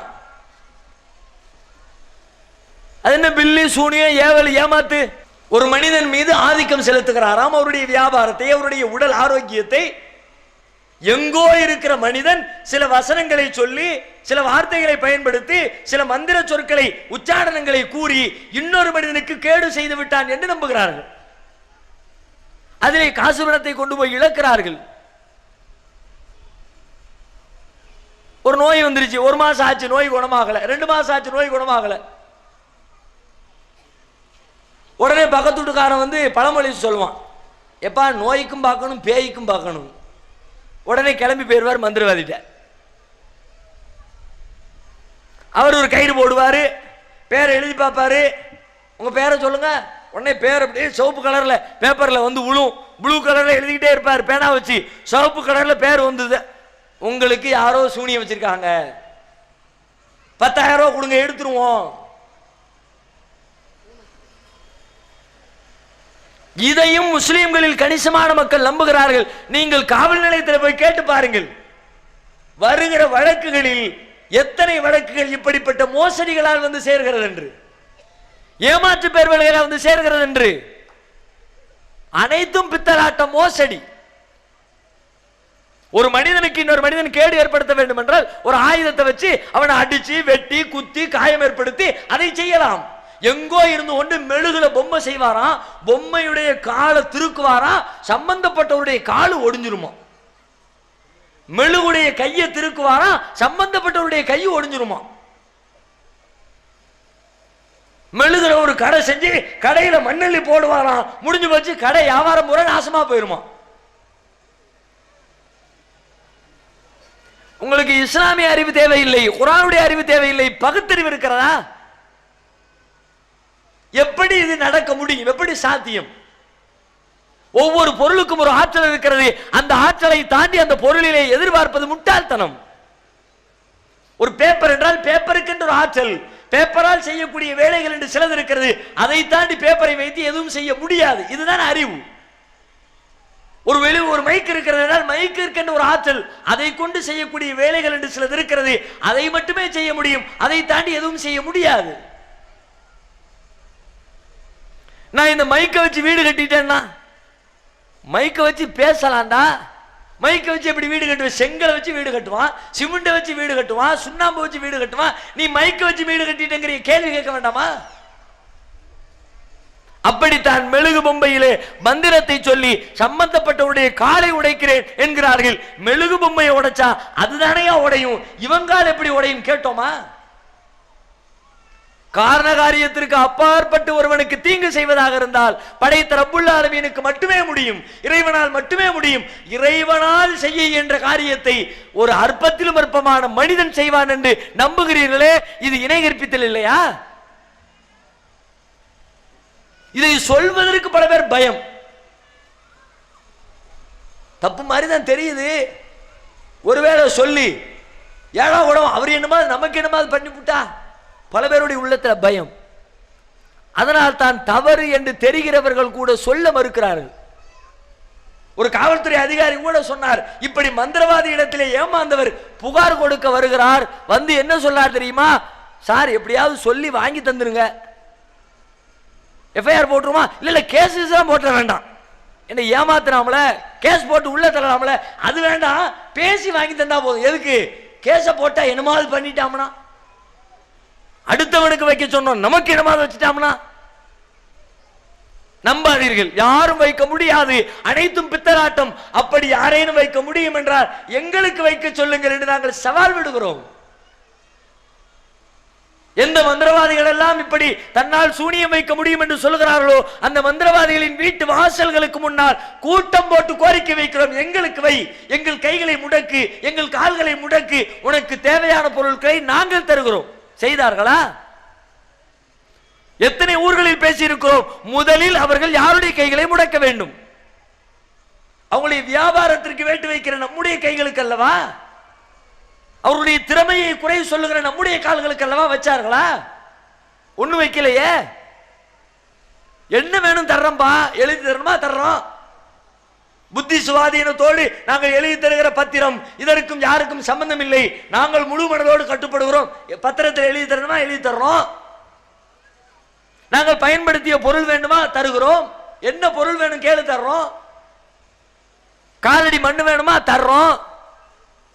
அது என்ன பில்லி சூனியம் ஏவல் ஏமாத்து? ஒரு மனிதன் மீது ஆதிக்கம் செலுத்துகிறாராம். அவருடைய வியாபாரத்தை, அவருடைய உடல் ஆரோக்கியத்தை. எங்கோ இருக்கிற மனிதன் சில வசனங்களை சொல்லி, சில வார்த்தைகளை பயன்படுத்தி, சில மந்திர சொற்களை, உச்சாரணங்களை கூறி இன்னொரு மனிதனுக்கு கேடு செய்து விட்டான் என்று நம்புகிறார்கள். அதிலே காசு பணத்தை கொண்டு போய் இழக்கிறார்கள். ஒரு நோய் வந்துருச்சு, 1 மாசம் ஆச்சு நோய் குணமாகல, 2 மாசம் ஆச்சு நோய் குணமாகல. உடனே பக்கத்து வீட்டுக்காரன் வந்து பழமொழி சொல்லுவான், எப்பா நோய்க்கும் பார்க்கணும் பேய்க்கும் பார்க்கணும். உடனே கிளம்பி போயிடுவார் மந்திரவாதிட்ட. அவர் ஒரு கயிறு போடுவார், பேரை எழுதி பார்ப்பாரு. உங்க பேரை சொல்லுங்க. உடனே பேர் அப்படியே சிவப்பு கலர்ல பேப்பர்ல வந்து விழும். ப்ளூ கலர்ல எழுதிக்கிட்டே இருப்பார் பேனா வச்சு. சிவப்பு கலர்ல பேர் வந்தது. உங்களுக்கு யாரோ சூனியம் வச்சிருக்காங்க, 10,000 ரூபாய் கொடுங்க எடுத்துருவோம். இதையும் முஸ்லிம்களில் கணிசமான மக்கள் நம்புகிறார்கள். நீங்கள் காவல் நிலையத்தில் போய் கேட்டு பாருங்கள், வருகிற வழக்குகளில் எத்தனை வழக்குகள் இப்படிப்பட்ட மோசடிகளால் வந்து சேர்கிறது என்று, ஏமாற்று பேர்வழிகளால் வந்து சேர்கிறது என்று. அனைத்தும் பித்தலாட்ட மோசடி. ஒரு மனிதனுக்கு இன்னொரு மனிதன் கேடு ஏற்படுத்த வேண்டும் என்றால் ஒரு ஆயுதத்தை வச்சு அவனை அடிச்சு வெட்டி குத்தி காயம் ஏற்படுத்தி அதை செய்யலாம். எங்கோ இருந்து கொண்டு மெழுகுல பொம்மை செய்வாராம், பொம்மையுடைய காலை திருக்குவாராம், சம்பந்தப்பட்டவருடைய காலு ஒடிஞ்சிருமா. மெழுகுடைய கையை திருக்குவாராம், சம்பந்தப்பட்டவருடைய கை ஒடிஞ்சிருமா. மெழுகுல ஒரு கடை செஞ்சு கடையில மண்ணள்ளி போடுவாராம், முடிஞ்சு போச்சு, கடை வியாபாரம் பூரா நாசமா போயிருமா. உங்களுக்கு இஸ்லாமிய அறிவு தேவையில்லை, குர்ஆனுடைய அறிவு தேவையில்லை, பகுத்தறிவு இருக்கிறதா? எப்படி இது நடக்க முடியும்? எப்படி சாத்தியம்? ஒவ்வொரு பொருளுக்கும் ஒரு ஆற்றல் இருக்கிறது. அந்த ஆற்றலை தாண்டி அந்த பொருளிலே எதிர்பார்ப்பது முட்டாள்தனம். ஒரு பேப்பர் என்றால் பேப்பருக்கு என்று ஒரு ஆற்றல், பேப்பரால் செய்யக்கூடிய வேலைகள் என்று சிலது இருக்கிறது. அதை தாண்டி பேப்பரை வைத்து எதுவும் செய்ய முடியாது. இதுதான் அறிவு. ஒரு மைக் இருக்கிறது என்றால் மைக்கிற்கு என்று ஒரு ஆற்றல், அதை கொண்டு செய்யக்கூடிய வேலைகள் என்று சிலது இருக்கிறது. அதை மட்டுமே செய்ய முடியும், அதை தாண்டி எதுவும் செய்ய முடியாது. நான் இந்த மைக்கை வச்சு வீடு கட்டிட்டேன்னா, மைக்கை வச்சு பேசலாம்டா. மைக்கை வச்சு எப்படி வீடு கட்டுவேன்? செங்கலை வச்சு வீடு கட்டுவான், சிமெண்டை வச்சு வீடு கட்டுவான், சுண்ணாம்பு வச்சு வீடு கட்டுவான். நீ மைக்கை வச்சு வீடு கட்டிட்டேங்கிற கேள்வி கேட்க வேண்டாமா? அப்படித்தான் மெழுகு பொம்மையிலே மந்திரத்தை சொல்லி சம்பந்தப்பட்டவருடைய காலை உடைக்கிறேன் என்கிறார்கள். மெழுகு பொம்மையை உடைச்சா அதுதானையா உடையும், இவங்கால் எப்படி உடையும் கேட்டோமா? காரண காரியத்திற்கு அப்பாற்பட்டு ஒருவனுக்கு தீங்கு செய்வதாக இருந்தால் படைத்த ரப்புல் ஆலமீனுக்கு மட்டுமே முடியும், இறைவனால் மட்டுமே முடியும். இறைவனால் செய்ய என்ற காரியத்தை ஒரு அற்பத்திலும் அற்பமான மனிதன் செய்வான் என்று நம்புகிறீர்களே, இது இணை கற்பித்தல் இல்லையா? இதை சொல்வதற்கு பல பேர் பயம். தப்பு மாதிரி தான் தெரியுது. ஒருவேளை சொல்லி ஏழா உடம்பு அவர் என்னமா நமக்கு என்னமா பண்ணிவிட்டா, பல பேருடைய உள்ளத்தில் பயம். அதனால் தான் தவறு என்று தெரிகிறவர்கள் கூட சொல்ல மறுக்கிறார்கள். ஒரு காவல்துறை அதிகாரி கூட சொன்னார், இப்படி மந்திரவாதி இடத்திலே ஏமாந்தவர் புகார் கொடுக்க வருகிறார், வந்து என்ன சொன்னார் தெரியுமா? சார் எப்படியாவது சொல்லி வாங்கி தந்துருங்க. எஃப்ஐஆர் போட்டுருமா? இல்ல கேஸ் தான் போட்ட வேண்டாம், என்ன ஏமாத்துறாமல கேஸ் போட்டு உள்ள தரலாமல, அது வேண்டாம், பேசி வாங்கி தந்தா போதும். எதுக்கு கேஸ போட்டா என்னமாவது பண்ணிட்டாம்னா, அடுத்தவனுக்கு வைக்க சொன்னோம், நமக்கு என்னமாவது வச்சுட்டாம்னா நம்பாதீர்கள். யாரும் வைக்க முடியாது, அனைத்தும் பித்தலாட்டம். அப்படி யாரேனும் வைக்க முடியும் என்றால் எங்களுக்கு வைக்க சொல்லுங்கள் என்று நாங்கள் சவால் விடுகிறோம். எந்த மந்திரவாதிகள் எல்லாம் இப்படி தன்னால் சூனியம் வைக்க முடியும் என்று சொல்கிறார்களோ அந்த மந்திரவாதிகளின் வீட்டு வாசல்களுக்கு முன்னால் கூட்டம் போட்டு கோரிக்கை வைக்கிறோம், எங்களுக்கு வை, எங்கள் கைகளை முடக்கு, எங்கள் கால்களை முடக்கு, உனக்கு தேவையான பொருட்களை நாங்கள் தருகிறோம். செய்தார்களா? எத்தனை ஊர்களில் பேசியிருக்கிறோம். முதலில் அவர்கள் யாருடைய கைகளை முடக்க வேண்டும்? அவங்களுடைய வியாபாரத்திற்கு வேட்டு வைக்கிற நம்முடைய கைகளுக்கு அல்லவா? அவருடைய திறமையை குறை சொல்லுகிற நம்முடைய கால்களுக்கு அல்லவா வச்சார்களா? ஒண்ணு வைக்கலையே. என்ன வேணும் தர்றோம்பா, எழுதி தரணுமா? தர்றோம். புத்தி சுவாதீனத்தோடு நாங்கள் எழுதி தருகிற பத்திரம், இதற்கும் யாருக்கும் சம்பந்தம் இல்லை, நாங்கள் முழு மனதோடு கட்டுப்படுகிறோம். பத்திரத்தில் எழுதி தரணுமா எழுதி தர்றோம். நாங்கள் பயன்படுத்திய பொருள் வேண்டுமா தருகிறோம். என்ன பொருள் வேணும் கேளு தர்றோம். காலடி மண்ணு வேணுமா தர்றோம்.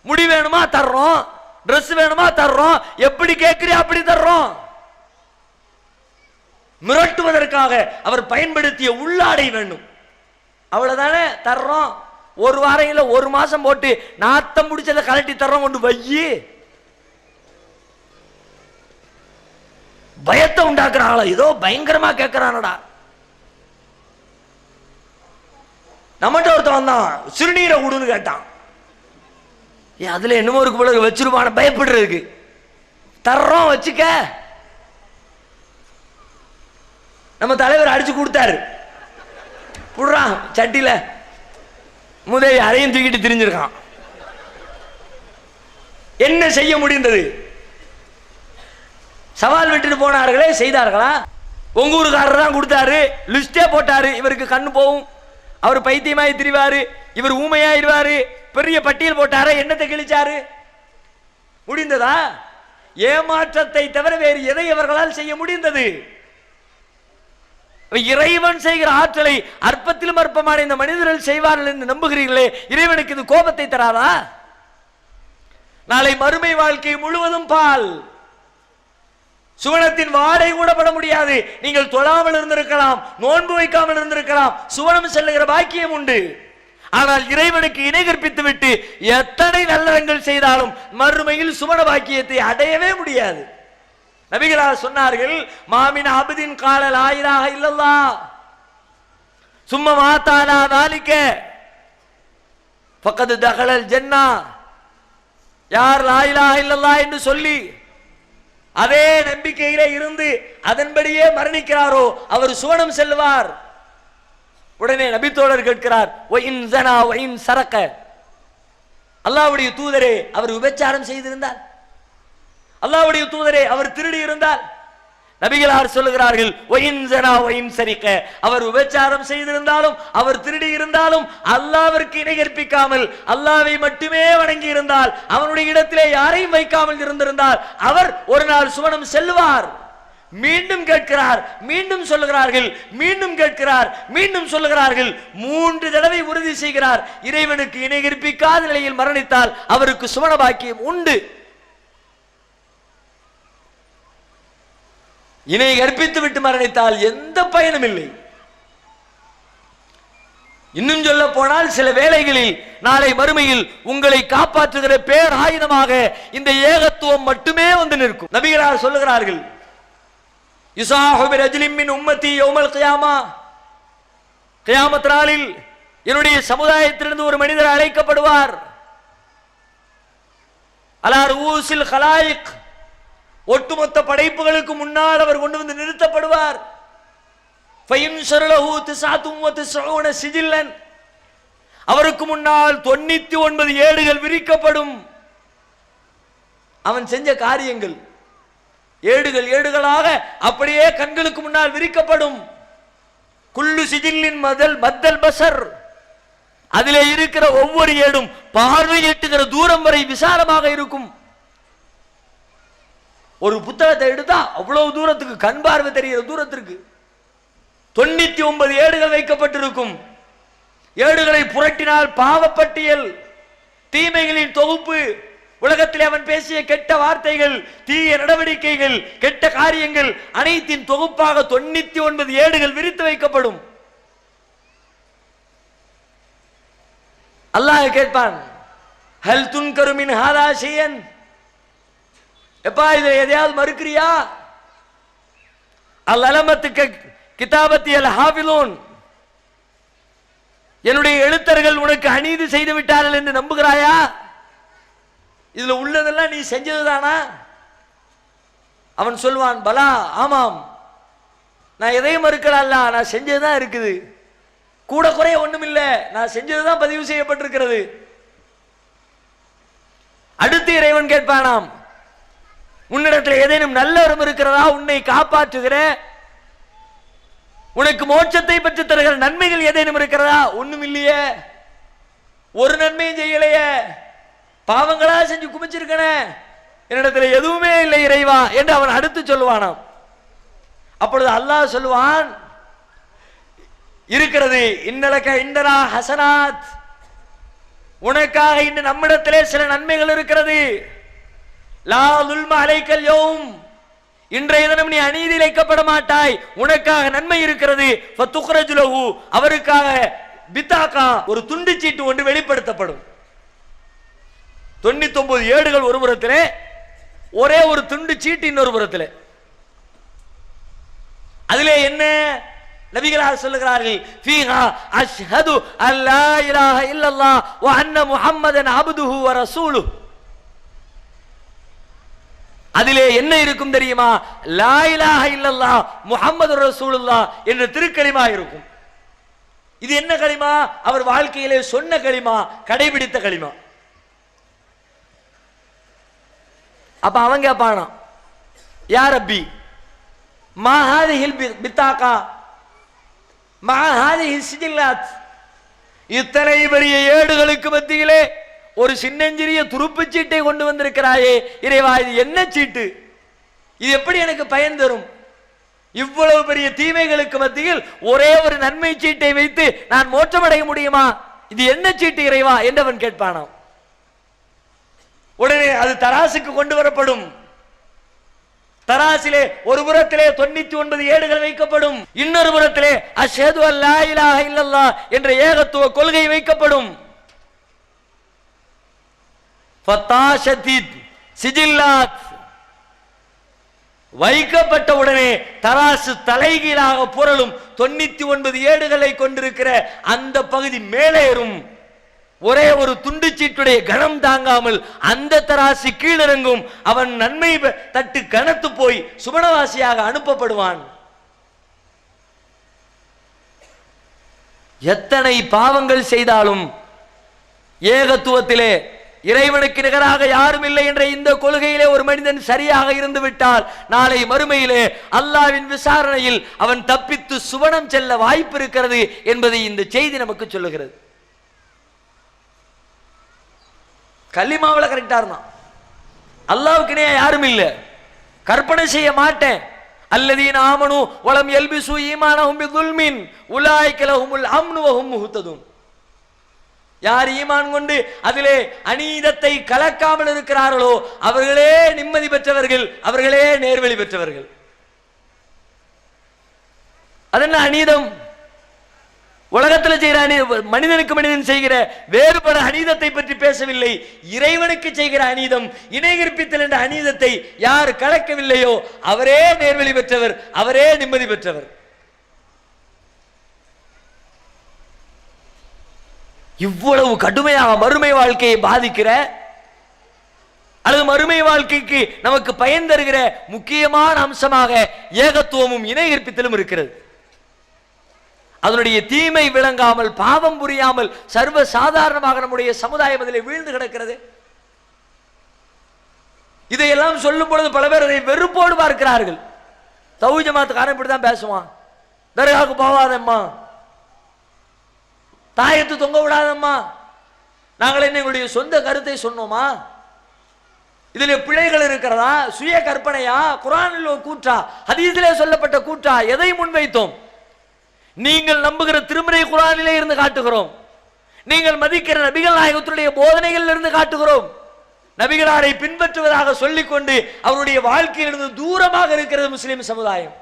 முடி வேணுமா தர்றோம். ட்ரெஸ் வேணுமா தர்றோம். எப்படி கேட்கிறீ அப்படி தர்றோம். மிரட்டுவதற்காக அவர் பயன்படுத்திய உள்ளாடை வேண்டும், அவ்வளவுதானே தர்றோம். ஒரு வாரம் இல்ல ஒரு மாசம் போட்டு நாத்தம் முடிச்சதை கலட்டி தர்றோம். கொண்டு வையி பயத்தை உண்டாக்குறாங்களா, ஏதோ பயங்கரமா கேட்கிறானடா. நம்மகிட்ட ஒருத்தன் வந்தான், சிறுநீரை விடுன்னு கேட்டான். அதுல என்னமோ இருக்கு போல வச்சிருப்பான பயப்படுறதுக்கு. தர்றோம் வச்சுக்க. நம்ம தலைவர் அடிச்சு கொடுத்தாரு, புடுறான் சட்டியில முதல் அரையும் தூக்கிட்டு திரிஞ்சிருக்கான். என்ன செய்ய முடிந்தது? சவால் விட்டுட்டு போனார்களே, செய்தார்களா? உங்க ஊருக்காரர் தான் கொடுத்தாரு, லிஸ்டே போட்டாரு. இவருக்கு கண்ணு போகும், அவர் பைத்தியமாய் திரிவாரு, இவர் ஊமையாயிருவாரு, பெரிய பட்டியல் போட்டாரு. என்னத்தை கிழிச்சாரு? முடிந்ததா? ஏமாற்றத்தை தவிர வேறு எதை அவர்களால் செய்ய முடிந்தது? இறைவன் செய்கிற ஆற்றலை அற்பத்திலும் அற்பமான இந்த மனிதர்கள் செய்வார்கள் என்று நம்புகிறீர்களே, இறைவனுக்கு இது கோபத்தை தராதா? நாளை மறுமை வாழ்க்கை முழுவதும் பால், சுவனத்தின் வாடை கூட பட முடியாது. நீங்கள் தொழாமல் இருந்திருக்கலாம், நோன்பு வைக்காமல் இருந்திருக்கலாம், சுவனம் செல்லுகிற பாக்கியம் உண்டு. ஆனால் இறைவனுக்கு இணை கற்பித்து விட்டு எத்தனை நல்லறங்கள் செய்தாலும் மறுமையில் சுவன பாக்கியத்தை அடையவே முடியாது. நபிகளார் சொன்னார்கள், மாமின் அபதின் கால லா இலாஹ இல்லல்லாஹ் சும்ம மாதானா தாலிக ஃபக்கத் தகலல் ஜன்னா. யார் லா இலாஹ இல்லல்லாஹ் என்று சொல்லி அதே நம்பிக்கையிலே இருந்து அதன்படியே மரணிக்கிறாரோ அவர் சுவனம் செல்வார். உடனே நபித்தோழர் கேட்கிறார், ஒயின் ஜனா ஒயின் சரக்க, அல்லாஹ்வுடைய தூதரே அவர் விபச்சாரம் செய்திருந்தார், அல்லாஹ்வுடைய தூதரே அவர் திருடி இருந்தார். நபிகளார் சொல்லுகிறார்கள், ஒயின் ஜனா ஒயின் சரிக்க, அவர் விபச்சாரம் செய்திருந்தாலும் அவர் திருடி இருந்தாலும் அல்லாஹ்விற்கு இணை கற்பிக்காமல் அல்லாஹ்வை மட்டுமே வணங்கி இருந்தால், அவனுடைய இடத்திலே யாரையும் வைக்காமல் இருந்திருந்தால் அவர் ஒரு நாள் சுவனம் செல்வார். மீண்டும் கேட்கிறார், மீண்டும் சொல்லுகிறார்கள், மீண்டும் கேட்கிறார், மீண்டும் சொல்லுகிறார்கள். 3 தடவை உறுதி செய்கிறார். இறைவனுக்கு இணை கற்பிக்காத நிலையில் மரணித்தால் அவருக்கு சுவன பாக்கியம் உண்டு. இணை கற்பித்து விட்டு மரணித்தால் எந்த பயனும் இல்லை. இன்னும் சொல்ல போனால் சில வேளைகளில் நாளை மறுமையில் உங்களை காப்பாற்றுகிற பேர் ஆயுதமாக இந்த ஏகத்துவம் மட்டுமே வந்து நிற்கும். நபிகளார் சொல்லுகிறார்கள், யுசாஹு பிரஜ்லின் மின் உம்மத்தி யௌமல் கியாமா, கியாமத் நாளில் என்னுடைய சமுதாயத்திலிருந்து ஒரு மனிதர் அழைக்கப்படுவார். அலா ரூஸில் ஹலாயிக், ஒட்டுமொத்த படைப்புகளுக்கு முன்னால் அவர் கொண்டு வந்து நிறுத்தப்படுவார். அவருக்கு முன்னால் 99 ஏடுகள் விரிக்கப்படும். அவன் செஞ்ச காரியங்கள் ஏடுகள் ஏடுகளாக அப்படியே கண்களுக்கு முன்னால் விரிக்கப்படும். குல்லு சிஜில்லின் மத்தல் பசர், அதிலே இருக்கிற ஒவ்வொரு ஏடும் பார்வை எட்டுகிற தூரம் வரை விசாலமாக இருக்கும். ஒரு புத்தகத்தை எடுத்தா அவ்வளவு தூரத்துக்கு கண் பார்வை தெரிகிற தூரத்திற்கு 99 ஏடுகள் வைக்கப்பட்டிருக்கும். ஏடுகளை புரட்டினால் பாவப்பட்டியல், தீமைகளின் தொகுப்பு, உலகத்திலே அவன் பேசிய கெட்ட வார்த்தைகள், தீய நடவடிக்கைகள், கெட்ட காரியங்கள் அனைத்தின் தொகுப்பாக 99 ஏடுகள் விரித்து வைக்கப்படும். அல்லாஹ் கேட்பான், ஹல் துன்கரு மின் ஹாதா ஷையன், எப்பா இதை எதையாவது மறுக்கிறியா? அல் அலமத்துக்கு கிதாபத்தி அல் ஹாஃபிலூன், என்னுடைய எழுத்தர்கள் உனக்கு அநீதி செய்து விட்டார்கள் என்று நம்புகிறாயா? இதுல உள்ளதெல்லாம் நீ செஞ்சதுதானா? அவன் சொல்வான், பலா, ஆமாம், நான் எதையும் மறுக்கல, நான் செஞ்சதுதான் இருக்குது, கூட குறைய ஒண்ணும் இல்லை, நான் செஞ்சதுதான் பதிவு செய்யப்பட்டிருக்கிறது. அடுத்து இறைவன் கேட்பானாம், உன்னிடத்தில் ஏதேனும் நல்ல வரம் இருக்கிறதா? உன்னை காப்பாற்றுகிற, உனக்கு மோட்சத்தை பெற்று தருகிற நன்மைகள் ஏதேனும் இருக்கிறதா? ஒண்ணும் இல்லையே. ஒரு நன்மையும் செய்யலையே, பாவங்களா செஞ்சு குமிச்சிருக்கன, என்னிடத்துல எதுவுமே இல்லை இறைவா என்று அவன் அடுத்து சொல்லுவானாம். அப்பொழுது அல்லாஹ் சொல்லுவான், இருக்கிறது, இன்னலக இந்தரா ஹசனாத், உனக்காக இன்று நம்மிடத்திலே சில நன்மைகள் இருக்கிறது. லா துல்ம அலைக்கல் யௌம், இன்றைய தினம் நீ அநீதி இழைக்கப்பட மாட்டாய், உனக்காக நன்மை இருக்கிறது. ஃபதுக்ரஜு லஹு, அவருக்காக பித்தாகா, ஒரு துண்டு சீட்டு ஒன்று வெளிப்படுத்தப்படும். 99 ஏடுகள் ஒரு புறத்திலே, ஒரே ஒரு துண்டு சீட்டு இன்னொரு புறத்திலே. அதிலே என்ன நபிகளார் சொல்லுகிறார்கள், ஃபீஹா அஷ்ஹது அல்லா இலாஹ இல்லல்லாஹ் வ அன்ன முஹம்மதன் அப்துஹு வ ரசூலுஹு. அதிலே என்ன இருக்கும் தெரியுமா? லா இலாஹ இல்லல்லாஹ் முஹம்மதுர் ரசூலுல்லாஹ் என்ற திருக்கலிமா இருக்கும். இது என்ன கலிமா? அவர் வாழ்க்கையிலே சொன்ன கலிமா, கடைபிடித்த கலிமா. அப்ப அவங்க கேட்பானா, யா ரப்பி மா ஹாதிஹில் பித்தாகா மா ஹாதிஹில் சிஜில்லாத், இத்தனை பெரிய ஏடுகளுக்கு மத்தியிலே ஒரு சின்னஞ்சிறிய துருப்புச் சீட்டை கொண்டு வந்திருக்கிறாயே இறைவா, இது என்ன சீட்டு? இது எப்படி எனக்கு பயன் தரும்? இவ்வளவு பெரிய தீமைகளுக்கு மத்தியில் ஒரே ஒரு நன்மை சீட்டை வைத்து நான் மோட்சமடைய முடியுமா? இது என்ன சீட்டு இறைவா என்றவன் கேட்பானாம். உடனே அது தராசுக்கு கொண்டு வரப்படும். தராசிலே ஒரு புறத்திலே 99 ஏடுகள் வைக்கப்படும், இன்னொரு புறத்திலே அஷ்ஹது அல்லா இலாஹ இல்லல்லாஹ் என்ற ஏகத்துவ கொள்கை வைக்கப்படும். ஃபதாஷதித் சிஜில்லாத், வைக்கப்பட்ட உடனே தராசு தலைகீழாக புரளும். 99 ஏடுகளை கொண்டிருக்கிற அந்த பகுதி மேலேறும். ஒரே ஒரு துண்டு சீட்டுடைய கனம் தாங்காமல் அந்த தராசு கீழிறங்கும். அவன் நன்மை தட்டு கனத்து போய் சுபனவாசியாக அனுப்பப்படுவான். எத்தனை பாவங்கள் செய்தாலும் ஏகத்துவத்திலே இறைவனுக்கு நிகராக யாரும் இல்லை என்ற இந்த கொள்கையிலே ஒரு மனிதன் சரியாக இருந்து விட்டால் நாளை மறுமையிலே அல்லாஹ்வின் விசாரணையில் அவன் தப்பித்து சுவனம் செல்ல வாய்ப்பு இருக்கிறது என்பதை இந்த செய்தி நமக்கு சொல்லுகிறது. கலிமாவில் கரெக்டா இருந்தான், அல்லாஹ்வுக்கு இணையா யாரும் இல்லை, கற்பனை செய்ய மாட்டேன். அல்லதீன ஆமனு வலம் யல்பிசு ஈமானஹும் பிதுல்மின் உலாயிக லஹுமுல் அம்னு வஹும் முஹ்ததுன். யார் ஈமான் கொண்டு அதிலே அநீதத்தை கலக்காமல் இருக்கிறார்களோ அவர்களே நிம்மதி பெற்றவர்கள், அவர்களே நேர்வழி பெற்றவர்கள். அதென்ன அநீதம்? உலகத்தில் செய்கிற மனிதனுக்கு மனிதன் செய்கிற வேறுபட அநீதத்தை பற்றி பேசவில்லை. இறைவனுக்கு செய்கிற அநீதம், இணை கற்பித்தல் என்ற அநீதத்தை யார் கலக்கவில்லையோ அவரே நேர்வழி பெற்றவர், அவரே நிம்மதி பெற்றவர். இவ்வளவு கடுமையாக மறுமை வாழ்க்கையை பாதிக்கிற அல்லது மறுமை வாழ்க்கைக்கு நமக்கு பயன் தருகிற முக்கியமான அம்சமாக ஏகத்துவமும் இணை கற்பித்தலும் இருக்கிறது. அதனுடைய தீமை விளங்காமல், பாவம் புரியாமல் சர்வ சாதாரணமாக நம்முடைய சமுதாயம் அதில் வீழ்ந்து கிடக்கிறது. இதையெல்லாம் சொல்லும் பொழுது பல பேர் அதை வெறுப்போடு பார்க்கிறார்கள். தௌஹீத் ஜமாத்துக்காரன் இப்படிதான் பேசுவான், தர்காவுக்கு போவாதம்மா, தாயத்து தொங்க விடாதம்மா. நாங்கள் என்ன எங்களுடைய சொந்த கருத்தை சொன்னோமா? இதில் பிழைகள் இருக்கிறதா? சுய கற்பனையா? குர்ஆனில் கூற்றா? ஹதீஸிலே சொல்லப்பட்ட கூற்றா? எதை முன்வைத்தோம்? நீங்கள் நம்புகிற திருமறை குர்ஆனிலே இருந்து காட்டுகிறோம். நீங்கள் மதிக்கிற நபிகள் நாயகத்துடைய போதனைகளில் இருந்து காட்டுகிறோம். நபிகளாரை பின்பற்றுவதாக சொல்லிக்கொண்டு அவருடைய வாழ்க்கையிலிருந்து தூரமாக இருக்கிறது முஸ்லிம் சமுதாயம்.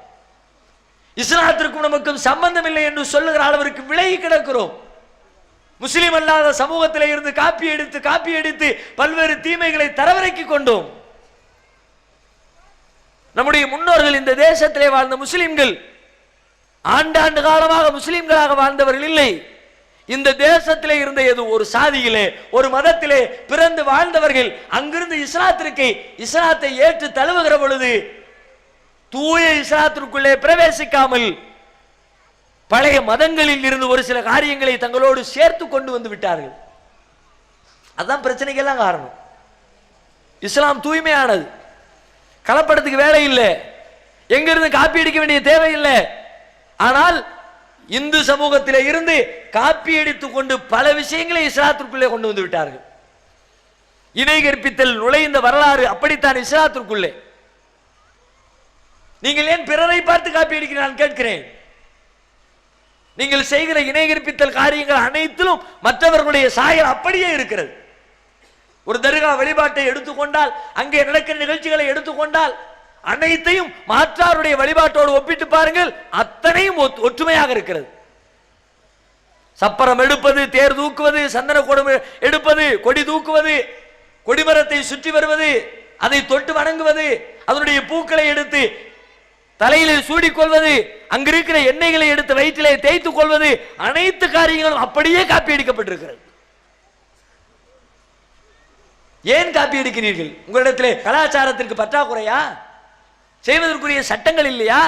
இஸ்லாத்திற்கும் நமக்கும் சம்பந்தம் இல்லை என்று சொல்லுகிற அளவிற்கு விலகி கிடக்கிறோம். முஸ்லிம் அல்லாத சமூகத்திலே இருந்து காப்பி எடுத்து பல்வேறு தீமைகளை தரவிறக்கி கொண்டோம். நம்முடைய முன்னோர்கள் இந்த தேசத்திலே வாழ்ந்த முஸ்லிம்கள் ஆண்டாண்டு காலமாக முஸ்லிம்களாக வாழ்ந்தவர்கள் இல்லை. இந்த தேசத்திலே இருந்த ஏதோ ஒரு சாதியிலே, ஒரு மதத்திலே பிறந்து வாழ்ந்தவர்கள் அங்கிருந்து இஸ்லாத்தை ஏற்று தழுவுகிற பொழுது தூய இஸ்லாத்திற்குள்ளே பிரவேசிக்காமல் பழைய மதங்களில் இருந்து ஒரு சில காரியங்களை தங்களோடு சேர்த்து கொண்டு வந்து விட்டார்கள். அதுதான் பிரச்சனைக்கெல்லாம் காரணம். இஸ்லாம் தூய்மையானது, கலப்படத்துக்கு வேலை இல்லை, எங்கிருந்து காப்பி அடிக்க வேண்டிய தேவை இல்லை. ஆனால் இந்து சமூகத்திலே இருந்து காப்பி அடித்துக் கொண்டு பல விஷயங்களை இஸ்லாத்திற்குள்ளே கொண்டு வந்து விட்டார்கள். இணை கற்பித்தல் நுழைந்த வரலாறு அப்படித்தான் இஸ்லாத்திற்குள்ளே. நீங்கள் ஏன் பிறரை பார்த்து காப்பி அடிக்க நான் கேட்கிறேன். நீங்கள் செய்கிற இணை கற்பித்தல் காரியங்கள் அனைத்திலும் மற்றவர்களுடைய சாயல் அப்படியே இருக்கிறது. ஒரு தர்கா வழிபாட்டை எடுத்துக்கொண்டால், அங்கே நடக்கிற நிகழ்ச்சிகளை எடுத்துக்கொண்டால், அனைத்தையும் மாற்றாருடைய வழிபாட்டோடு ஒப்பிட்டு பாருங்கள், அத்தனையும் ஒற்றுமையாக இருக்கிறது. சப்பரம் எடுப்பது, தேர் தூக்குவது, சந்தன கொடை எடுப்பது, கொடி தூக்குவது, கொடிமரத்தை சுற்றி வருவது, அதை தொட்டு வணங்குவது, அதனுடைய பூக்களை எடுத்து தலையிலே சூடிக்கொள்வது, அங்கிருக்கிற எண்ணெய்களை எடுத்து வயிற்றிலே தேய்த்துக் கொள்வது, அனைத்து காரியங்களும் அப்படியே காப்பி அடிக்கப்பட்டிருக்கிறது. ஏன் காப்பி அடிக்கிறீர்கள்? உங்களிடத்திலே கலாச்சாரத்திற்கு பற்றாக்குறையா? செய்வதற்குரிய சட்டங்கள் இல்லையா?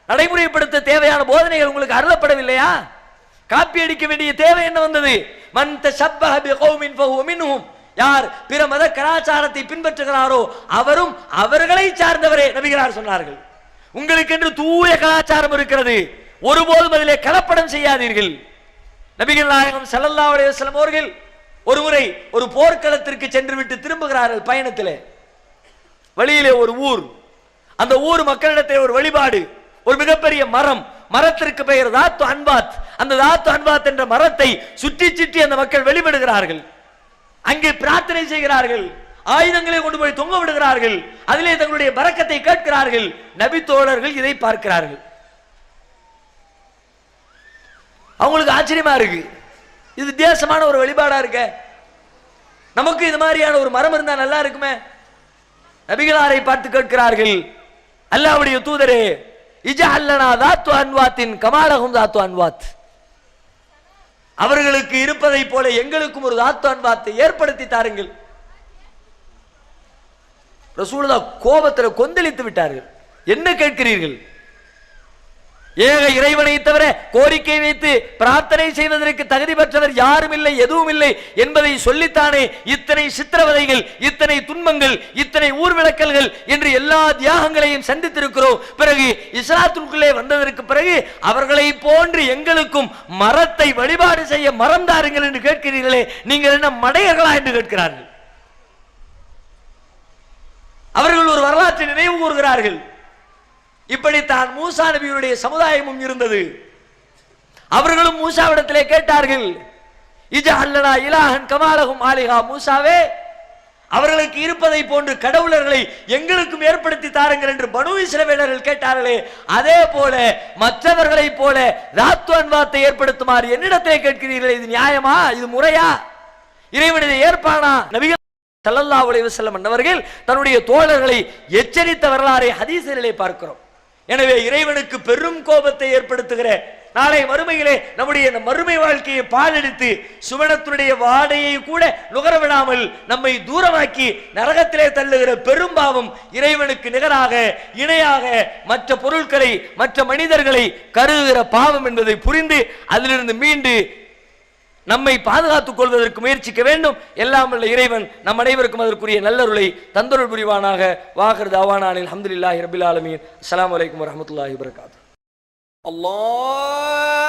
நடைமுறைப்படுத்த தேவையான போதனைகள் உங்களுக்கு அருளப்படவில்லையா? காப்பி அடிக்க வேண்டிய தேவை என்ன வந்தது? மன் தஷப்பஹ பிகௌமின் ஃபஹுவ மின்ஹும். யார் பிற மத கலாச்சாரத்தை பின்பற்றுகிறாரோ அவரும் அவர்களை சார்ந்தவரே நபிகளார் சொன்னார்கள். உங்களுக்கு என்று தூய கலாச்சாரம் இருக்கிறது, ஒருபோதும் அதிலே கலப்படம் செய்யாதீர்கள். நபிகள் நாயகம் ஸல்லல்லாஹு அலைஹி வஸல்லம் அவர்கள் ஒருமுறை ஒரு போர்க்களத்திற்கு சென்று விட்டு திரும்புகிறார்கள். பயணத்திலே வழியிலே ஒரு ஊர், அந்த ஊர் மக்களிடத்தில் ஒரு வழிபாடு, ஒரு மிகப்பெரிய மரம், மரத்திற்கு பெயர் தாத்து அன்பாத். அந்த தாத்து அன்பாத் என்ற மரத்தை சுற்றி சுற்றி அந்த மக்கள் வழிபடுகிறார்கள். அங்கே பிரார்த்தனை செய்கிறார்கள், ஆயுதங்களை கொண்டு போய் தொங்க விடுகிறார்கள், அதிலே தங்களுடைய பரக்கத்தை கேட்கிறார்கள். நபி தோழர்கள் இதை பார்க்கிறார்கள். அவங்களுக்கு ஆச்சரியமா இருக்கு, இது வித்தியாசமான ஒரு வழிபாடா இருக்க, நமக்கு இது மாதிரியான ஒரு மரம் இருந்தா நல்லா இருக்குமே. நபிகளாரை பார்த்து கேட்கிறார்கள், அல்லாஹ்வுடைய தூதரே, இஜஅல்லனா தாத்து அன்வாத்தின் கமாலஹும் தாத்து அன்வாத். அவர்களுக்கு இருப்பதை போல எங்களுக்கும் ஒரு தாத்து அன்வாத்தை ஏற்படுத்தி தாருங்கள். ரசூலுல்லாஹ் கோபத்தில் கொந்தளித்து விட்டார்கள். என்ன கேட்கிறீர்கள்? ஏக இறைவனை தவிர கோரிக்கை வைத்து பிரார்த்தனை செய்வதற்கு தகுதி பெற்றவர் யாரும் இல்லை, எதுவும் இல்லை என்பதை சொல்லித்தானே இத்தனை சித்திரவதைகள், இத்தனை துன்பங்கள், இத்தனை ஊர்விளக்கல்கள் என்று எல்லா தியாகங்களையும் சந்தித்திருக்கிறோம். பிறகு இஸ்லாத்திற்குள்ளே வந்ததற்கு பிறகு அவர்களை போன்று எங்களுக்கும் மரத்தை வழிபாடு செய்ய மரம் தாருங்கள் என்று கேட்கிறீர்களே, நீங்கள் என்ன மடையர்களா என்று கேட்கிறார்கள். அவர்கள் ஒரு வரலாற்றை நினைவு கூறுகிறார்கள். இப்படித்தான் மூசா நபியுடைய சமுதாயமும் இருந்தது. அவர்களும் மூசாவிடத்திலே கேட்டார்கள், இஜஅல்லனா இலாஹன் கமாலஹும் ஆலிஹா. மூசாவே, அவர்களுக்கு இருப்பதை போன்று கடவுளர்களை எங்களுக்கும் ஏற்படுத்தி தாருங்கள் என்று பனூ இஸ்ரவேலர்கள் கேட்டார்களே, அதே போல மற்றவர்களை போல தாத்து அன்வாத்தை ஏற்படுத்துமாறு என்னிடத்தை கேட்கிறீர்களே, இது நியாயமா? இது முறையா? இறைவன் இதை ஏற்பானா? நபிகள் ஸல்லல்லாஹு அலைஹி வஸல்லம் அவர்கள் தன்னுடைய தோழர்களை எச்சரித்த வரலாறை ஹதீஸிலே பார்க்கிறோம். எனவே இறைவனுக்கு பெரும் கோபத்தை ஏற்படுத்துகிற நாளை மறுமையிலே நம்முடைய மறுமை வாழ்க்கையை பாழடித்து சுவனத்துடைய வாடையை கூட நுகரவிடாமல் நம்மை தூரமாக்கி நரகத்திலே தள்ளுகிற பெரும்பாவம் இறைவனுக்கு நிகராக இணையாக மற்ற பொருட்களை மற்ற மனிதர்களை கருதுகிற பாவம் என்பதை புரிந்து அதிலிருந்து மீண்டு நம்மை பாதுகாத்துக் கொள்வதற்கு முயற்சிக்க வேண்டும். எல்லாம் உள்ள இறைவன் நம் அனைவருக்கும் அதற்குரிய நல்லருளை தந்தருள் புரிவானாக. வாஹிர் தஅவானா அல்ஹம்துலில்லாஹி ரப்பில் ஆலமீன். அஸ்ஸலாமு அலைக்கும் வரஹ்மத்துல்லாஹி வபரகாத்துஹு. அல்லாஹ்